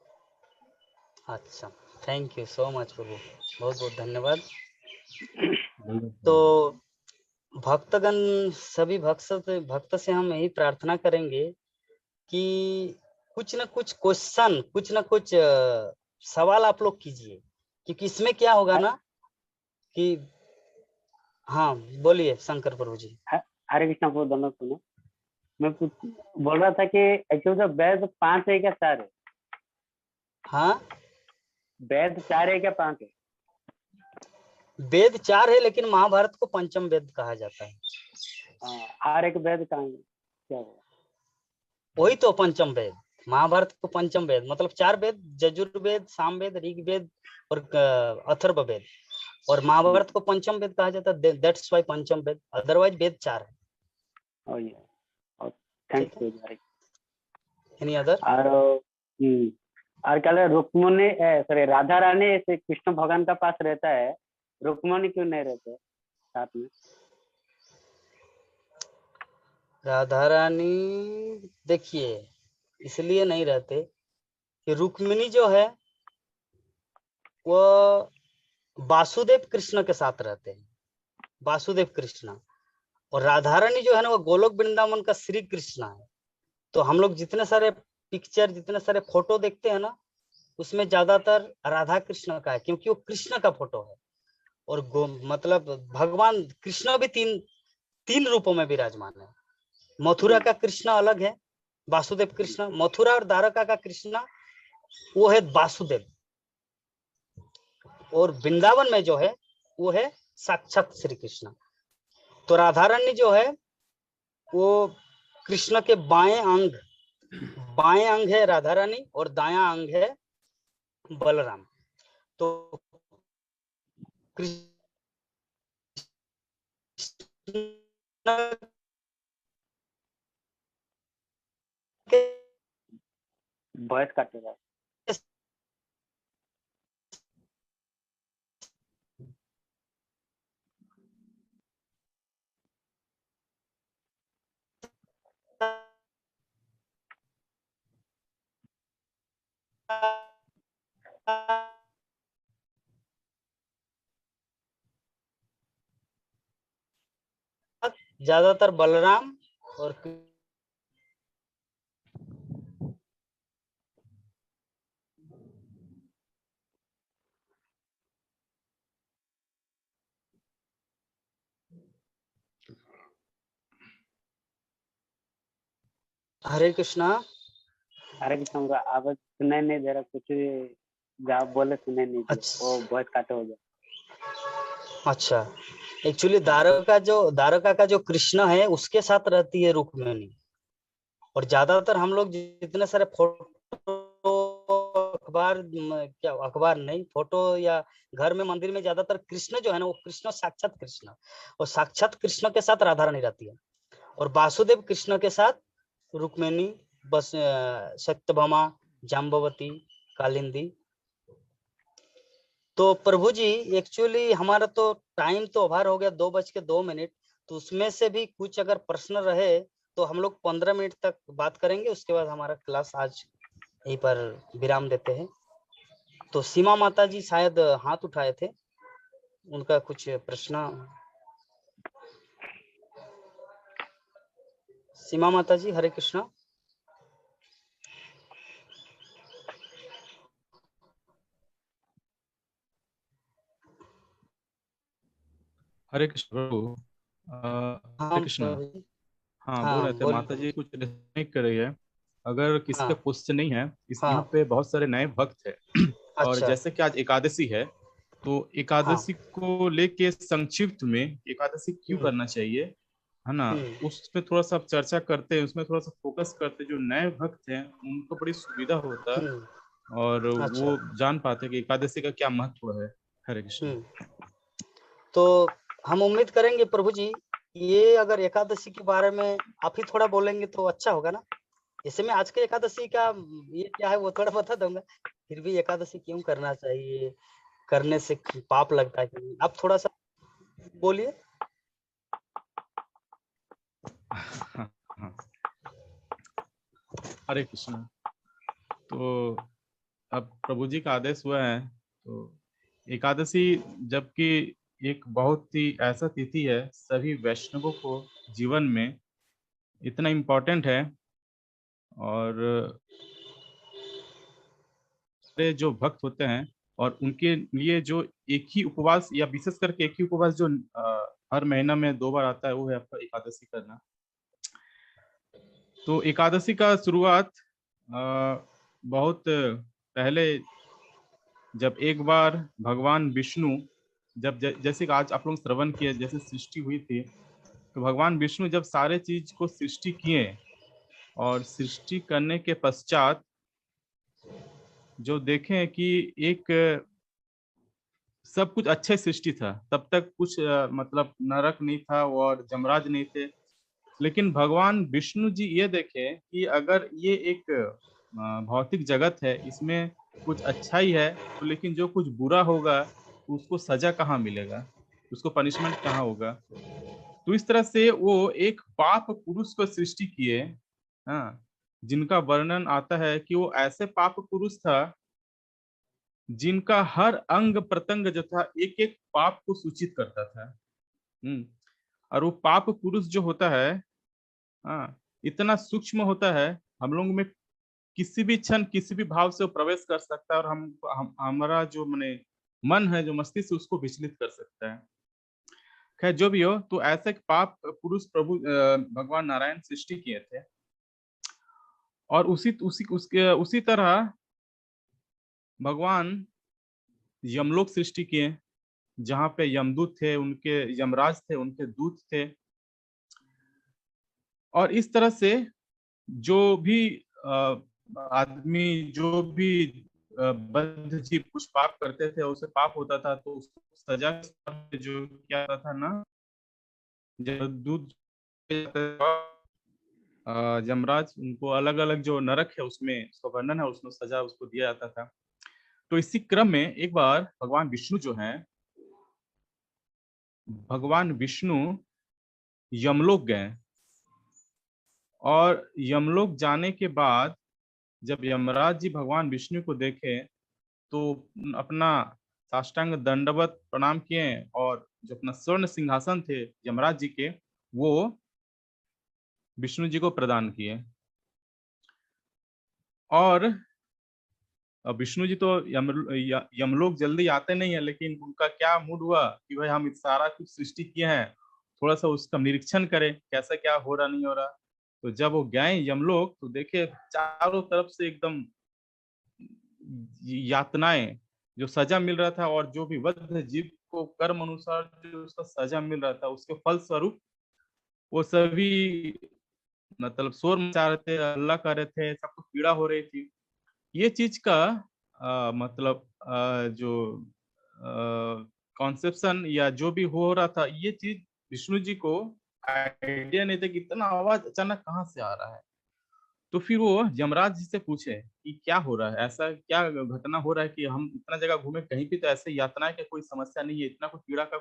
अच्छा, थैंक यू सो मच प्रभु, बहुत बहुत धन्यवाद। धन्यवाद। तो भक्तगण, सभी भक्त से हम यही प्रार्थना करेंगे कि कुछ न कुछ क्वेश्चन, कुछ न कुछ सवाल आप लोग कीजिए, क्योंकि इसमें क्या होगा ना कि हाँ बोलिए शंकर प्रभु जी। हरे कृष्णा प्रभु, धन्यवाद। सुनो, मैं बोल रहा था कि एक्चुअली वेद 5 है क्या 4 है? हाँ, वेद 4 है क्या 5 है? वेद 4 है, लेकिन महाभारत को पंचम वेद कहा जाता है। और एक वेद कहाँ है, क्या होगा? वही तो पंचम वेद, महाभारत को पंचम वेद मतलब 4 वेद, यजुर्वेद, सामवेद, ऋग्वेद और अथर्व वेद, और महाभारत को पंचम वेद कहा जाता है, दैट्स व्हाई पंचम वेद, अदरवाइज वेद 4 है। थैंक्स। Any other? और कल रुक्मणी, सॉरी, राधा रानी से कृष्ण भगवान का पास रहता है, रुक्मणी क्यों नहीं रहते साथ में? राधा रानी देखिए इसलिए नहीं रहते कि रुक्मिणी जो है वो वासुदेव कृष्ण के साथ रहते हैं, वासुदेव कृष्ण, और राधा रानी जो है ना वो गोलोक वृंदावन का श्री कृष्ण है। तो हम लोग जितने सारे पिक्चर, जितने सारे फोटो देखते हैं ना, उसमें ज्यादातर राधा कृष्ण का है, क्योंकि वो कृष्ण का फोटो है। और मतलब भगवान कृष्ण भी तीन रूपों में विराजमान है। मथुरा का कृष्ण अलग है, वासुदेव कृष्ण, मथुरा और द्वारका का कृष्ण वो है वासुदेव, और वृंदावन में जो है वो है साक्षात श्री कृष्ण। तो राधा रानी जो है वो कृष्ण के बाएं अंग है राधा रानी, और दायां अंग है बलराम। तो कृष्ण वॉइस काट रहा है। ज्यादातर बलराम और हरे कृष्णा। हरे कृष्ण, आवाज सुनाई नहीं दे रहा, कुछ भी आप बोले सुनाई नहीं दे, वो वॉइस काट हो गया। अच्छा, एक्चुअली द्वारका का जो कृष्ण है उसके साथ रहती है रुक्मिणी, और ज्यादातर हम लोग जितने सारे फोटो, अखबार नहीं, फोटो या घर में मंदिर में ज्यादातर कृष्ण जो है ना वो कृष्ण साक्षात कृष्ण, और साक्षात कृष्ण के साथ राधा रानी रहती है, और वासुदेव कृष्ण के साथ रुक्मिणी, बस सत्यभामा, जाम्बवती, कालिंदी। तो प्रभु जी एक्चुअली हमारा तो टाइम तो ओवर हो गया, 2:02, तो उसमें से भी कुछ अगर प्रश्न रहे तो हम लोग 15 मिनट तक बात करेंगे, उसके बाद हमारा क्लास आज यहीं पर विराम देते हैं। तो सीमा माता जी शायद हाथ उठाए थे, उनका कुछ प्रश्न। सीमा माता जी, हरे कृष्णा। हरे कृष्ण प्रभु। हरे कृष्ण। हाँ, बोल रहे थे माता जी कुछ नहीं कर रही है। अगर किसी का क्वेश्चन नहीं है, यहाँ पे बहुत सारे नए भक्त है और जैसे कि आज एकादशी है तो एकादशी को लेके संक्षिप्त में एकादशी क्यों करना चाहिए, है ना, उस पे थोड़ा सा चर्चा करते हैं, उसमें थोड़ा सा फोकस करते हैं। जो नए भक्त हैं उनको बड़ी सुविधा होता है और अच्छा। वो जान पाते हैं कि एकादशी का क्या महत्व है। हरे कृष्ण। तो हम उम्मीद करेंगे प्रभु जी, ये अगर एकादशी के बारे में आप ही थोड़ा बोलेंगे तो अच्छा होगा ना। जैसे मैं आज के एकादशी का ये क्या है वो थोड़ा बता दूंगा, फिर भी एकादशी क्यों करना चाहिए, करने से पाप लगता है कि नहीं, आप थोड़ा सा बोलिए। हरे कृष्ण। तो अब प्रभु जी का आदेश हुआ है, तो एकादशी जबकि एक बहुत ही ऐसा तिथि है, सभी वैष्णवों को जीवन में इतना इम्पोर्टेंट है। और जो भक्त होते हैं और उनके लिए जो एक ही उपवास या विशेष करके एक ही उपवास जो हर महीना में 2 बार आता है, वो है आपका एकादशी करना। तो एकादशी का शुरुआत बहुत पहले, जब एक बार भगवान विष्णु, जब जैसे कि आज आप लोग श्रवण किए, जैसे सृष्टि हुई थी, तो भगवान विष्णु जब सारे चीज को सृष्टि किए और सृष्टि करने के पश्चात जो देखें कि एक सब कुछ अच्छे सृष्टि था, तब तक कुछ मतलब नरक नहीं था और जमराज नहीं थे। लेकिन भगवान विष्णु जी ये देखे कि अगर ये एक भौतिक जगत है, इसमें कुछ अच्छा ही है, तो लेकिन जो कुछ बुरा होगा तो उसको सजा कहाँ मिलेगा, उसको पनिशमेंट कहाँ होगा। तो इस तरह से वो एक पाप पुरुष को सृष्टि किए, हाँ, जिनका वर्णन आता है कि वो ऐसे पाप पुरुष था जिनका हर अंग प्रत्यंग जो था एक एक पाप को सूचित करता था। और वो पाप पुरुष जो होता है, हाँ, इतना सूक्ष्म होता है, हम लोग में किसी भी क्षण किसी भी भाव से वो प्रवेश कर सकता है और हमारा जो मन है, जो मस्तिष्क, उसको विचलित कर सकता है। खैर जो भी हो, तो ऐसे पाप पुरुष प्रभु भगवान नारायण सृष्टि किए थे। और उसी तरह भगवान यमलोक सृष्टि किए, जहाँ पे यमदूत थे, उनके यमराज थे, उनके दूत थे। और इस तरह से जो भी आदमी, जो भी बद्ध जीव कुछ पाप करते थे, उसे पाप होता था तो उसको सजा जो क्या था ना, दूत यमराज, उनको अलग अलग जो नरक है उसमें उसका वर्णन है, उसमें सजा उसको दिया जाता था। तो इसी क्रम में एक बार भगवान विष्णु जो है, भगवान विष्णु यमलोक गए और यमलोक जाने के बाद जब यमराज जी भगवान विष्णु को देखे तो अपना साष्टांग दंडवत प्रणाम किए और जो अपना स्वर्ण सिंहासन थे यमराज जी के, वो विष्णु जी को प्रदान किए। और विष्णु जी तो यमलोक जल्दी आते नहीं है, लेकिन उनका क्या मूड हुआ कि भाई हम सारा कुछ सृष्टि किए हैं, थोड़ा सा उसका निरीक्षण करें कैसा क्या हो रहा नहीं हो रहा। तो जब वो गए यमलोक तो देखे चारों तरफ से एकदम यातनाएं, जो सजा मिल रहा था और जो भी बद्ध जीव को कर्म अनुसार जो उसका सजा मिल रहा था, उसके फल स्वरूप वो सभी मतलब शोर मचा रहे थे, हल्ला कर रहे थे, सबको पीड़ा हो रही थी। ये चीज का मतलब जो कॉन्सेप्शन या जो भी हो रहा था, ये चीज विष्णु जी को आइडिया नहीं था कि इतना आवाज अचानक कहाँ से आ रहा है। तो फिर वो यमराज जी से पूछे कि क्या हो रहा है, ऐसा क्या घटना हो रहा है कि हम इतना जगह घूमे, कहीं भी तो ऐसे यातना का कोई समस्या नहीं है, इतना कोई पीड़ा का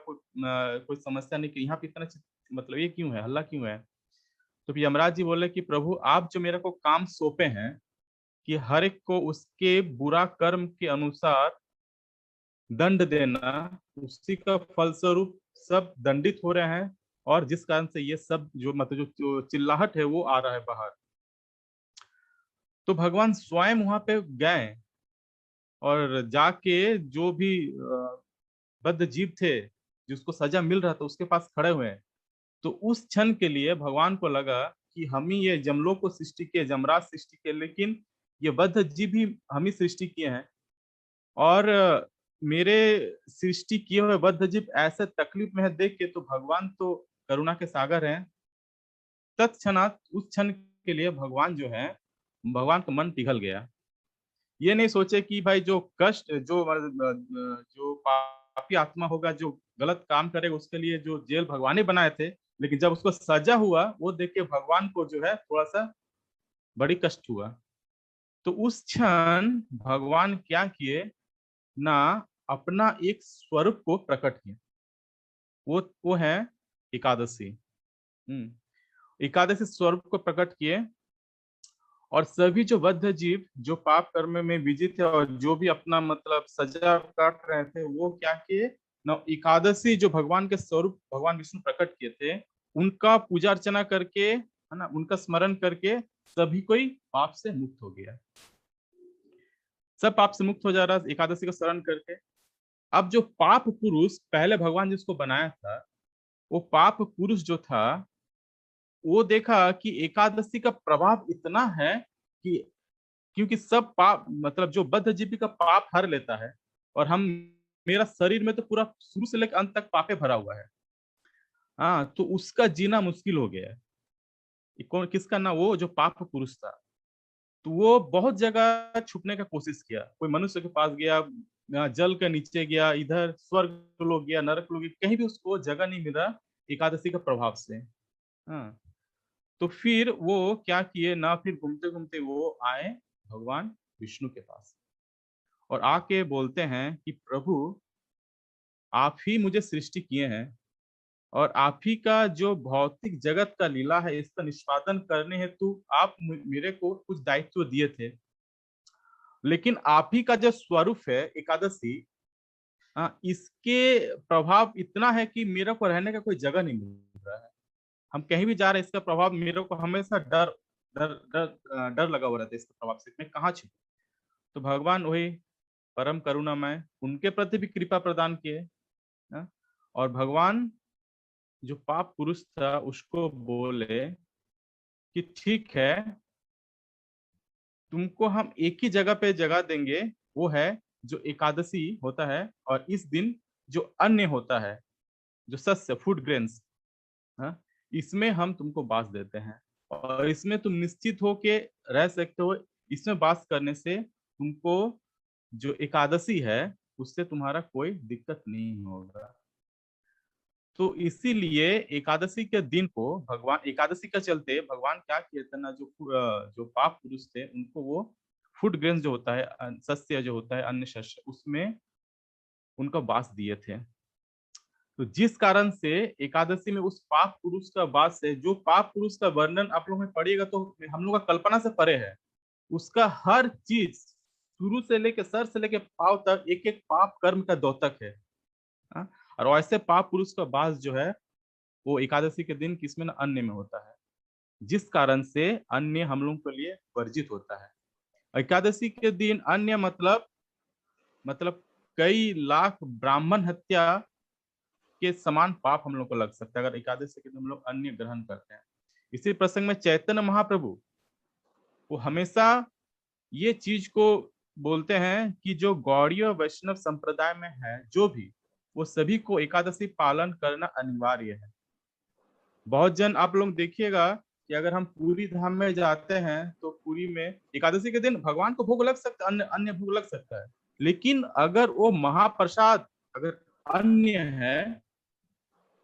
कोई समस्या नहीं, कि यहाँ पे इतना मतलब ये क्यों है, हल्ला क्यों है। तो फिर यमराज जी बोले कि प्रभु आप जो मेरे को काम सौंपे हैं कि हर एक को उसके बुरा कर्म के अनुसार दंड देना, उसी का फलस्वरूप सब दंडित हो रहे हैं और जिस कारण से ये सब जो मतलब जो चिल्लाहट है वो आ रहा है बाहर। तो भगवान स्वयं वहां पे गए और जाके जो भी बद्ध जीव थे जिसको सजा मिल रहा था उसके पास खड़े हुए। तो उस क्षण के लिए भगवान को लगा कि हम ही ये जमलोक को सृष्टि किए, जमराज सृष्टि किए, लेकिन ये बद्ध जीव भी हम ही सृष्टि किए हैं। और मेरे सृष्टि किए हुए बद्ध जीव ऐसे तकलीफ में है देख के, तो भगवान तो करुणा के सागर हैं। तत्क्षणात उस क्षण के लिए भगवान जो है, भगवान का मन पिघल गया। ये नहीं सोचे कि भाई जो कष्ट, जो पापी आत्मा होगा, जो गलत काम करेगा, उसके लिए जो जेल भगवान ही बनाए थे, लेकिन जब उसको सजा हुआ वो देख के भगवान को जो है थोड़ा सा बड़ी कष्ट हुआ। तो उस क्षण भगवान क्या किए ना, अपना एक स्वरूप को प्रकट किए। वो है एकादशी। एकादशी स्वरूप को प्रकट किए, और सभी जो बद्ध जीव जो पाप कर्म में बिजी थे और जो भी अपना मतलब सजा काट रहे थे, वो क्या किए ना, एकादशी जो भगवान के स्वरूप भगवान विष्णु प्रकट किए थे, उनका पूजा अर्चना करके, है ना, उनका स्मरण करके सभी कोई पाप से मुक्त हो गया। सब पाप से मुक्त हो जा रहा एकादशी का स्मरण करके। अब जो पाप पुरुष पहले भगवान जिसको बनाया था, वो पाप पुरुष जो था, वो देखा कि एकादशी का प्रभाव इतना है कि क्योंकि सब पाप मतलब जो बद्ध जीवी का पाप हर लेता है, और मेरा शरीर में तो पूरा शुरू से लेकर अंत तक पापे भरा हुआ है। हाँ, तो उसका जीना मुश्किल हो गया है। कौन किसका ना, वो जो पाप पुरुष था। तो वो बहुत जगह छुपने का कोशिश किया। कोई मनुष्य के पास गया, जल के नीचे गया, इधर स्वर्ग लोग गया, नरक लोग गया, कहीं भी उसको जगह नहीं मिला एकादशी का प्रभाव से। हाँ, तो फिर वो क्या किए ना, फिर घूमते घूमते वो आए भगवान विष्णु के पास, और आके बोलते हैं कि प्रभु, आप ही मुझे सृष्टि किए हैं, और आप ही का जो भौतिक जगत का लीला है, इसका निष्पादन करने हेतु आप मेरे को कुछ दायित्व दिए थे। लेकिन आप ही का जो स्वरूप है एकादशी, इसके प्रभाव इतना है कि मेरे को रहने का कोई जगह नहीं मिल रहा है। हम कहीं भी जा रहे हैं, इसका प्रभाव मेरे को हमेशा डर डर डर डर लगा हुआ रहता है इसके प्रभाव से, मैं कहाँ छिपूं। तो भगवान वही परम करुणामय, उनके प्रति भी कृपा प्रदान किए। और भगवान जो पाप पुरुष था उसको बोले कि ठीक है, तुमको हम एक ही जगह पे जगह देंगे, वो है जो एकादशी होता है, और इस दिन जो अन्न होता है, जो सस्य फूड ग्रेन्स, इसमें हम तुमको बास देते हैं, और इसमें तुम निश्चित हो के रह सकते हो। इसमें बास करने से तुमको जो एकादशी है उससे तुम्हारा कोई दिक्कत नहीं होगा। तो इसीलिए एकादशी के दिन को भगवान, एकादशी का चलते भगवान क्या किए थे ना, जो पाप पुरुष थे उनको वो फूड ग्रेन्स जो होता है, सस्य जो होता है, अन्य शस्य, उसमें उनका वास दिए थे। तो जिस कारण से एकादशी में उस पाप पुरुष का वास है, जो पाप पुरुष का वर्णन आप लोग में पढ़िएगा तो हम लोग का कल्पना से परे है। उसका हर चीज शुरू से लेके सर से लेके पांव तक एक एक पाप कर्म का द्योतक है। और वैसे पाप पुरुष का वास जो है वो एकादशी के दिन किसमें ना, अन्न में होता है, जिस कारण से अन्न हम लोग के लिए वर्जित होता है। एकादशी के दिन अन्न मतलब कई लाख ब्राह्मण हत्या के समान पाप हम लोग को लग सकता है अगर एकादशी के दिन हम लोग अन्न ग्रहण करते हैं। इसी प्रसंग में चैतन्य महाप्रभु वो हमेशा ये चीज को बोलते हैं कि जो गौड़ीय वैष्णव संप्रदाय में है जो भी, वो सभी को एकादशी पालन करना अनिवार्य है। बहुत जन आप लोग देखिएगा कि अगर हम पूरी धाम में जाते हैं तो पूरी में एकादशी के दिन भगवान को भोग लग सकता है, अन्य भोग लग सकता है, लेकिन अगर वो महाप्रसाद अगर अन्य है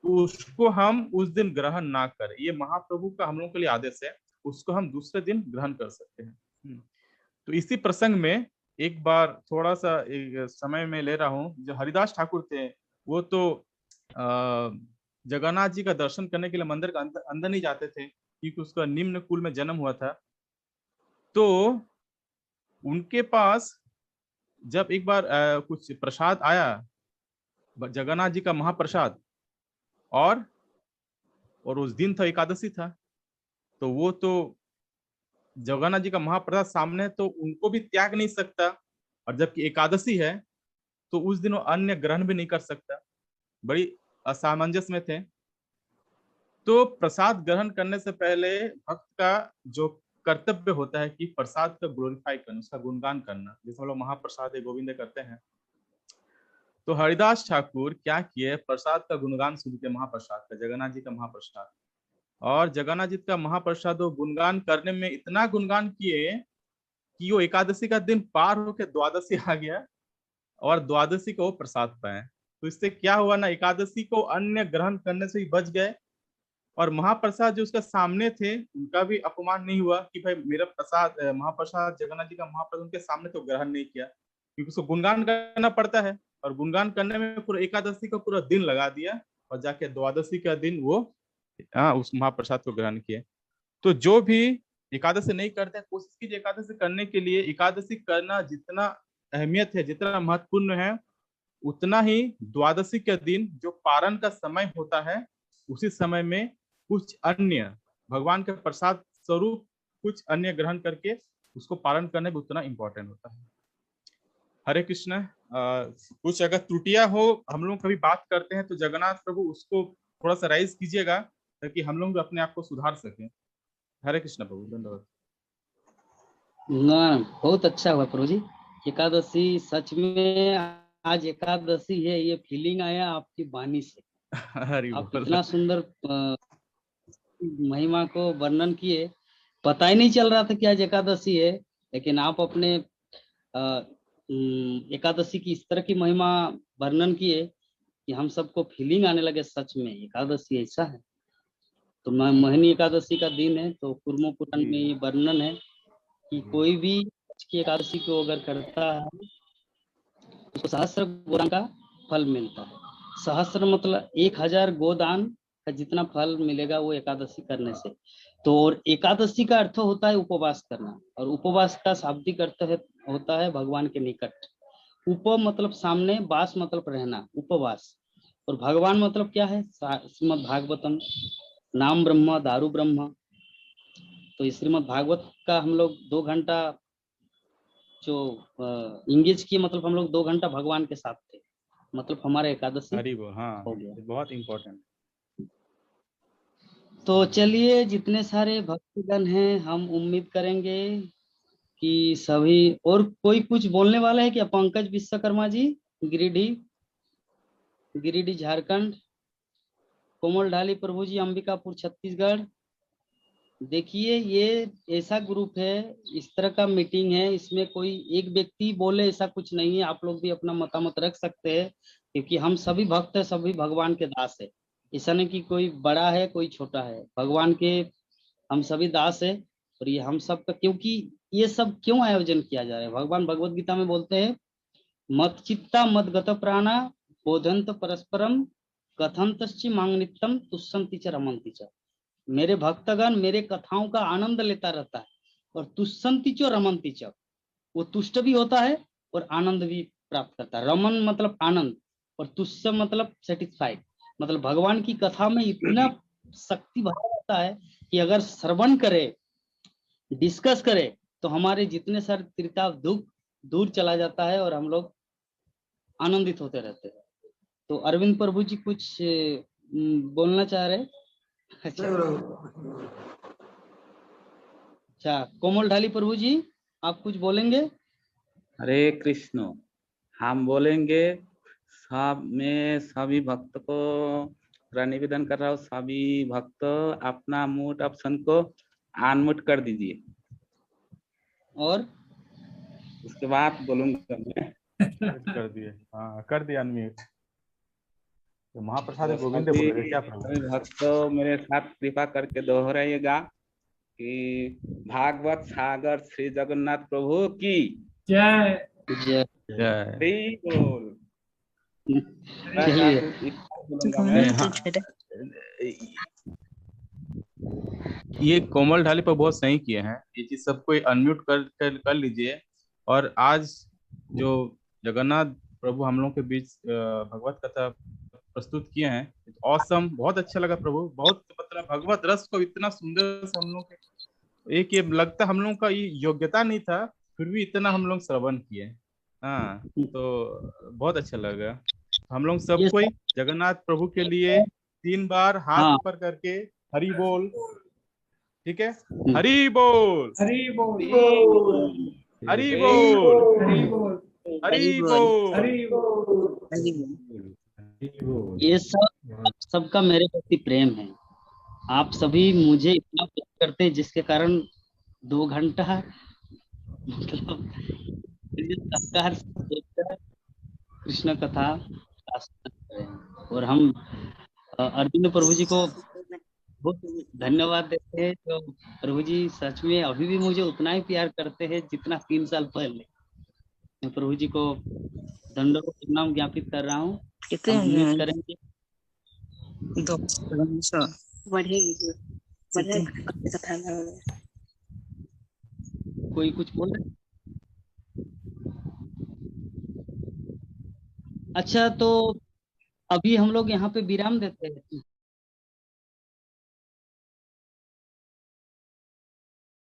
तो उसको हम उस दिन ग्रहण ना करें। ये महाप्रभु का हम लोग के लिए आदेश है, उसको हम दूसरे दिन ग्रहण कर सकते हैं। तो इसी प्रसंग में एक बार थोड़ा सा समय में ले रहा हूँ, जो हरिदास ठाकुर थे वो तो जगन्नाथ जी का दर्शन करने के लिए मंदिर का अंदर नहीं जाते थे क्योंकि उसका निम्न कुल में जन्म हुआ था। तो उनके पास जब एक बार कुछ प्रसाद आया, जगन्नाथ जी का महाप्रसाद, और उस दिन था एकादशी था, तो वो तो जगन्नाथ जी का महाप्रसाद सामने तो उनको भी त्याग नहीं सकता, और जबकि एकादशी है तो उस दिन वो अन्य ग्रहण भी नहीं कर सकता। बड़ी असामंजस्य में थे। तो प्रसाद ग्रहण करने से पहले भक्त का जो कर्तव्य होता है कि प्रसाद का ग्लोरीफाई करना, उसका गुणगान करना, जैसे हम लोग महाप्रसाद गोविंद करते हैं। तो हरिदास ठाकुर क्या किए, प्रसाद का गुणगान शुरू किया, महाप्रसाद का, जगन्नाथ जी का महाप्रसाद। और जगन्नाथ जी का महाप्रसाद वो गुणगान करने में इतना गुणगान किए कि वो एकादशी का दिन पार होकर द्वादशी आ गया और द्वादशी को वो प्रसाद पाए। तो इससे क्या हुआ ना, एकादशी को अन्य ग्रहण करने से ही बच गए, और महाप्रसाद जो उसका सामने थे उनका भी अपमान नहीं हुआ कि भाई मेरा प्रसाद, महाप्रसाद जगन्नाथ जी का महाप्रसाद उनके सामने तो ग्रहण नहीं किया, क्योंकि उसको गुणगान करना पड़ता है, और गुणगान करने में पूरा एकादशी का पूरा दिन लगा दिया, और जाके द्वादशी का दिन वो उस महाप्रसाद को ग्रहण किए। तो जो भी एकादशी नहीं करते हैं, कोशिश कीजिए एकादशी करने के लिए। एकादशी करना जितना अहमियत है, जितना महत्वपूर्ण है, उतना ही द्वादशी के दिन जो पारण का समय होता है, उसी समय में कुछ अन्य भगवान के प्रसाद स्वरूप कुछ अन्य ग्रहण करके उसको पारण करने में उतना इम्पोर्टेंट होता है। हरे कृष्ण। कुछ अगर त्रुटियां हो, हम लोग कभी बात करते हैं तो जगन्नाथ प्रभु उसको थोड़ा सा राइज कीजिएगा, ताकि हम लोग अपने आप को सुधार सकें। हरे कृष्ण प्रभु, धन्यवाद। ना, बहुत अच्छा हुआ प्रभु जी। एकादशी सच में आज एकादशी है, ये फीलिंग आया आपकी वाणी से। आप इतना सुंदर महिमा को वर्णन किए, पता ही नहीं चल रहा था कि आज एकादशी है, लेकिन आप अपने एकादशी की इस तरह की महिमा वर्णन किए कि हम सबको फीलिंग आने लगे, सच में एकादशी ऐसा है। तो मोहिनी एकादशी का दिन है, तो कुर्मो पुराण में ये वर्णन है कि कोई भी की एकादशी को अगर करता है उसको सहस्त्र गोदान का फल मिलता है। सहस्त्र मतलब 1000 गोदान का जितना फल मिलेगा वो एकादशी करने से। तो और एकादशी का अर्थ होता है उपवास करना, और उपवास का शाब्दिक अर्थ होता है भगवान के निकट। उप मतलब सामने, वास मतलब रहना, उपवास। और भगवान मतलब क्या है, श्रीमद् भागवतम, नाम ब्रह्म दारू ब्रह्म। तो श्रीमद् भागवत का हम लोग 2 घंटा जो इंगेज किए, मतलब हम लोग 2 घंटा भगवान के साथ थे, मतलब हमारा एकादशी हो गया। बहुत इम्पोर्टेंट। तो चलिए, जितने सारे भक्तगण हैं, हम उम्मीद करेंगे कि सभी, और कोई कुछ बोलने वाला है क्या? पंकज विश्वकर्मा जी, गिरिडीह झारखंड। कोमल ढाली प्रभु जी, अंबिकापुर छत्तीसगढ़। देखिए, ये ऐसा ग्रुप है, इस तरह का मीटिंग है, इसमें कोई एक व्यक्ति बोले ऐसा कुछ नहीं है। आप लोग भी अपना मतामत रख सकते हैं, क्योंकि हम सभी भक्त हैं, सभी भगवान के दास है। ऐसा नहीं कि कोई बड़ा है कोई छोटा है, भगवान के हम सभी दास है। और ये हम सब का, क्योंकि ये सब क्यों आयोजन किया जा रहा है, भगवान भगवत गीता में बोलते हैं, मत चित्ता मत गत प्राणा बोधंत परस्परम कथंतश्चि मांग नित्यम तुष्यन्ति च रमन्ति च। मेरे भक्तगण मेरे कथाओं का आनंद लेता रहता है, और तुष्यन्ति च रमन्ति च, वो तुष्ट भी होता है और आनंद भी प्राप्त करता है। रमन मतलब आनंद, और तुष्य मतलब सेटिस्फाइड। मतलब भगवान की कथा में इतना शक्ति भरा रहता है कि अगर श्रवण करे, डिस्कस करे, तो हमारे जितने सारे त्रिताप दुख दूर चला जाता है और हम लोग आनंदित होते रहते हैं। तो अरविंद प्रभु जी कुछ बोलना चाह रहे? अच्छा, कोमल ढाली प्रभु जी, आप कुछ बोलेंगे? हरे कृष्ण। हम बोलेंगे, सब मैं सभी भक्त को निवेदन कर रहा हूँ, सभी भक्त अपना म्यूट ऑप्शन को अनम्यूट कर दीजिए, और उसके बाद बोलूंगा मैं। कर दिए, हाँ कर दिया अनम्यूट। तो महाप्रसाद तो गोविंद बोल रहे क्या प्रभु? सभी भक्त मेरे साथ कृपा करके दोहराइएगा कि भागवत सागर श्री जगन्नाथ प्रभु की जय। जय जय। बोल। ये कोमल ढाली पर बहुत सही किए हैं, ये चीज सबको अनम्यूट कर लीजिए। और आज जो जगन्नाथ प्रभु हम लोग के बीच भगवत कथा प्रस्तुत किए हैं, ऑसम, बहुत अच्छा लगा प्रभु। बहुत मतलब भगवत रस को इतना सुंदर से हम लोग के, एक ये लगता हम लोग का ये योग्यता नहीं था, फिर भी इतना हम लोग श्रवण किए। हाँ, तो बहुत अच्छा लगा। हम लोग सबको जगन्नाथ प्रभु के लिए 3 बार हाथ ऊपर करके हरि बोल, ठीक है? हरि बोल, हरि बोल, हरि बोल, हरि बोल, हरि बोल। हरि बोल। ये सब सबका मेरे प्रति प्रेम है। आप सभी मुझे इतना प्यार करते हैं जिसके कारण 2 घंटा मतलब सरकार से देखकर कृष्ण कथा का सुनते रहे। और हम अर्जुन प्रभु जी को बहुत धन्यवाद देते हैं, जो प्रभु जी सच में अभी भी मुझे उतना ही प्यार करते हैं जितना 3 साल पहले। मैं प्रभु जी को दंडवत प्रणाम ज्ञापित कर रहा हूँ। हम उम्मीद करेंगे कोई कुछ बोल रहे? अच्छा, तो अभी हम लोग यहाँ पे विराम देते हैं।